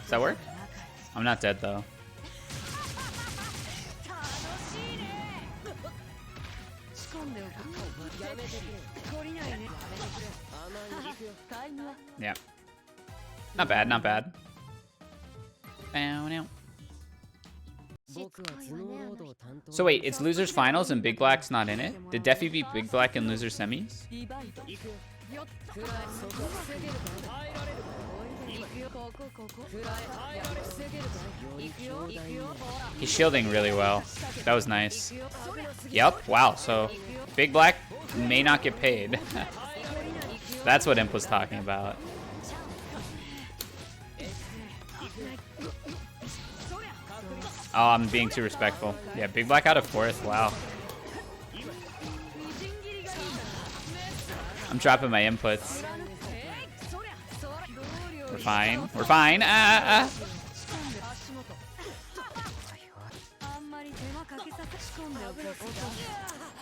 Does that work? I'm not dead, though. Yeah. Not bad, not bad. So wait, it's losers finals and Big Black's not in it? Did Defy beat Big Black in loser semis? He's shielding really well. That was nice. Yep, wow, so Big Black may not get paid. That's what Imp was talking about. Oh, I'm being too respectful. Yeah, big black out of fourth. Wow. I'm dropping my inputs. We're fine. We're fine.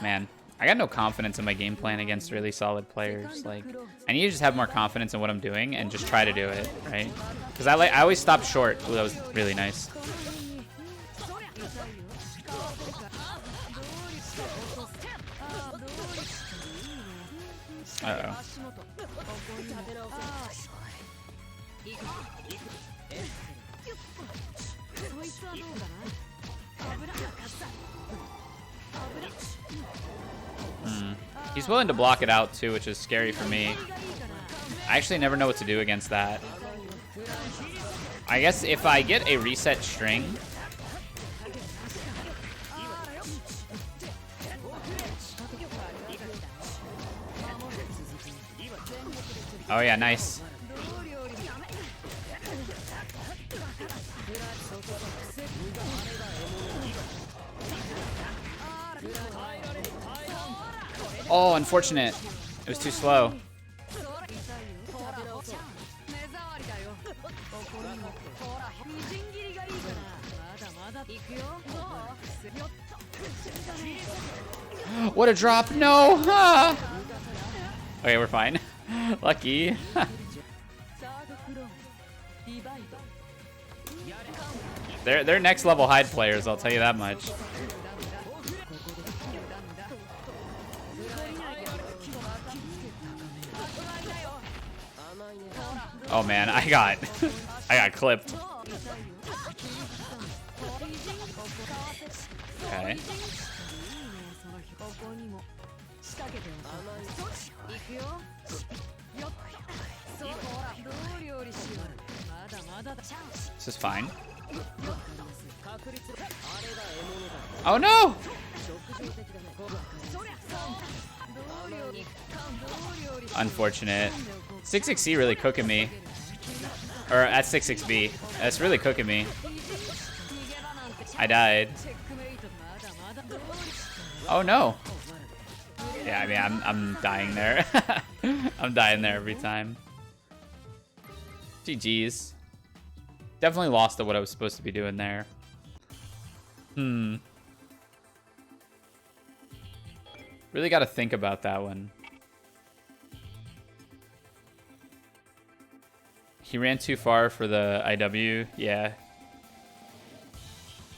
Man, I got no confidence in my game plan against really solid players. Like, I need to just have more confidence in what I'm doing and just try to do it, right? Because I always stop short. Ooh, that was really nice. Uh-oh. He's willing to block it out too, which is scary for me. I actually never know what to do against that. I guess if I get a reset string... Oh yeah, nice. Oh, unfortunate. It was too slow. What a drop. No. Ah. Okay, we're fine. Lucky. They're next level hide players, I'll tell you that much. Oh man, I got clipped. Okay. This is fine. Oh no! Unfortunate. 66C really cooking me. Or at 66B. That's really cooking me. I died. Oh no. Yeah, I mean, I'm dying there. I'm dying there every time. GG's. Definitely lost to what I was supposed to be doing there. Really got to think about that one. He ran too far for the IW. Yeah.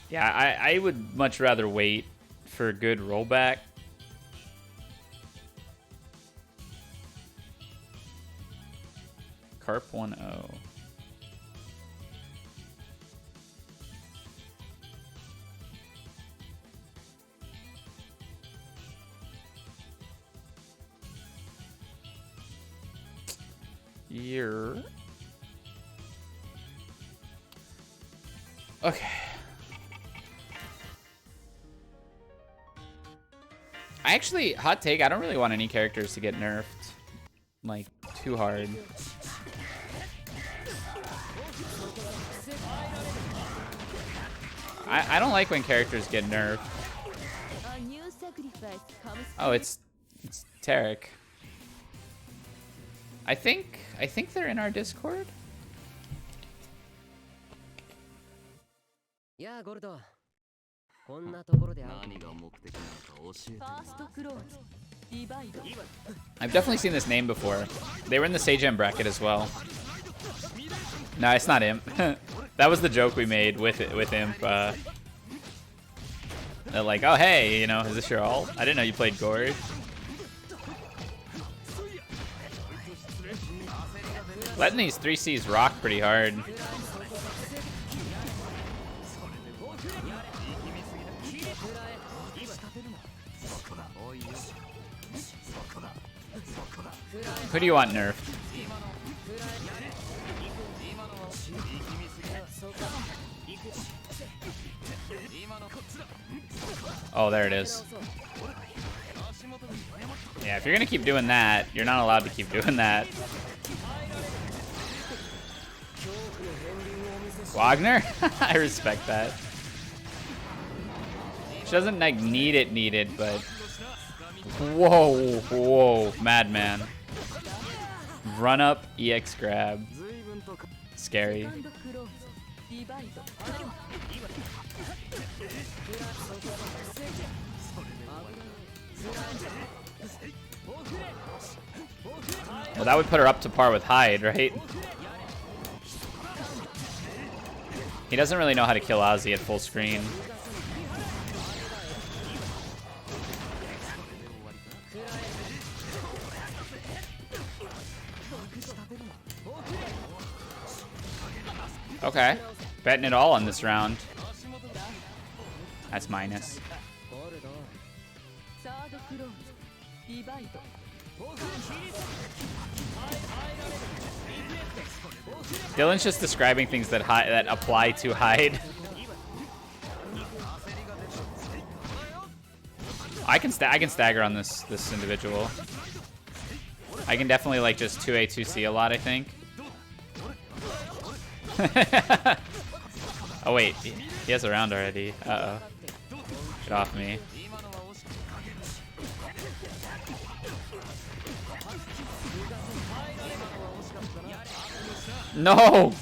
Yeah, I would much rather wait for a good rollback. Carp 1-0. Year. Okay. I actually, hot take, I don't really want any characters to get nerfed. Like, too hard. I don't like when characters get nerfed. Oh, it's Tarik. I think they're in our Discord. Yeah, Gordeau. I've definitely seen this name before. They were in the Sagem bracket as well. No, it's not Imp. That was the joke we made with Imp. They're like, oh hey, you know, is this your ult? I didn't know you played Gord. Letting these 3Cs rock pretty hard. Who do you want nerfed? Oh, there it is. Yeah, if you're gonna keep doing that, you're not allowed to keep doing that. Wagner? I respect that. She doesn't like need it, but whoa, whoa, madman. Run up, EX grab. Scary. Well, that would put her up to par with Hyde, right? He doesn't really know how to kill Ozzy at full screen. Okay, betting it all on this round. That's minus. Dylan's just describing things that apply to Hyde. I can stagger on this individual. I can definitely like just 2A 2C a lot, I think. Oh wait, he has a round already. Uh-oh. Get off me. No!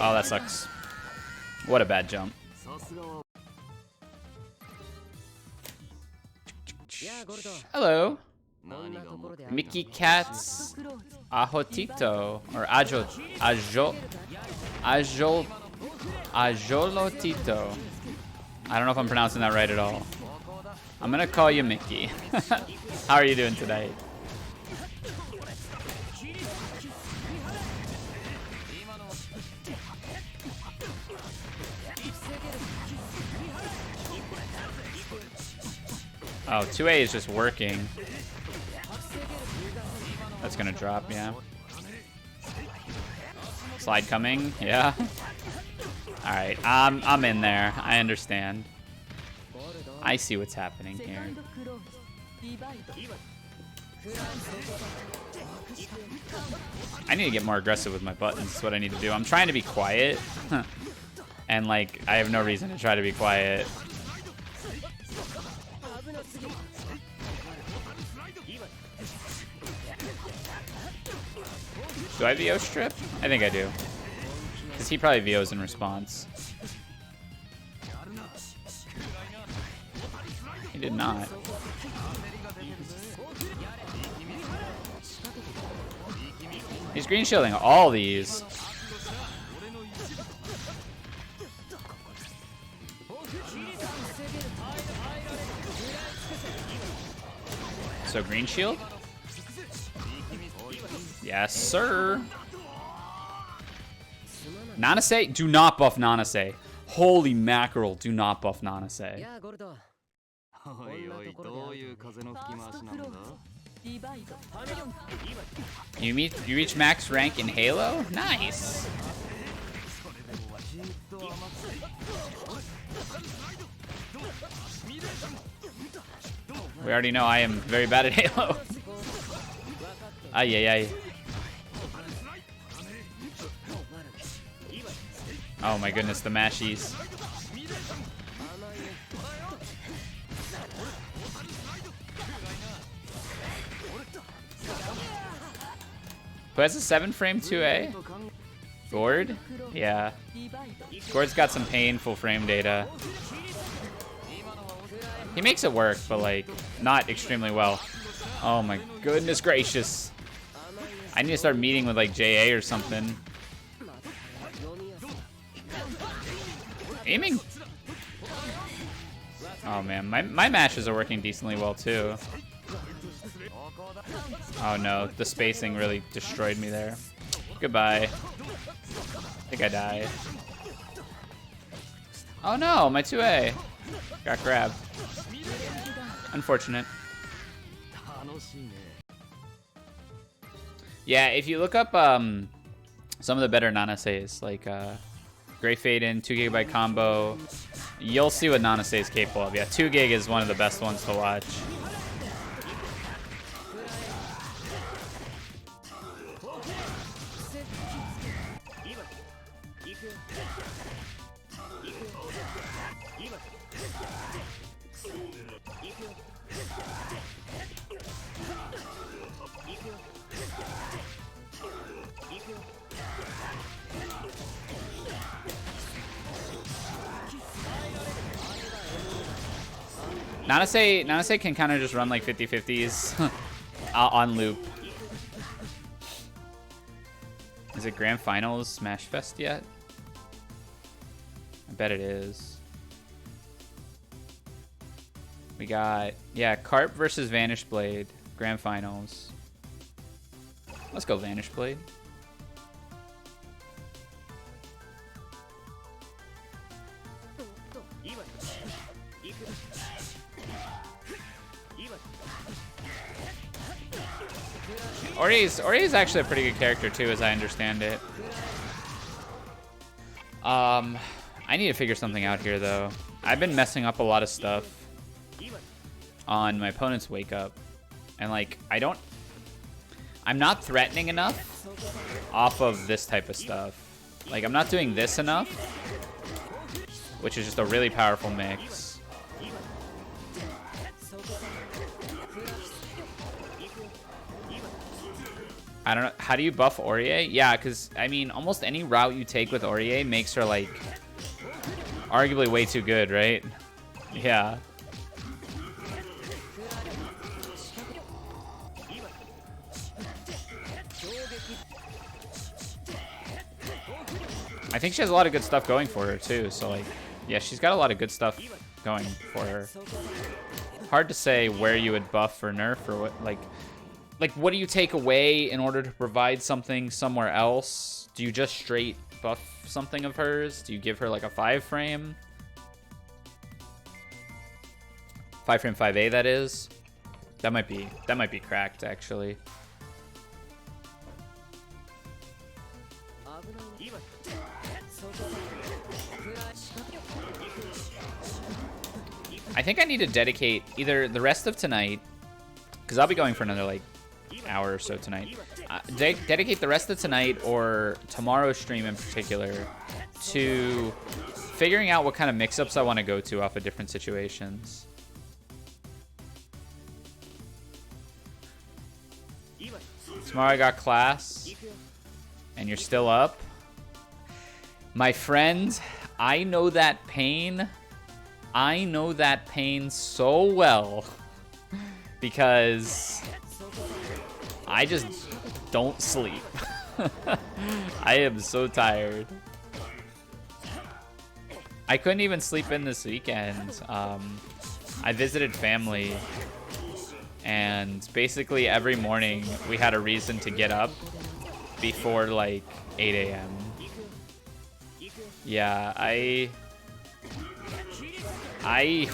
Oh, that sucks. What a bad jump. Hello. Mickey Cat's Ajotito or Ajolotito. I don't know if I'm pronouncing that right at all. I'm gonna call you Mickey. How are you doing today? Oh, 2A is just working. That's gonna drop, yeah. Slide coming, yeah. All right, I'm in there. I understand. I see what's happening here. I need to get more aggressive with my buttons. That's what I need to do. I'm trying to be quiet. And like, I have no reason to try to be quiet. Do I VO strip? I think I do. Because he probably VOs in response. He did not. He's green shielding all these. So green shield? Yes, sir. Nanase? Do not buff Nanase. Holy mackerel, do not buff Nanase. You reach max rank in Halo? Nice. We already know I am very bad at Halo. Ay, ay, ay. Oh my goodness, the mashies. Who has a 7-frame 2A? Gord? Yeah. Gord's got some painful frame data. He makes it work, but like, not extremely well. Oh my goodness gracious. I need to start meeting with like JA or something. Aiming. Oh man, my mashes are working decently well too. Oh no, the spacing really destroyed me there. Goodbye. I think I died. Oh no, my 2A got grabbed. Unfortunate. Yeah, if you look up Some of the better Nanaseis, like Great Fade in, 2 GB combo. You'll see what Nanase is capable of. Yeah, 2 gig is one of the best ones to watch. Nanase can kind of just run like 50-50s on loop. Is it Grand Finals Mashfest yet? I bet it is. We got, yeah, Carp versus Vanish Blade, Grand Finals. Let's go Vanish Blade. Ori's actually a pretty good character too, as I understand it. I need to figure something out here though. I've been messing up a lot of stuff on my opponent's wake up, and like I'm not threatening enough off of this type of stuff. Like I'm not doing this enough, which is just a really powerful mix. I don't know. How do you buff Orie? Yeah, because, I mean, almost any route you take with Orie makes her, like, arguably way too good, right? Yeah. I think she has a lot of good stuff going for her, too. So, like, yeah, she's got a lot of good stuff going for her. Hard to say where you would buff or nerf or what, like, what do you take away in order to provide something somewhere else? Do you just straight buff something of hers? Do you give her like a 5-frame? 5-frame 5A, that is. That might be cracked actually. I think I need to dedicate either the rest of tonight, because I'll be going for another like hour or so tonight. Dedicate the rest of tonight or tomorrow's stream in particular to figuring out what kind of mix-ups I want to go to off of different situations. Tomorrow I got class and you're still up. My friend, I know that pain. I know that pain so well because I just don't sleep. I am so tired. I couldn't even sleep in this weekend. I visited family, and basically every morning we had a reason to get up before like 8 a.m. Yeah, I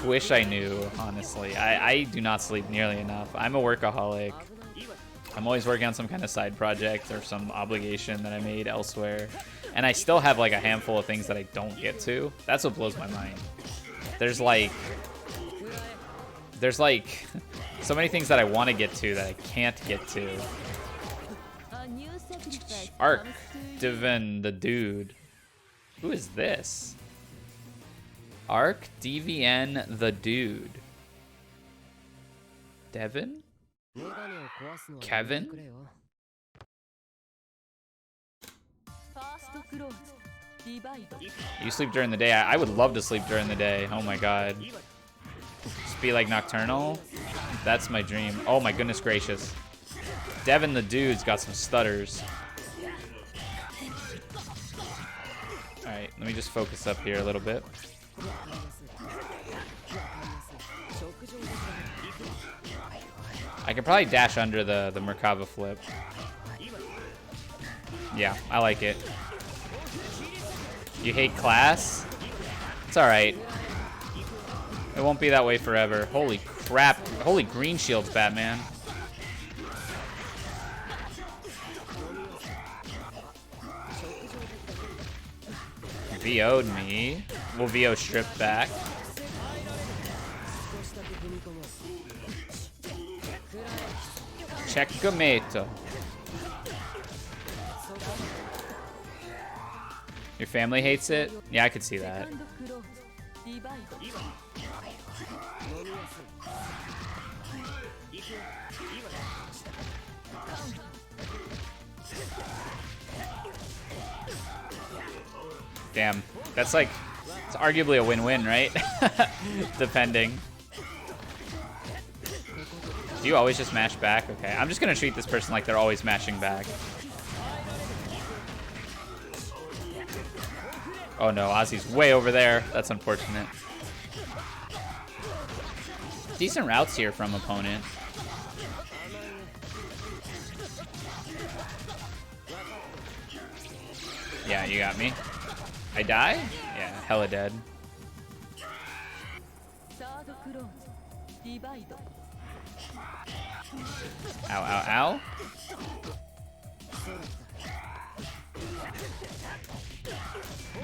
wish I knew, honestly. I do not sleep nearly enough. I'm a workaholic. I'm always working on some kind of side project or some obligation that I made elsewhere. And I still have like a handful of things that I don't get to. That's what blows my mind. There's like so many things that I want to get to that I can't get to. ARK Dvn Tha Dood. Who is this? ARK Dvn Tha Dood. Devin? Kevin? You sleep during the day? I would love to sleep during the day. Oh my god. Just be like nocturnal? That's my dream. Oh my goodness gracious. Devin the Dude's got some stutters. Alright, let me just focus up here a little bit. I can probably dash under the Merkava flip. Yeah, I like it. You hate class? It's alright. It won't be that way forever. Holy crap. Holy green shields, Batman. VO'd me. We'll VO strip back. Checkmate. Your family hates it? Yeah, I could see that. Damn, that's like, it's arguably a win-win, right? Depending. Do you always just mash back? Okay, I'm just gonna treat this person like they're always mashing back. Oh no, Ozzy's way over there. That's unfortunate. Decent routes here from opponent. Yeah, you got me. I die? Yeah, hella dead. Ow, ow, ow.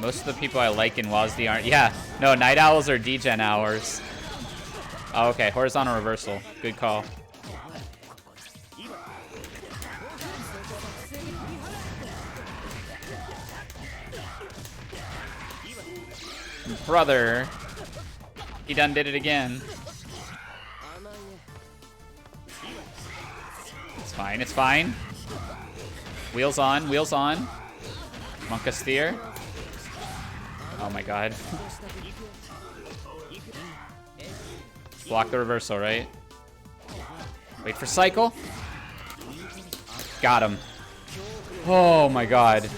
Most of the people I like in WASD aren't. Yeah, no, night owls are degen hours. Oh, okay, horizontal reversal. Good call. Brother. He done did it again. It's fine, it's fine. Wheels on, wheels on. Monka steer. Oh my god. Block the reversal, right? Wait for cycle. Got him. Oh my god.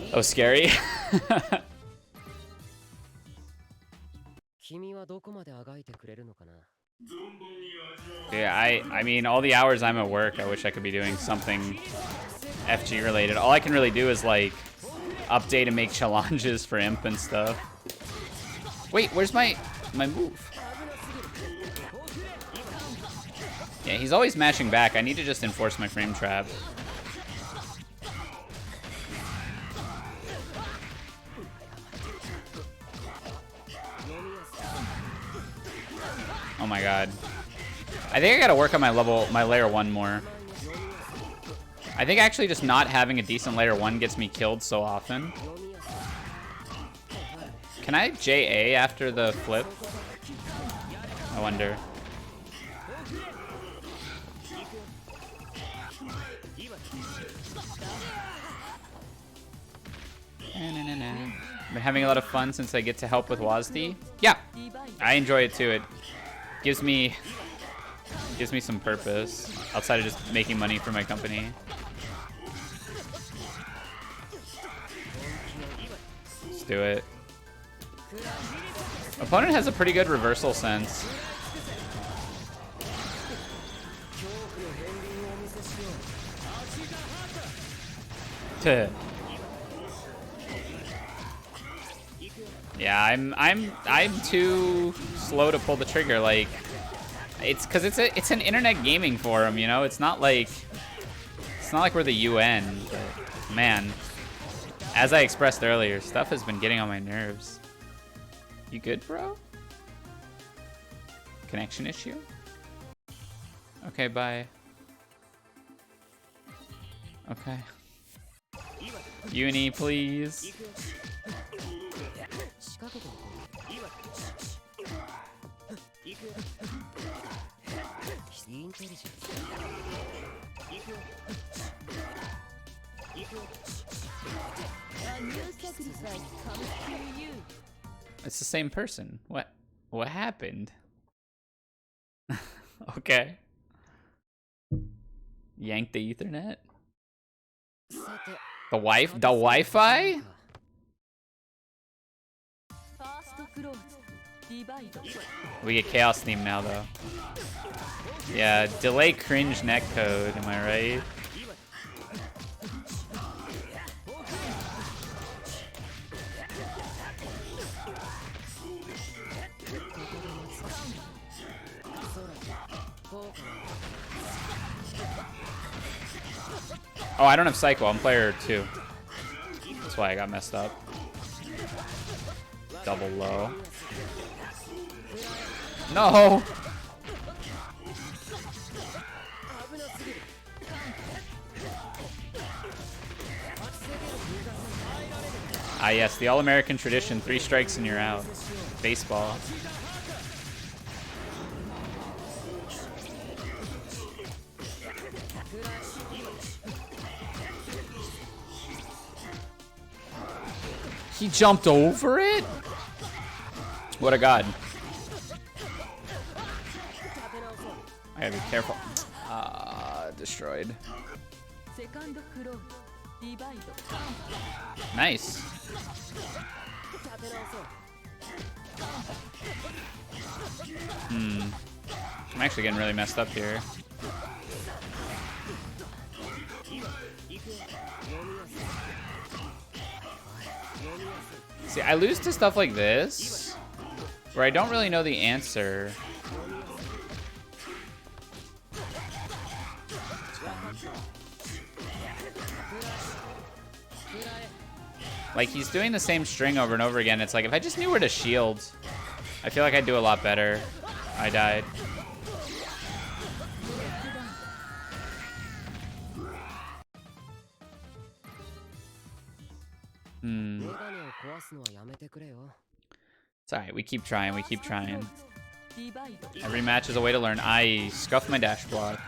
That was scary. Yeah, I mean, all the hours I'm at work, I wish I could be doing something FG related. All I can really do is like update and make challenges for imp and stuff. Wait, where's my move? Yeah, he's always mashing back. I need to just enforce my frame trap. Oh my god. I think I gotta work on my layer 1 more. I think actually just not having a decent layer 1 gets me killed so often. Can I JA after the flip? I wonder. Been having a lot of fun since I get to help with WASD. Yeah, I enjoy it too. It gives me some purpose outside of just making money for my company. Let's do it. Opponent has a pretty good reversal sense. Yeah, I'm too slow to pull the trigger. Like, it's because it's an internet gaming forum, you know. It's not like we're the UN. But man, as I expressed earlier, stuff has been getting on my nerves. You good, bro? Connection issue? Okay, bye. Okay. Uni, please. It's the same person. What happened? Okay. Yank the Ethernet? The Wi-Fi? We get chaos theme now though. Yeah, delay cringe netcode, am I right? Oh, I don't have Cycle. I'm player 2. That's why I got messed up. Double low. No! Ah, yes, the all-American tradition. 3 strikes and you're out. Baseball. He jumped over it? What a god. I gotta be careful. Destroyed. Nice. I'm actually getting really messed up here. See, I lose to stuff like this, where I don't really know the answer. Like, he's doing the same string over and over again. It's like, if I just knew where to shield, I feel like I'd do a lot better. I died. It's alright, we keep trying, we keep trying. Every match is a way to learn. I scuffed my dash block.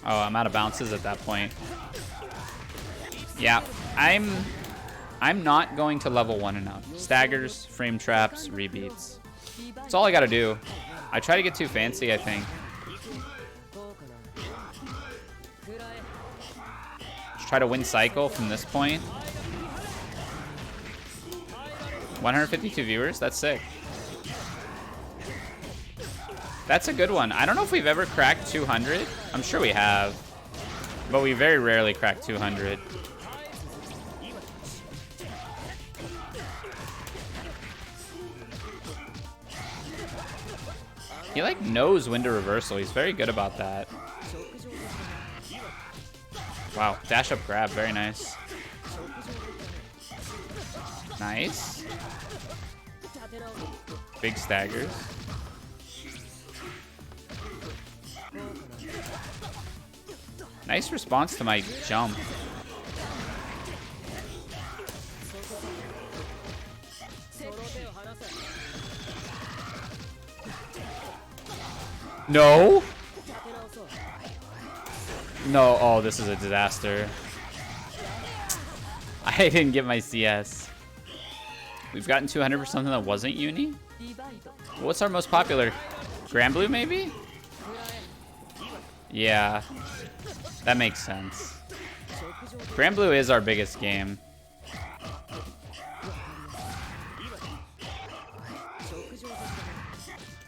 Oh, I'm out of bounces at that point. Yeah, I'm not going to level 1 enough. Staggers, frame traps, rebeats. That's all I gotta do. I try to get too fancy, I think. Just try to win cycle from this point. 152 viewers, that's sick. That's a good one. I don't know if we've ever cracked 200. I'm sure we have, but we very rarely crack 200. He like knows when to reversal. He's very good about that. Wow, dash up grab, very nice. Nice. Big staggers. Nice response to my jump. No? No, oh, this is a disaster. I didn't get my CS. We've gotten 200 for something that wasn't uni? What's our most popular? Bluu, maybe? Yeah. That makes sense. Bluu is our biggest game.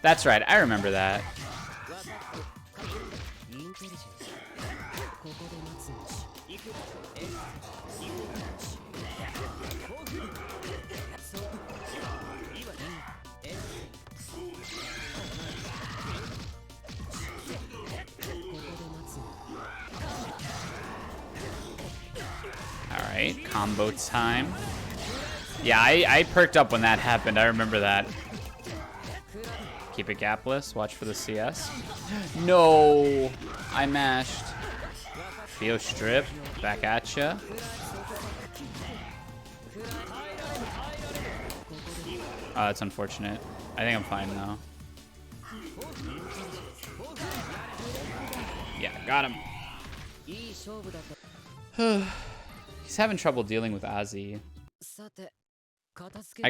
That's right, I remember that. Alright, combo time. Yeah, I perked up when that happened. I remember that. Keep it gapless. Watch for the CS. No! I mashed. Theo strip. Back at ya. Oh, that's unfortunate. I think I'm fine now. Yeah, got him. He's having trouble dealing with Ozzy. I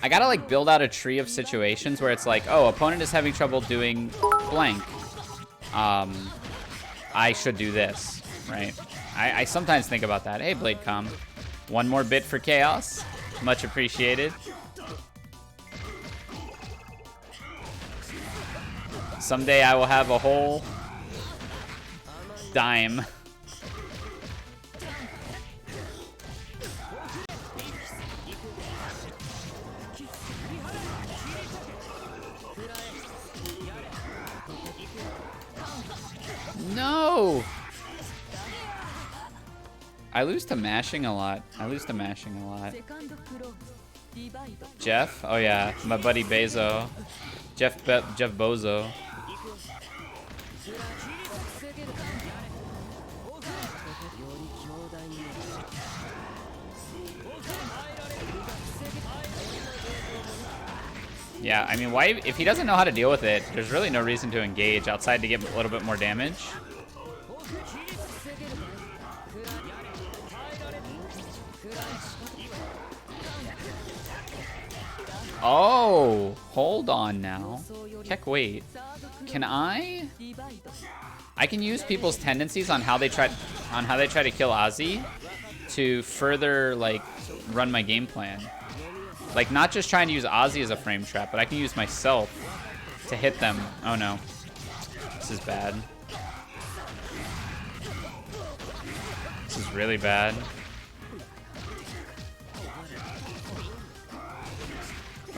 gotta build out a tree of situations where it's like, oh, opponent is having trouble doing blank. I should do this, right? I sometimes think about that. Hey, BladeCom, one more bit for chaos. Much appreciated. Someday I will have a whole dime. No! I lose to mashing a lot. Jeff? Oh yeah, my buddy Bezo. Jeff Bozo. Yeah, I mean, why? If he doesn't know how to deal with it, there's really no reason to engage outside to get a little bit more damage. Oh, hold on now. Keck, wait. Can I can use people's tendencies on how they try to kill Ozzy to further like run my game plan. Like not just trying to use Ozzy as a frame trap, but I can use myself to hit them. Oh no. This is bad. This is really bad.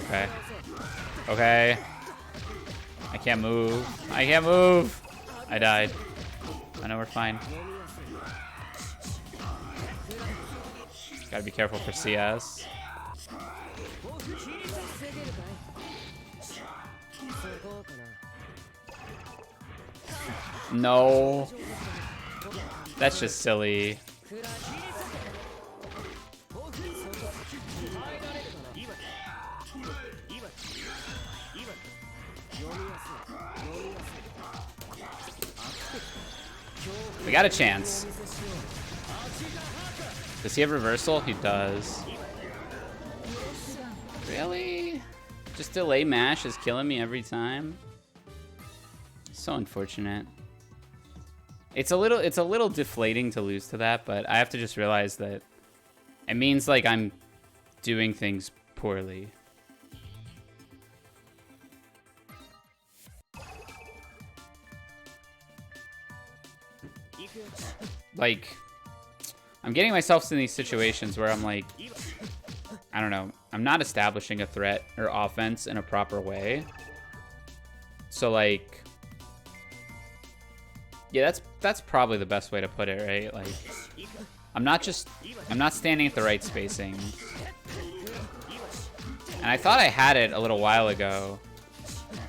Okay. Okay. I can't move. I can't move. I died. I know we're fine. Gotta be careful for CS. No. That's just silly. We got a chance. Does he have reversal? He does. Really? Just delay mash is killing me every time. So unfortunate. It's a little deflating to lose to that, but I have to just realize that it means like I'm doing things poorly. Like, I'm getting myself in these situations where I'm like, I don't know, I'm not establishing a threat or offense in a proper way. So like, yeah, that's probably the best way to put it, right? Like, I'm not standing at the right spacing. And I thought I had it a little while ago.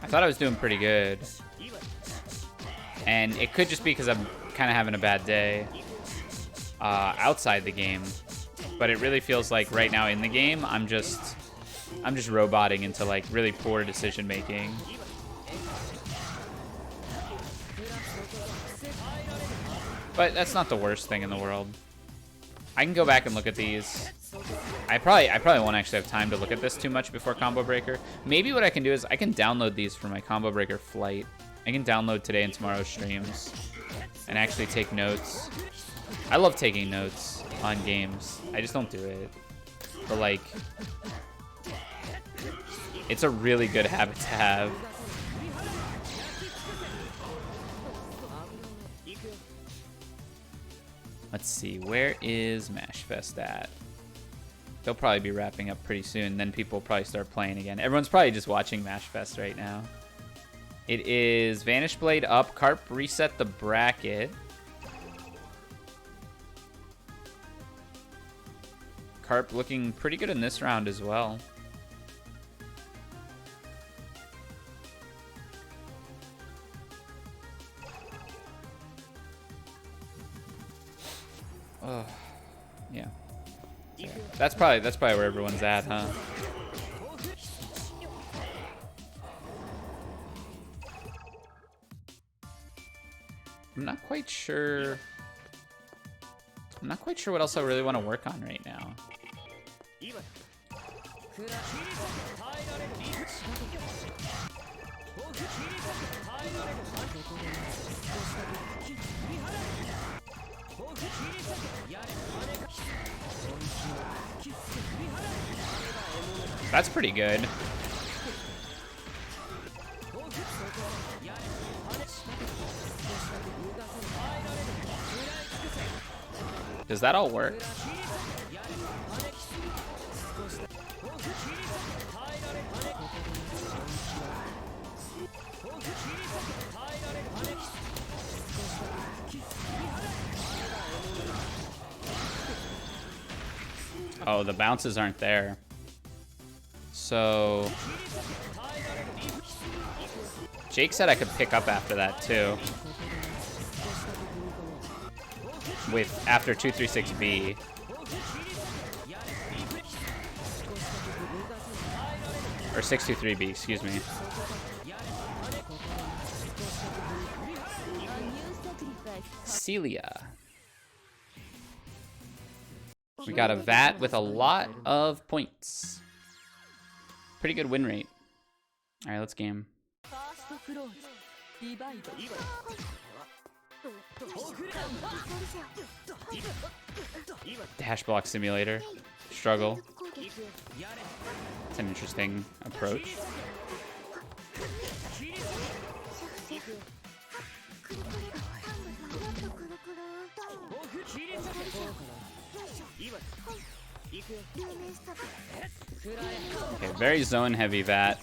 I thought I was doing pretty good. And it could just be because I'm kind of having a bad day outside the game, but it really feels like right now in the game I'm just roboting into like really poor decision making. But that's not the worst thing in the world. I can go back and look at these. I probably won't actually have time to look at this too much before Combo Breaker. Maybe what I can do is I can download these for my Combo Breaker flight. I can download today and tomorrow's streams and actually take notes. I love taking notes on games. I just don't do it. But like, it's a really good habit to have. Let's see, where is Mashfest at? They'll probably be wrapping up pretty soon. Then people will probably start playing again. Everyone's probably just watching Mashfest right now. It is Vanish Blade up. Carp reset the bracket. Carp looking pretty good in this round as well. Oh, yeah. That's probably where everyone's at, huh? I'm not quite sure what else I really want to work on right now. That's pretty good. Does that all work? Oh, the bounces aren't there. So Jake said I could pick up after that too. With after 236B. Or 623B, excuse me. Celia. We got a Vat with a lot of points. Pretty good win rate. Alright, let's game. Dash block simulator. Struggle. It's an interesting approach. Okay, very zone heavy Vat.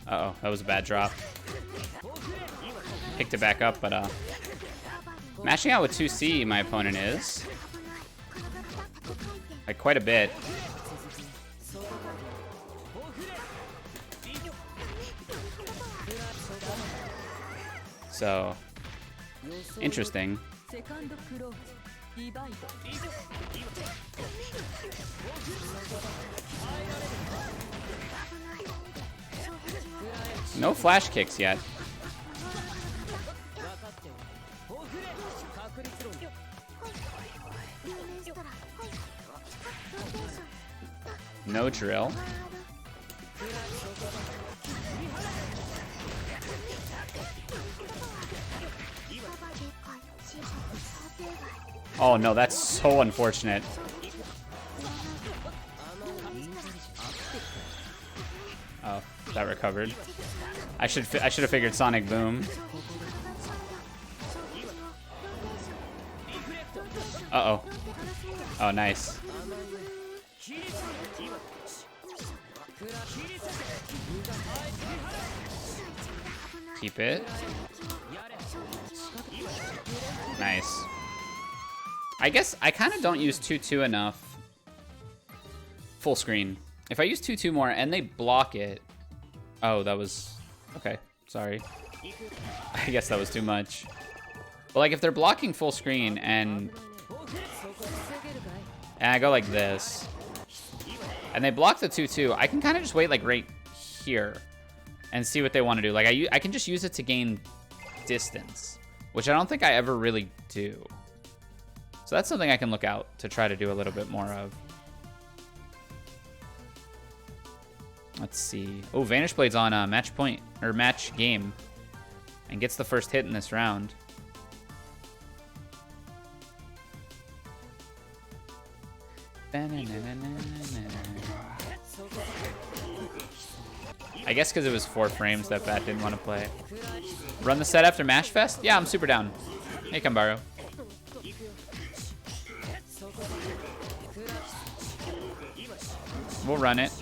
Uh-oh, that was a bad drop. Picked it back up, but mashing out with 2C, my opponent is. Like, quite a bit. So, interesting. No flash kicks yet. No drill. Oh no, that's so unfortunate. Oh, that recovered. I should have figured Sonic Boom. Uh-oh. Oh, nice. Keep it. Nice. I guess I kind of don't use 2-2 enough. Full screen. If I use 2-2 more and they block it... Oh, that was... Okay, sorry. I guess that was too much. But like if they're blocking full screen and I go like this, and they block the 2-2, I can kind of just wait like right here and see what they want to do. Like I can just use it to gain distance, which I don't think I ever really do. So that's something I can look out to try to do a little bit more of. Let's see. Oh, Vanish Blade's on match point, or match game, and gets the first hit in this round. I guess because it was 4 frames that Bat didn't want to play. Run the set after Mashfest? Yeah, I'm super down. Hey, Kanbaru. We'll run it.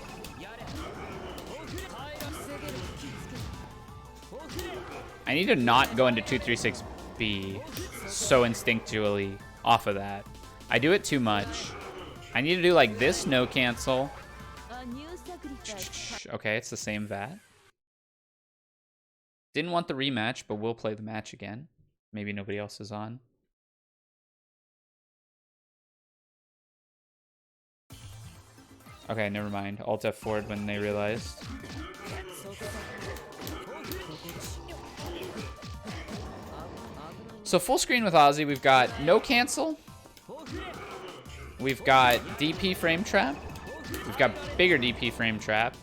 I need to not go into 236B so instinctually off of that. I do it too much. I need to do like this, no cancel. Okay, it's the same Vat. Didn't want the rematch, but we'll play the match again. Maybe nobody else is on. Okay, never mind. Alt F4'd when they realized. So full screen with Ozzy, we've got no cancel. We've got DP frame trap. We've got bigger DP frame trap.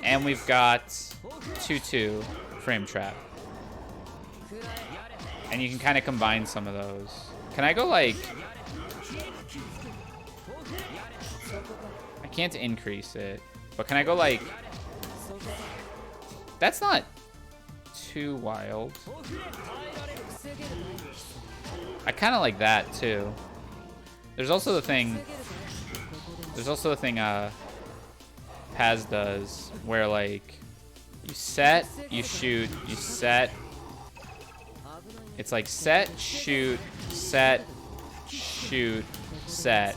And we've got 2-2 frame trap. And you can kind of combine some of those. Can I go like... I can't increase it. But can I go like... That's not too wild. I kind of like that too. There's also the thing... Paz does, where like... You set, you shoot, you set... It's like set, shoot, set, shoot, set.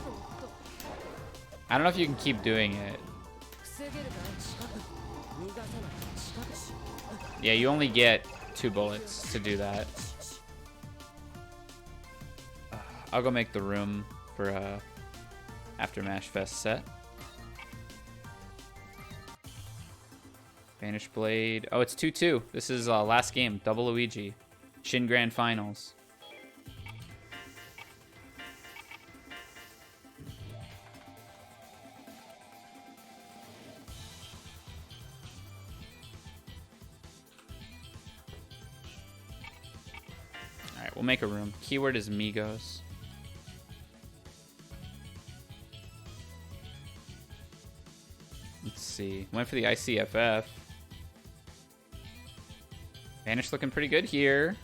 I don't know if you can keep doing it. Yeah, you only get 2 bullets to do that. I'll go make the room for after Mashfest set. Vanish Blade. Oh, it's 2-2. This is last game. Double Luigi. Shin Grand Finals. Alright, we'll make a room. Keyword is Migos. Let's see. Went for the ICFF. Vanish looking pretty good here.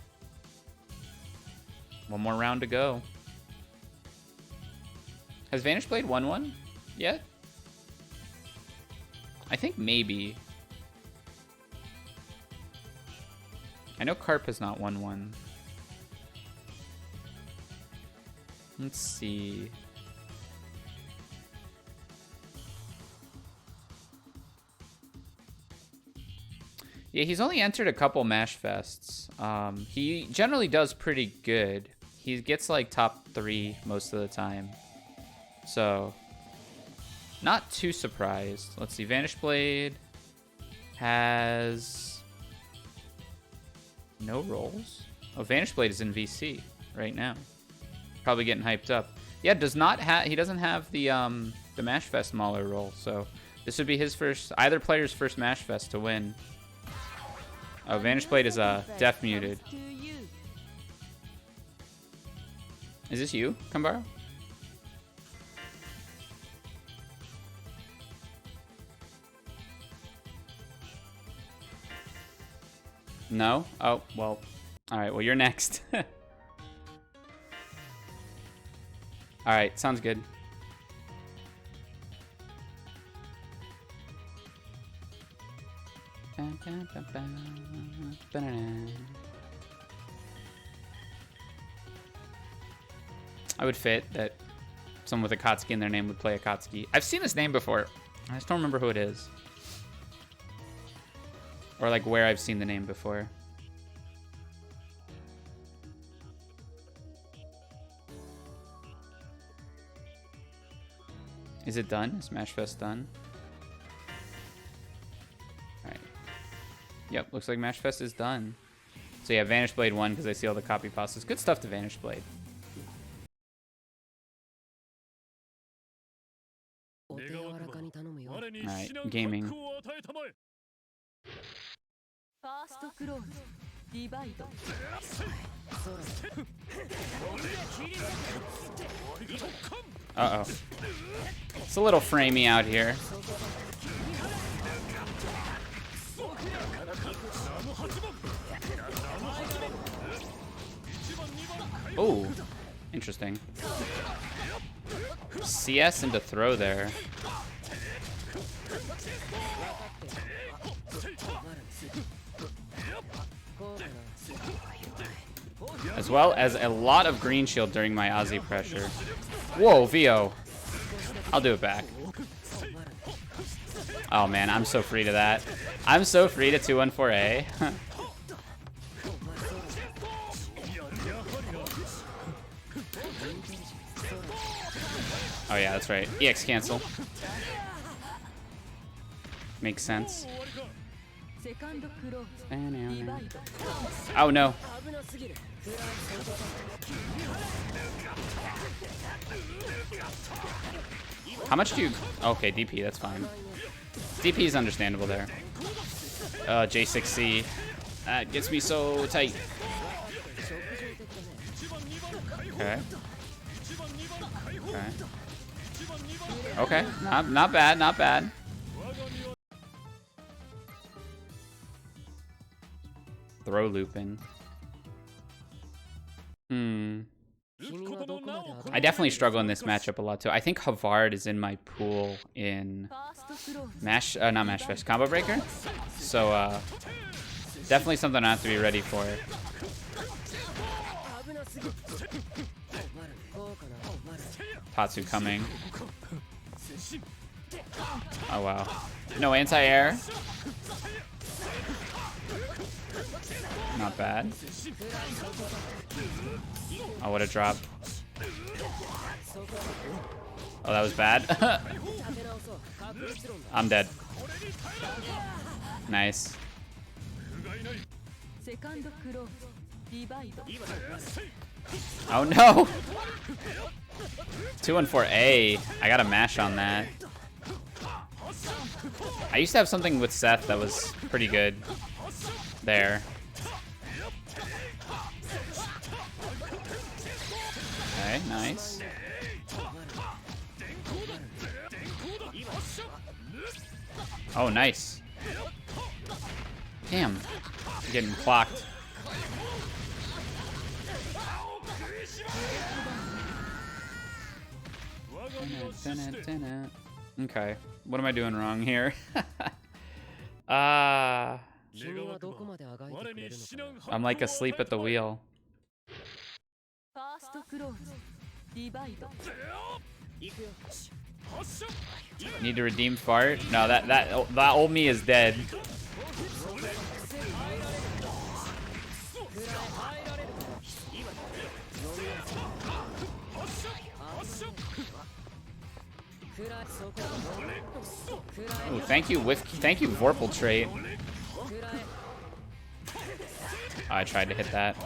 One more round to go. Has Vanish Blade won one yet? I think maybe. I know Carp has not won one. Let's see. Yeah, he's only entered a couple Mashfests. He generally does pretty good. He gets like top 3 most of the time. So, not too surprised. Let's see, Vanish Blade has no rolls. Oh, Vanish Blade is in VC right now. Probably getting hyped up. Yeah, does not have. He doesn't have the Mashfest Mauler roll. So this would be his first, either player's first Mashfest to win. Oh, Vanish Blade is def muted. Is this you, Kanbaru? No? Oh, well. Alright, well, you're next. Alright, sounds good. I would fit that someone with Akatsuki in their name would play Akatsuki. I've seen this name before. I just don't remember who it is. Or like where I've seen the name before. Is it done? Is Mashfest done? Alright. Yep, looks like Mashfest is done. So yeah, Vanish Blade won because I see all the copy pastas. Good stuff to Vanish Blade. Alright, gaming. Uh-oh. It's a little framey out here. Oh, interesting. CS into throw there. As well as a lot of green shield during my Aussie pressure. Whoa, VO. I'll do it back. Oh man, I'm so free to that. I'm so free to 214A. Oh yeah, that's right. EX cancel. Makes sense. Oh no. How much do you... Okay, DP, that's fine. DP is understandable there. J6C. That gets me so tight. Okay. Okay. Okay. Not bad. Not bad. Throw looping. I definitely struggle in this matchup a lot too. I think Havard is in my pool in not Mashfest, Combo Breaker. So definitely something I have to be ready for. Tatsu coming. Oh wow. No anti-air. Not bad. Oh, what a drop. Oh, that was bad. I'm dead. Nice. Oh no! 2-4A. I got a mash on that. I used to have something with Seth that was pretty good there. Okay, nice. Oh, nice. Damn. I'm getting clocked. Okay. What am I doing wrong here? I'm like asleep at the wheel. Need to redeem fart? No, that old me is dead. Ooh, thank you, Vorpal trait. Oh, I tried to hit that.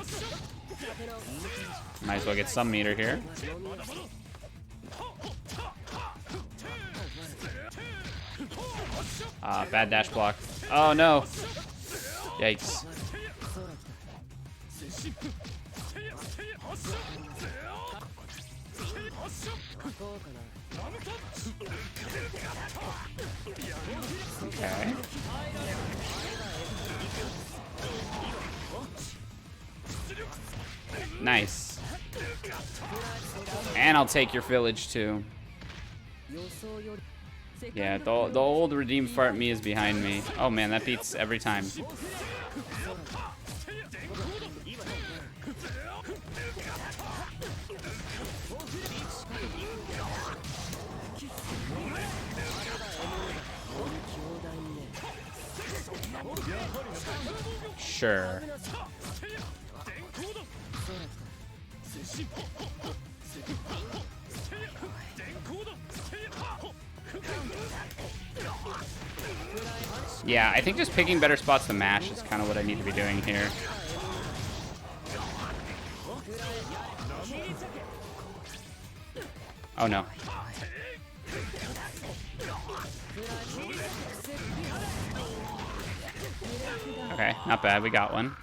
Might as well get some meter here. Bad dash block. Oh no! Yikes. Okay. Nice. And I'll take your village too. Yeah, the old redeem fart me is behind me. Oh man, that beats every time. Sure. Yeah, I think just picking better spots to mash is kind of what I need to be doing here. Oh no. Okay, not bad. We got one.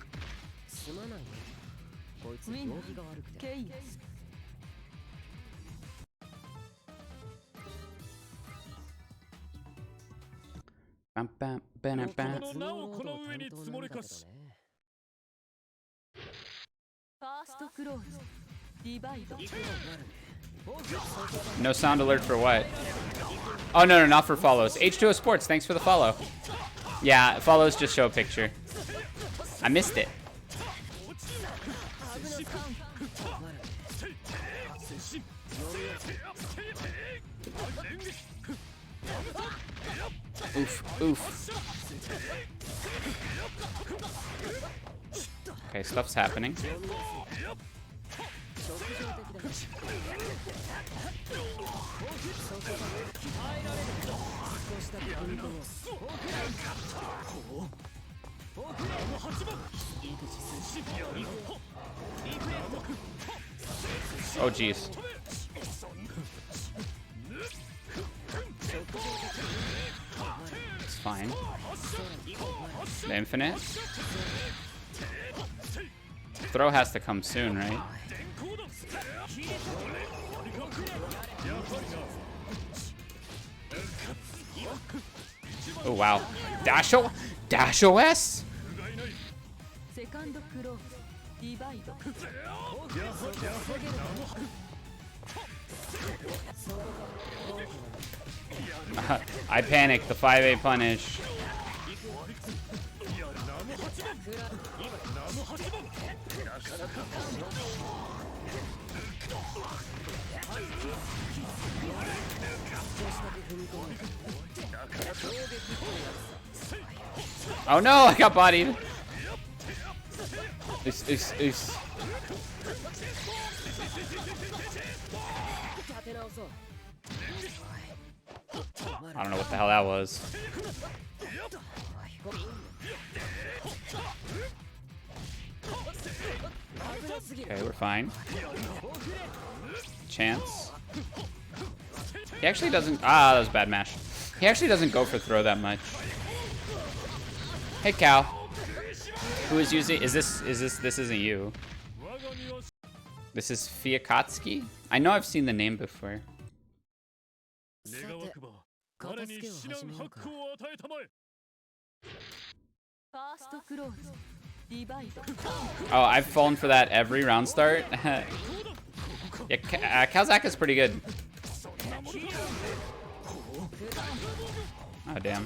No sound alert for what? Oh, no, not for follows. H2O Sports, thanks for the follow. Yeah, follows just show a picture. I missed it. Oof, oof. Okay, stuff's happening. Oh, jeez. It's fine. The infinite. Throw has to come soon, right? Oh wow. Dash OS? I panicked. The 5A punish. Oh no, I got bodied. Oof. I don't know what the hell that was. Okay, we're fine. Chance. He actually doesn't. Ah, that was bad mash. He actually doesn't go for throw that much. Hey, cow. Who is using? This isn't you. This is FiAkatsuki? I know I've seen the name before. Oh, I've fallen for that every round start. Yeah, Kazak is pretty good. Oh, damn.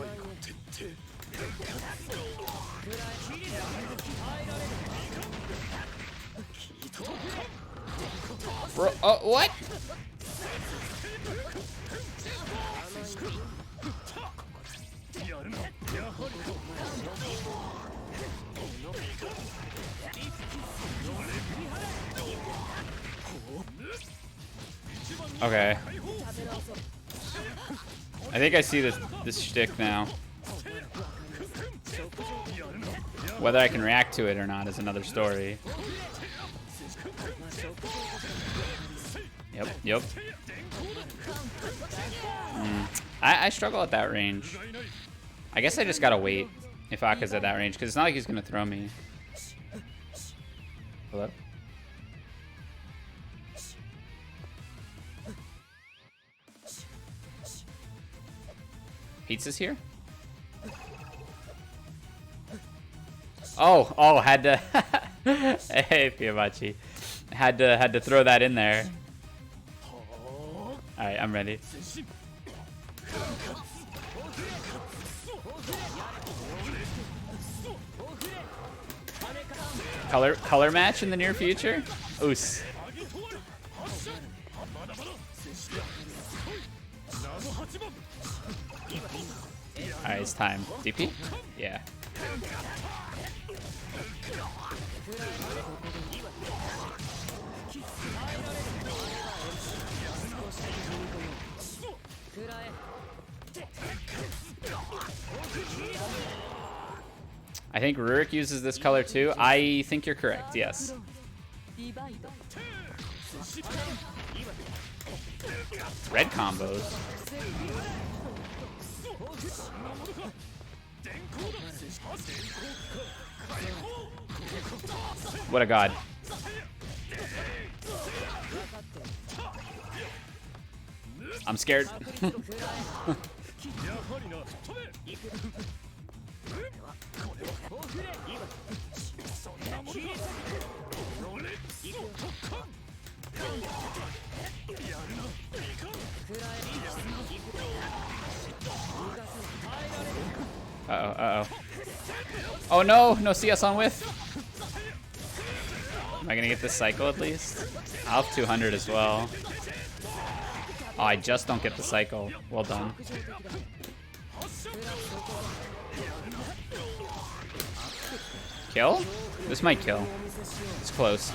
Bro, oh, what? Okay. I think I see this shtick now. Whether I can react to it or not is another story. Yep. I struggle at that range. I guess I just gotta wait if Aka's at that range, because it's not like he's gonna throw me. Hello? Pizza's here? Oh, had to. Hey, Fiabachi. Had to throw that in there. All right, I'm ready. Color match in the near future? Oos. All right, it's time. DP? Yeah. I think Rurik uses this color too. I think you're correct, yes. Red combos. What a god. I'm scared. Uh-oh. Oh no, CS on whiff. Am I gonna get this cycle at least? I'll have 200 as well. Oh, I just don't get the cycle. Well done. Kill? This might kill. It's close.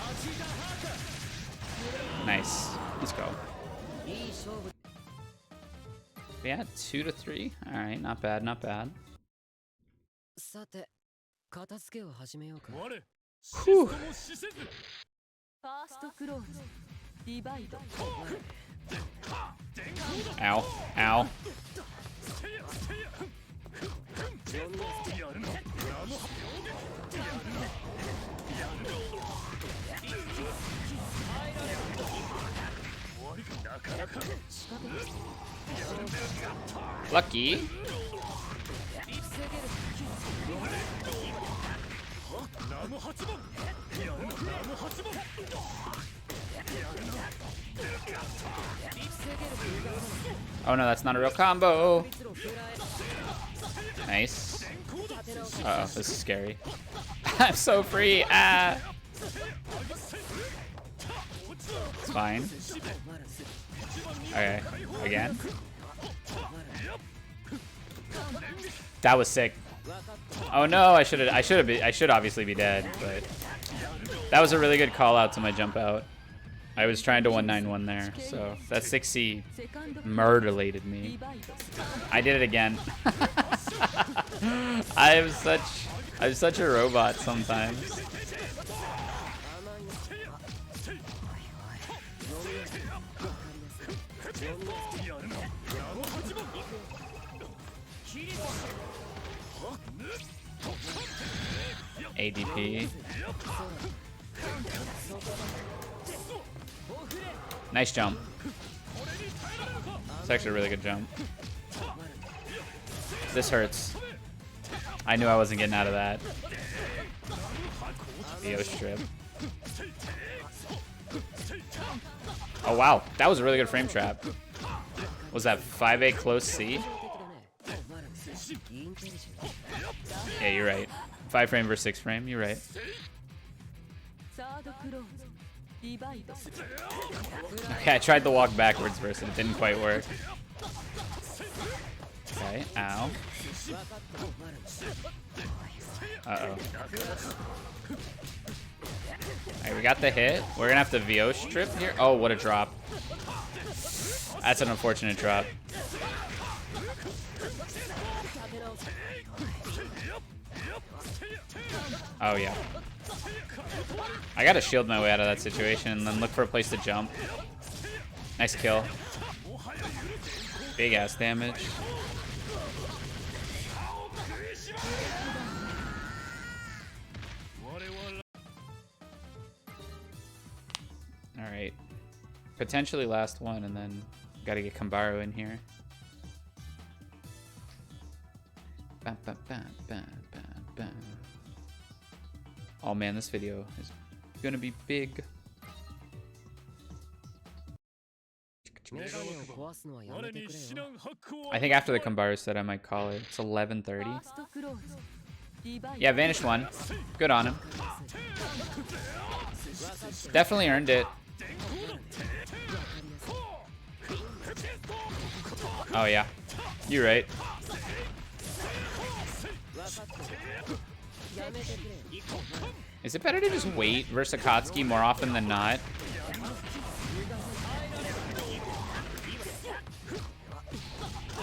Nice. Let's go. Yeah, 2 to 3. All right, not bad, not bad. Whew. Ow. Ow. Lucky. Oh no, that's not a real combo. Nice. Uh oh, this is scary. I'm so free. Ah. It's fine. Okay, again. That was sick. Oh no, I should obviously be dead, but that was a really good call out to my jump out. I was trying to 191 there, so that 6C murderlated me. I did it again. I'm such a robot sometimes. ADP. Nice jump. It's actually a really good jump. This hurts. I knew I wasn't getting out of that. VO strip. Oh wow, that was a really good frame trap. Was that 5A close C? Yeah, you're right. 5 frame versus 6 frame, you're right. Okay, I tried to walk backwards first and it didn't quite work. Okay, ow. Uh-oh. Alright, we got the hit. We're gonna have to VO strip here. Oh, what a drop. That's an unfortunate drop. Oh, yeah. I gotta shield my way out of that situation and then look for a place to jump. Nice kill. Big ass damage. Alright. Potentially last one, and then gotta get Kanbaru in here. Bam, bam, bam, bam, bam, bam. Oh man, this video is gonna be big. I think after the Kanbaru set, I might call it. It's 11:30. Yeah, vanished one. Good on him. Definitely earned it. Oh yeah, you're right. Is it better to just wait versus Akatsuki more often than not?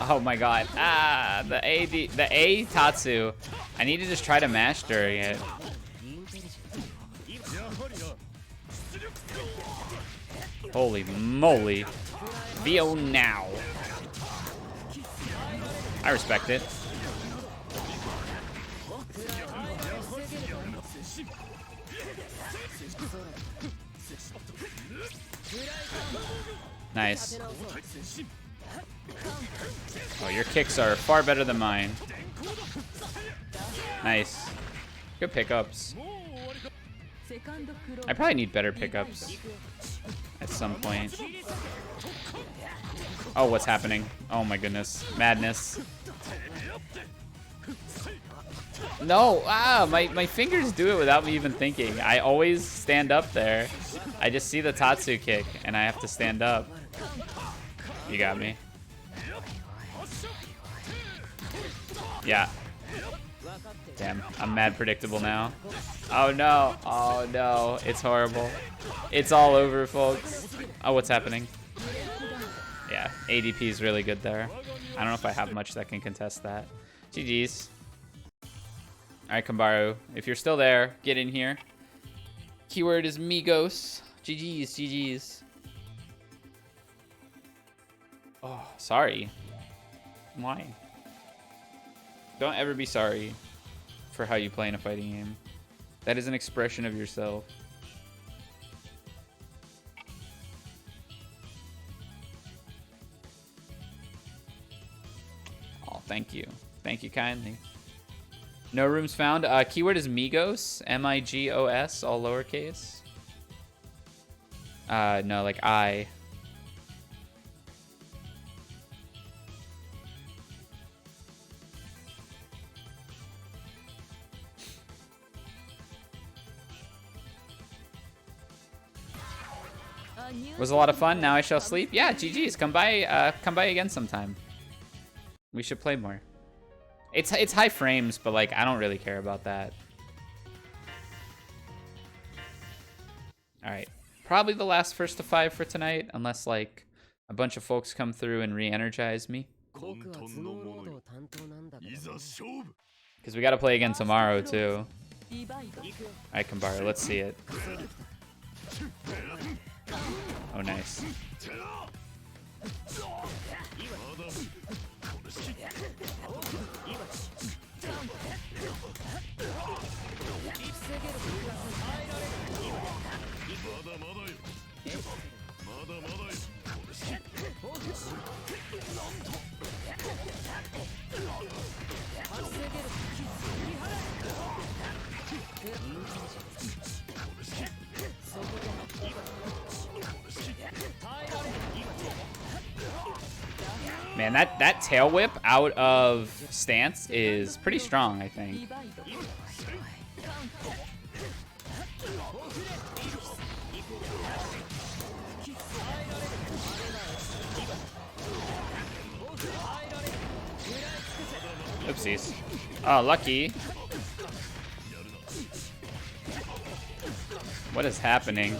Oh my god. Ah, the A Tatsu. I need to just try to mash during it. Holy moly. VO now. I respect it. Nice. Oh, your kicks are far better than mine. Nice. Good pickups. I probably need better pickups at some point. Oh, what's happening? Oh my goodness. Madness. No! Ah! My fingers do it without me even thinking. I always stand up there. I just see the Tatsu kick, and I have to stand up. You got me. Yeah. Damn, I'm mad predictable now. Oh no, oh no, it's horrible. It's all over, folks. Oh, what's happening? Yeah, ADP is really good there. I don't know if I have much that can contest that. GG's. Alright, Kanbaru, if you're still there, get in here. Keyword is Migos. GG's, GG's. Oh, sorry. Why? Don't ever be sorry for how you play in a fighting game. That is an expression of yourself. Oh, thank you. Thank you kindly. No rooms found. Keyword is Migos. M-I-G-O-S, all lowercase. No, like I. Was a lot of fun. Now I shall sleep. Yeah, GG's. Come by again sometime. We should play more. It's high frames, but like I don't really care about that. All right, probably the last first to 5 for tonight, unless like a bunch of folks come through and re-energize me. Because we got to play again tomorrow too. All right, Kanbaru, let's see it. Oh, nice. Man, that tail whip out of stance is pretty strong, I think. Oopsies. Oh, lucky. What is happening?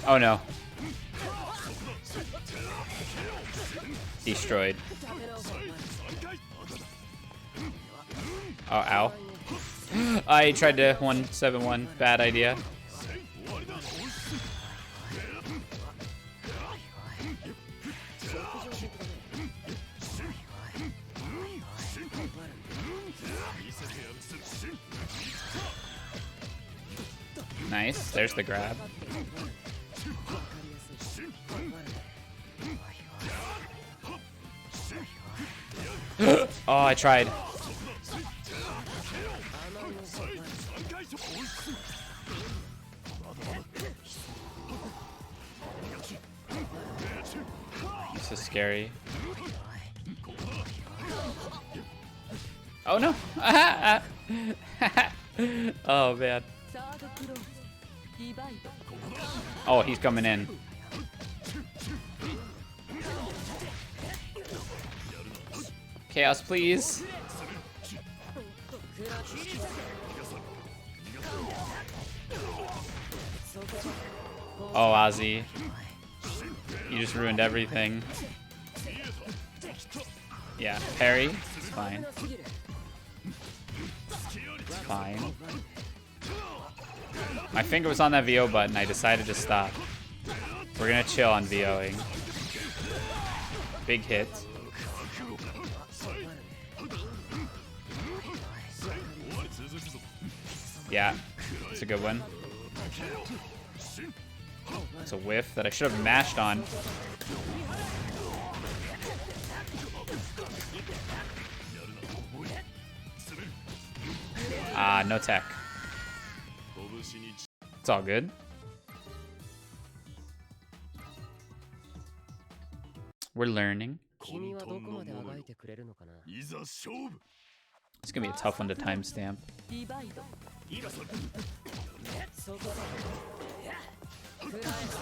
Oh no. Destroyed. Oh, ow. I tried to 171. Bad idea. Nice. There's the grab. Oh, I tried. This is scary. Oh no! Oh man. Oh, he's coming in. Chaos, please. Oh, Ozzy. You just ruined everything. Yeah, parry. It's fine. It's fine. My finger was on that VO button. I decided to stop. We're gonna chill on VOing. Big hit. Yeah, it's a good one. It's a whiff that I should have mashed on. Ah, no tech. It's all good. We're learning. It's gonna be a tough one to timestamp.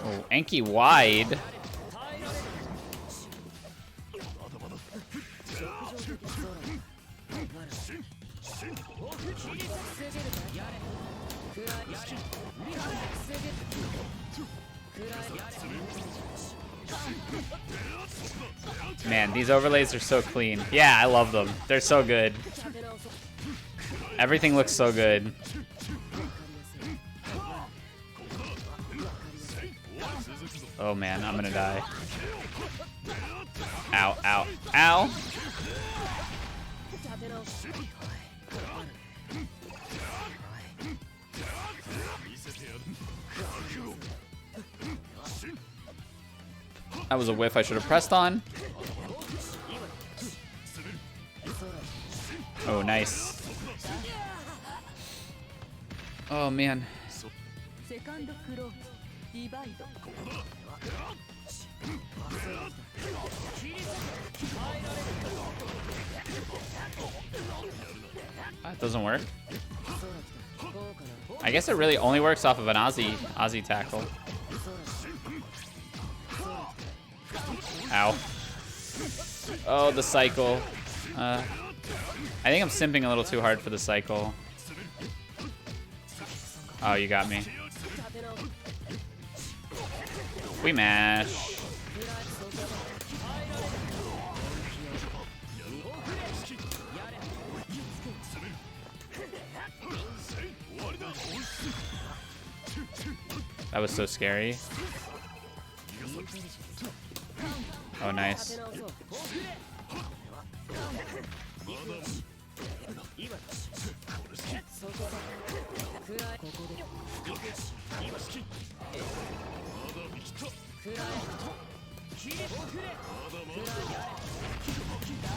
Oh, Enki wide. Man, these overlays are so clean. Yeah, I love them. They're so good. Everything looks so good. Oh man, I'm gonna die. Ow, ow, ow! That was a whiff I should have pressed on. Oh, nice. Oh, man. That doesn't work. I guess it really only works off of an Aussie tackle. Ow. Oh, the cycle. I think I'm simping a little too hard for the cycle. Oh, you got me. We mash. That was so scary. Oh, nice.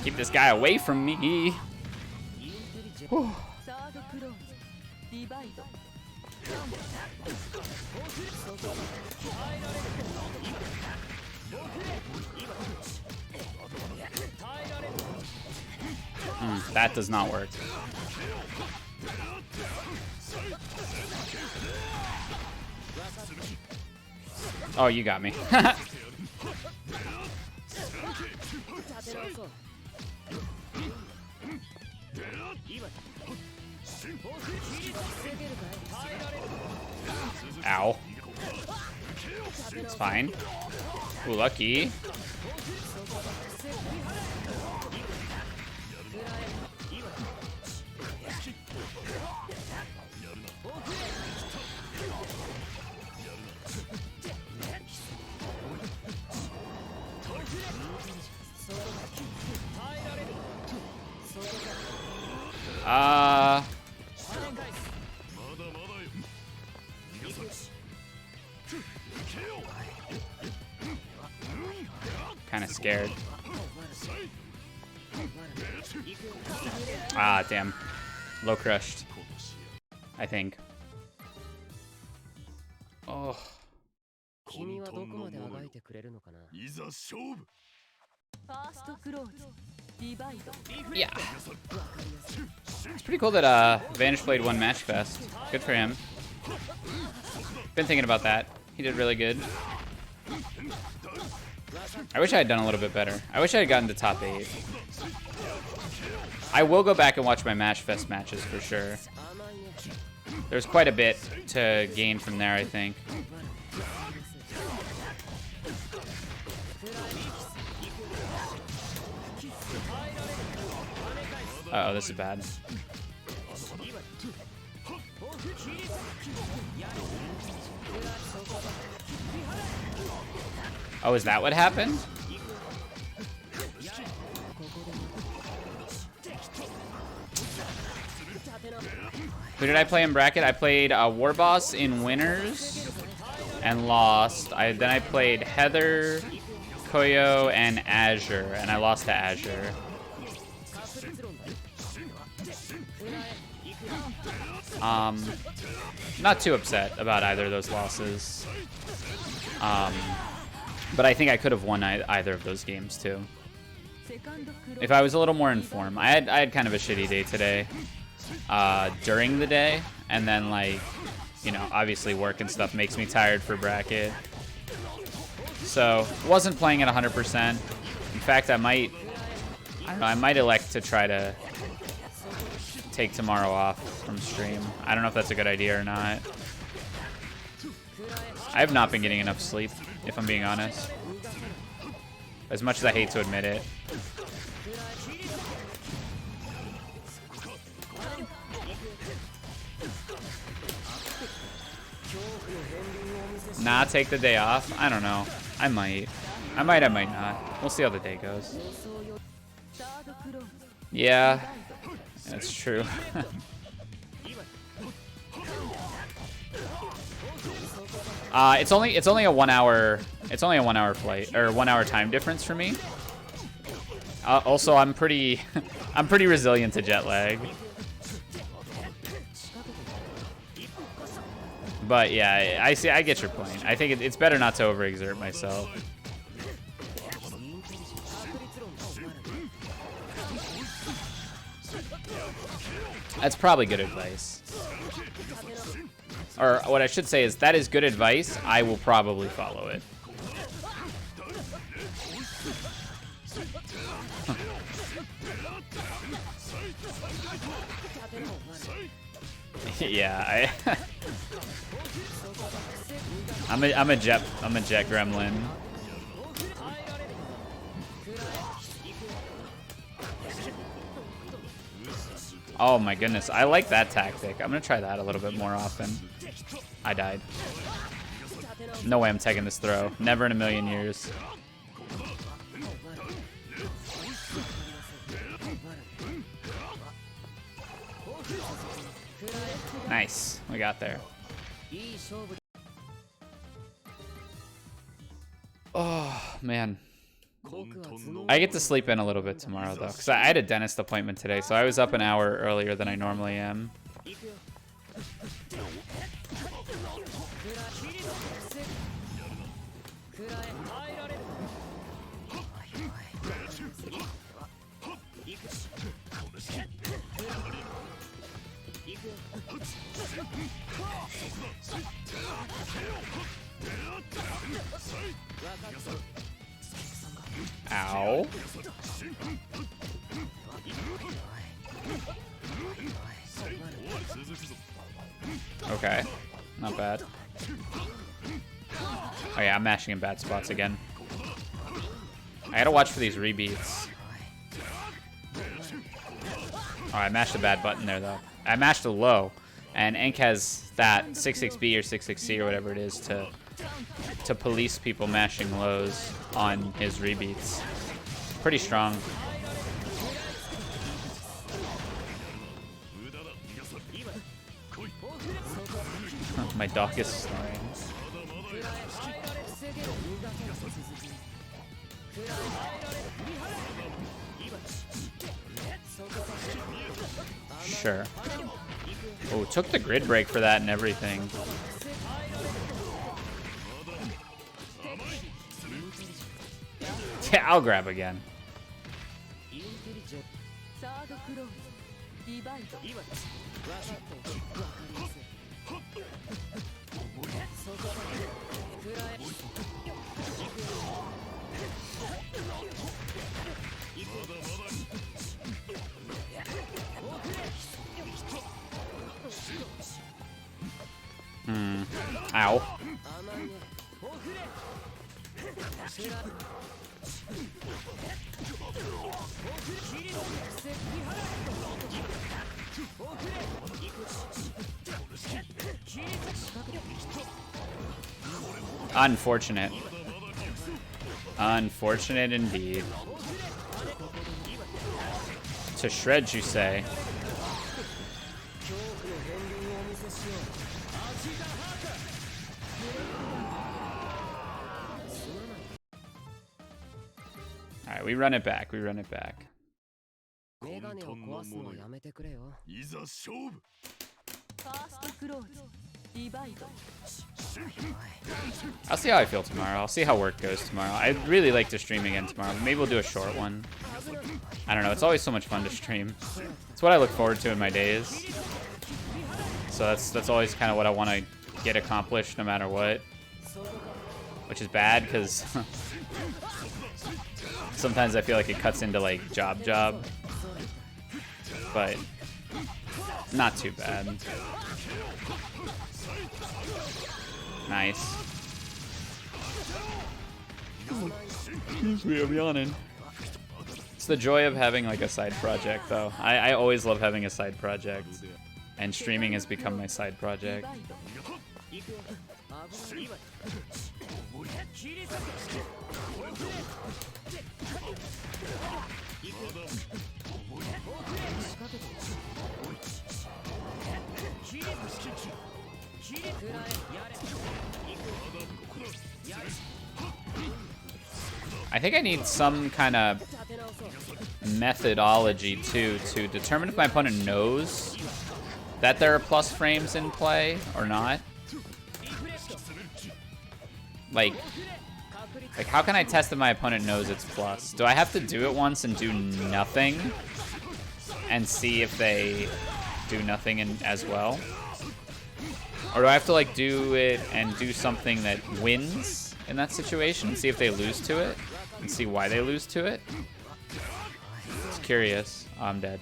Keep this guy away from me. Whew. That does not work. Oh, you got me. Ow. It's fine. Ooh, lucky. Kind of scared. Ah, damn. Low crushed. I think. Oh. Yeah. It's pretty cool that Vanish played one Mashfest. Good for him. Been thinking about that. He did really good. I wish I had done a little bit better. I wish I had gotten to top 8. I will go back and watch my Mashfest matches for sure. There's quite a bit to gain from there, I think. Uh-oh, this is bad. Oh, is that what happened? Who did I play in bracket? I played Warboss in winners and lost. Then I played Heather, Koyo, and Azure, and I lost to Azure. Not too upset about either of those losses. But I think I could have won either of those games too. If I was a little more in form. I had kind of a shitty day today. During the day, and then like, you know, obviously work and stuff makes me tired for bracket. So wasn't playing at 100%. In fact, I don't know, I might elect to try to take tomorrow off from stream. I don't know if that's a good idea or not. I have not been getting enough sleep, if I'm being honest. As much as I hate to admit it. Nah, take the day off? I don't know. I might. I might not. We'll see how the day goes. Yeah, that's true. It's only a 1 hour It's only a 1 hour flight, or 1 hour time difference for me. Also, I'm pretty, I'm pretty resilient to jet lag. But yeah, I see. I get your point. I think it's better not to overexert myself. That's probably good advice. Or what I should say is that is good advice. I will probably follow it. Yeah, I'm a jet gremlin. Oh my goodness, I like that tactic. I'm gonna try that a little bit more often. I died. No way I'm taking this throw. Never in a million years. Nice, we got there. Oh, man. I get to sleep in a little bit tomorrow, though, because I had a dentist appointment today, so I was up an hour earlier than I normally am. Ow. Okay, not bad. Oh yeah, I'm mashing in bad spots again. I gotta watch for these rebeats. Oh, I mashed a bad button there, though. I mashed a low, and Enk has that 66B or 66C or whatever it is to police people mashing lows on his rebeats. Pretty strong. My dog is snoring. Sure. Oh, took the grid break for that and everything. Yeah, I'll grab again. Ow. Unfortunate. Unfortunate indeed. To shreds, you say? Alright, we run it back. We run it back. I'll see how I feel tomorrow. I'll see how work goes tomorrow. I'd really like to stream again tomorrow. Maybe we'll do a short one. I don't know. It's always so much fun to stream. It's what I look forward to in my days. So that's always kind of what I want to get accomplished no matter what. Which is bad because sometimes I feel like it cuts into like job. But not too bad. Nice. Excuse me, I'm yawning. It's the joy of having like a side project, though. I always love having a side project, and streaming has become my side project. I think I need some kind of methodology too to determine if my opponent knows that there are plus frames in play or not. Like how can I test if my opponent knows it's plus? Do I have to do it once and do nothing and see if they do nothing as well? Or do I have to like do it and do something that wins in that situation and see if they lose to it and see why they lose to it? Just curious. Oh, I'm dead.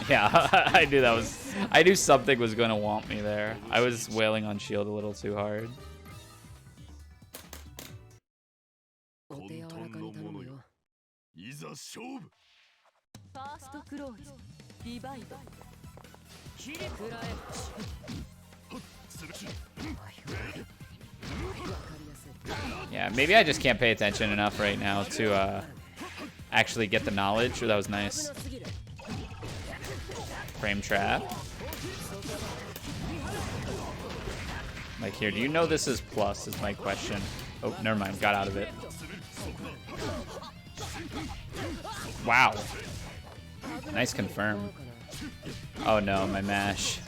Yeah, I knew something was gonna want me there. I was wailing on shield a little too hard. Yeah, maybe I just can't pay attention enough right now to actually get the knowledge. Oh, that was nice. Frame trap. Like here, do you know this is plus is my question. Oh, never mind, got out of it. Wow. Nice confirm. Oh no, my mash.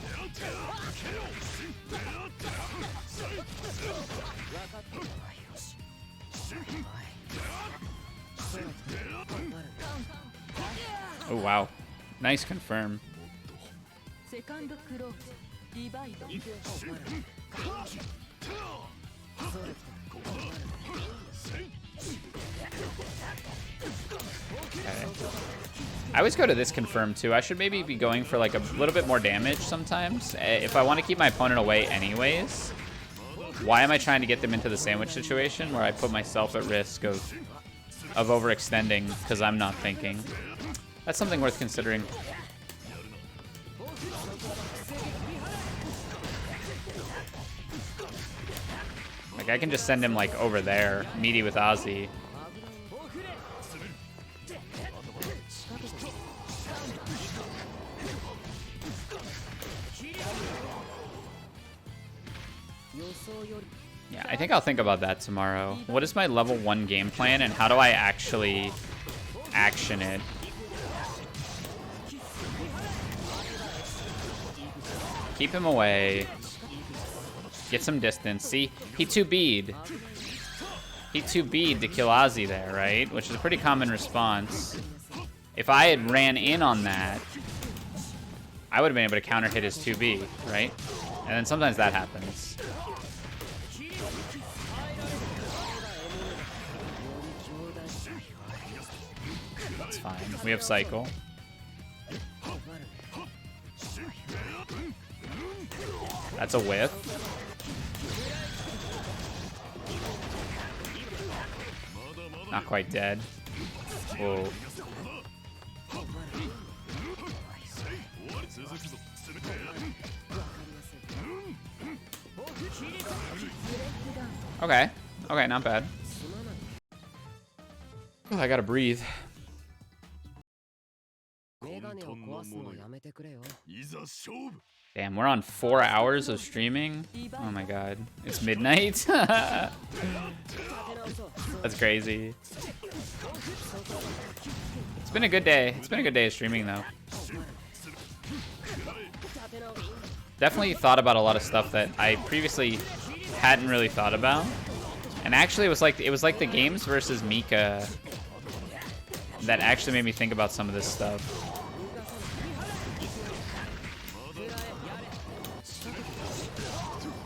Oh wow. Nice confirm. Okay. I always go to this confirm too. I should maybe be going for like a little bit more damage sometimes. If I want to keep my opponent away anyways, why am I trying to get them into the sandwich situation where I put myself at risk of overextending because I'm not thinking? That's something worth considering. Like I can just send him like over there, meaty with Ozzy. Yeah, I think I'll think about that tomorrow. What is my level 1 game plan and how do I actually action it? Keep him away. Get some distance. See, he 2B'd. He 2B'd to kill Ozzy there, right? Which is a pretty common response. If I had ran in on that, I would have been able to counter hit his 2B, right? And then sometimes that happens. That's fine. We have cycle. That's a whiff. Not quite dead. Whoa. Okay. Okay, not bad. Oh, I gotta breathe. Damn, we're on 4 hours of streaming. Oh my god. It's midnight. That's crazy. It's been a good day. It's been a good day of streaming though. Definitely thought about a lot of stuff that I previously hadn't really thought about. And actually it was like the games versus Mika that actually made me think about some of this stuff.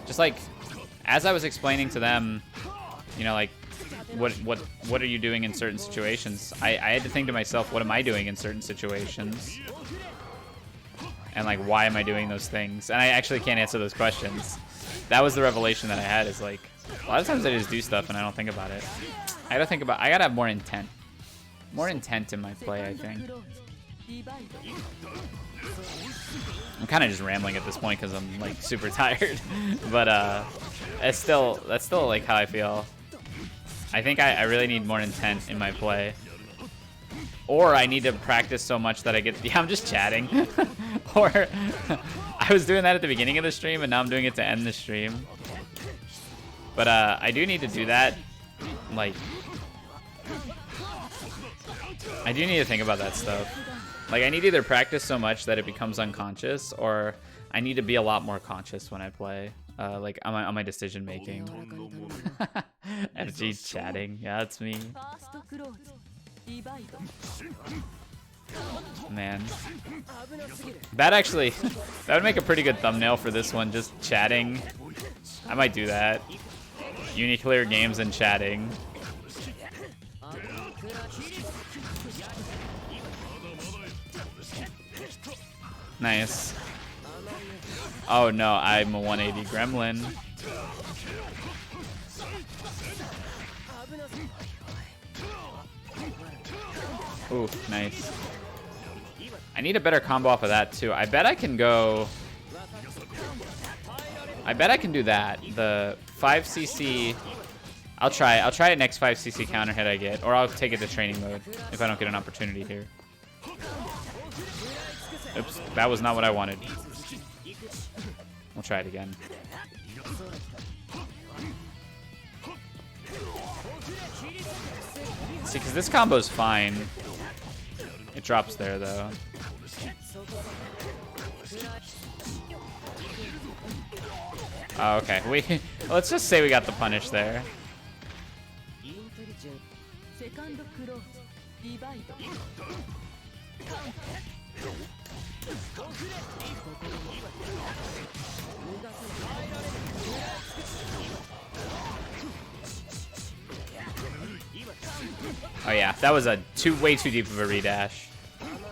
Just like as I was explaining to them, you know, like what are you doing in certain situations? I had to think to myself, what am I doing in certain situations? And like, why am I doing those things? And I actually can't answer those questions. That was the revelation that I had, is like, a lot of times I just do stuff and I don't think about it. I gotta have more intent. More intent in my play, I think. I'm kind of just rambling at this point because I'm like super tired. But that's still like how I feel. I think I really need more intent in my play. Or I need to practice so much that I get... Yeah, I'm just chatting. Or I was doing that at the beginning of the stream, and now I'm doing it to end the stream. But I do need to do that, like, I do need to think about that stuff. Like, I need to either practice so much that it becomes unconscious, or I need to be a lot more conscious when I play. Like, on my decision making. FG chatting. Yeah, that's me. Man. That would make a pretty good thumbnail for this one, just chatting. I might do that. UNICLR games and chatting. Nice. Oh no, I'm a 180 gremlin. Ooh, nice. I need a better combo off of that too. I bet I can go... I bet I can do that. The 5cc... I'll try it next 5cc counter hit I get. Or I'll take it to training mode if I don't get an opportunity here. Oops, that was not what I wanted. We'll try it again. See, because this combo's fine. It drops there, though. Oh, okay. Let's just say we got the punish there. Oh yeah, that was a way too deep of a redash.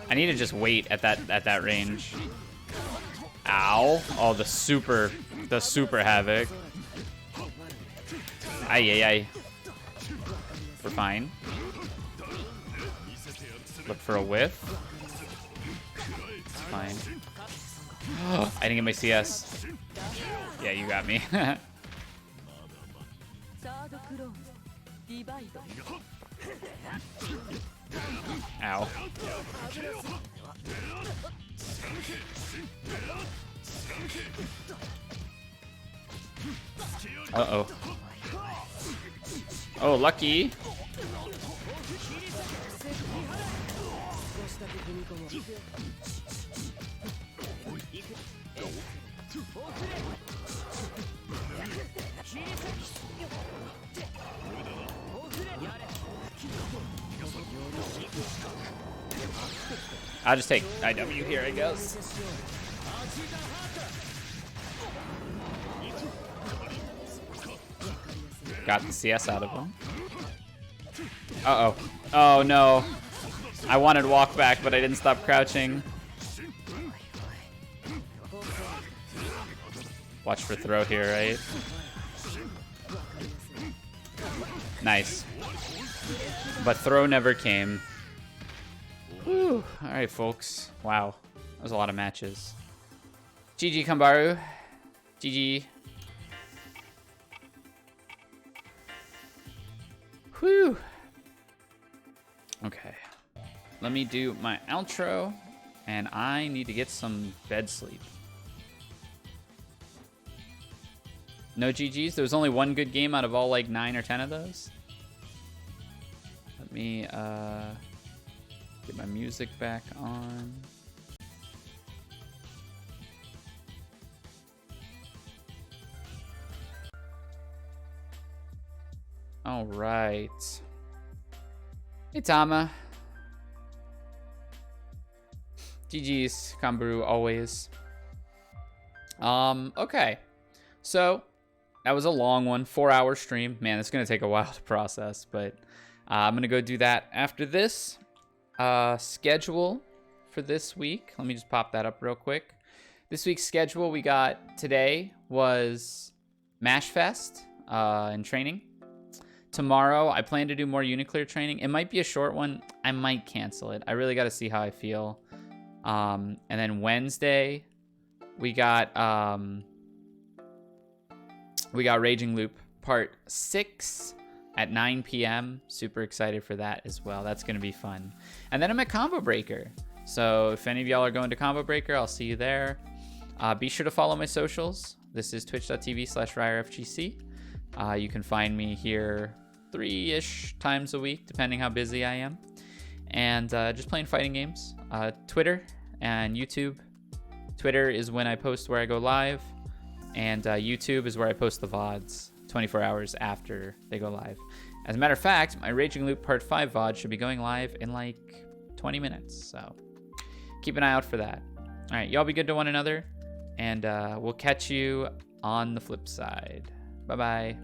I need to just wait at that range. Ow! Oh, the super havoc. Ay. We're fine. Look for a whiff. It's fine. I didn't get my CS. Yeah, you got me. Ow. Uh-oh. Oh, lucky. I'll just take IW here, I guess. Got the CS out of him. Uh-oh. Oh, no. I wanted walk back, but I didn't stop crouching. Watch for throw here, right? Nice. But throw never came. Whew. All right, folks. Wow. That was a lot of matches. GG, Kanbaru. GG. Whew. Okay. Let me do my outro, and I need to get some bed sleep. No GGs? There was only one good game out of all, like, 9 or 10 of those? Let me, get my music back on. All right. Hey, Tama. GG's, Kanbaru, always. Okay. So, that was a long one, 4-hour stream. Man, it's going to take a while to process, but I'm going to go do that after this. Schedule for this week. Let me just pop that up real quick. This week's schedule we got today was Mashfest and training. Tomorrow, I plan to do more UNICLR training. It might be a short one. I might cancel it. I really got to see how I feel. And then Wednesday, we got Raging Loop Part 6 at 9 p.m. Super excited for that as well. That's going to be fun. And then I'm at Combo Breaker. So if any of y'all are going to Combo Breaker, I'll see you there. Be sure to follow my socials. This is twitch.tv/RyerFGC. You can find me here 3-ish times a week, depending how busy I am. And just playing fighting games. Twitter and YouTube. Twitter is when I post where I go live. And YouTube is where I post the VODs 24 hours after they go live. As a matter of fact, my Raging Loop Part 5 VOD should be going live in like 20 minutes. So keep an eye out for that. All right, y'all be good to one another. And we'll catch you on the flip side. Bye-bye.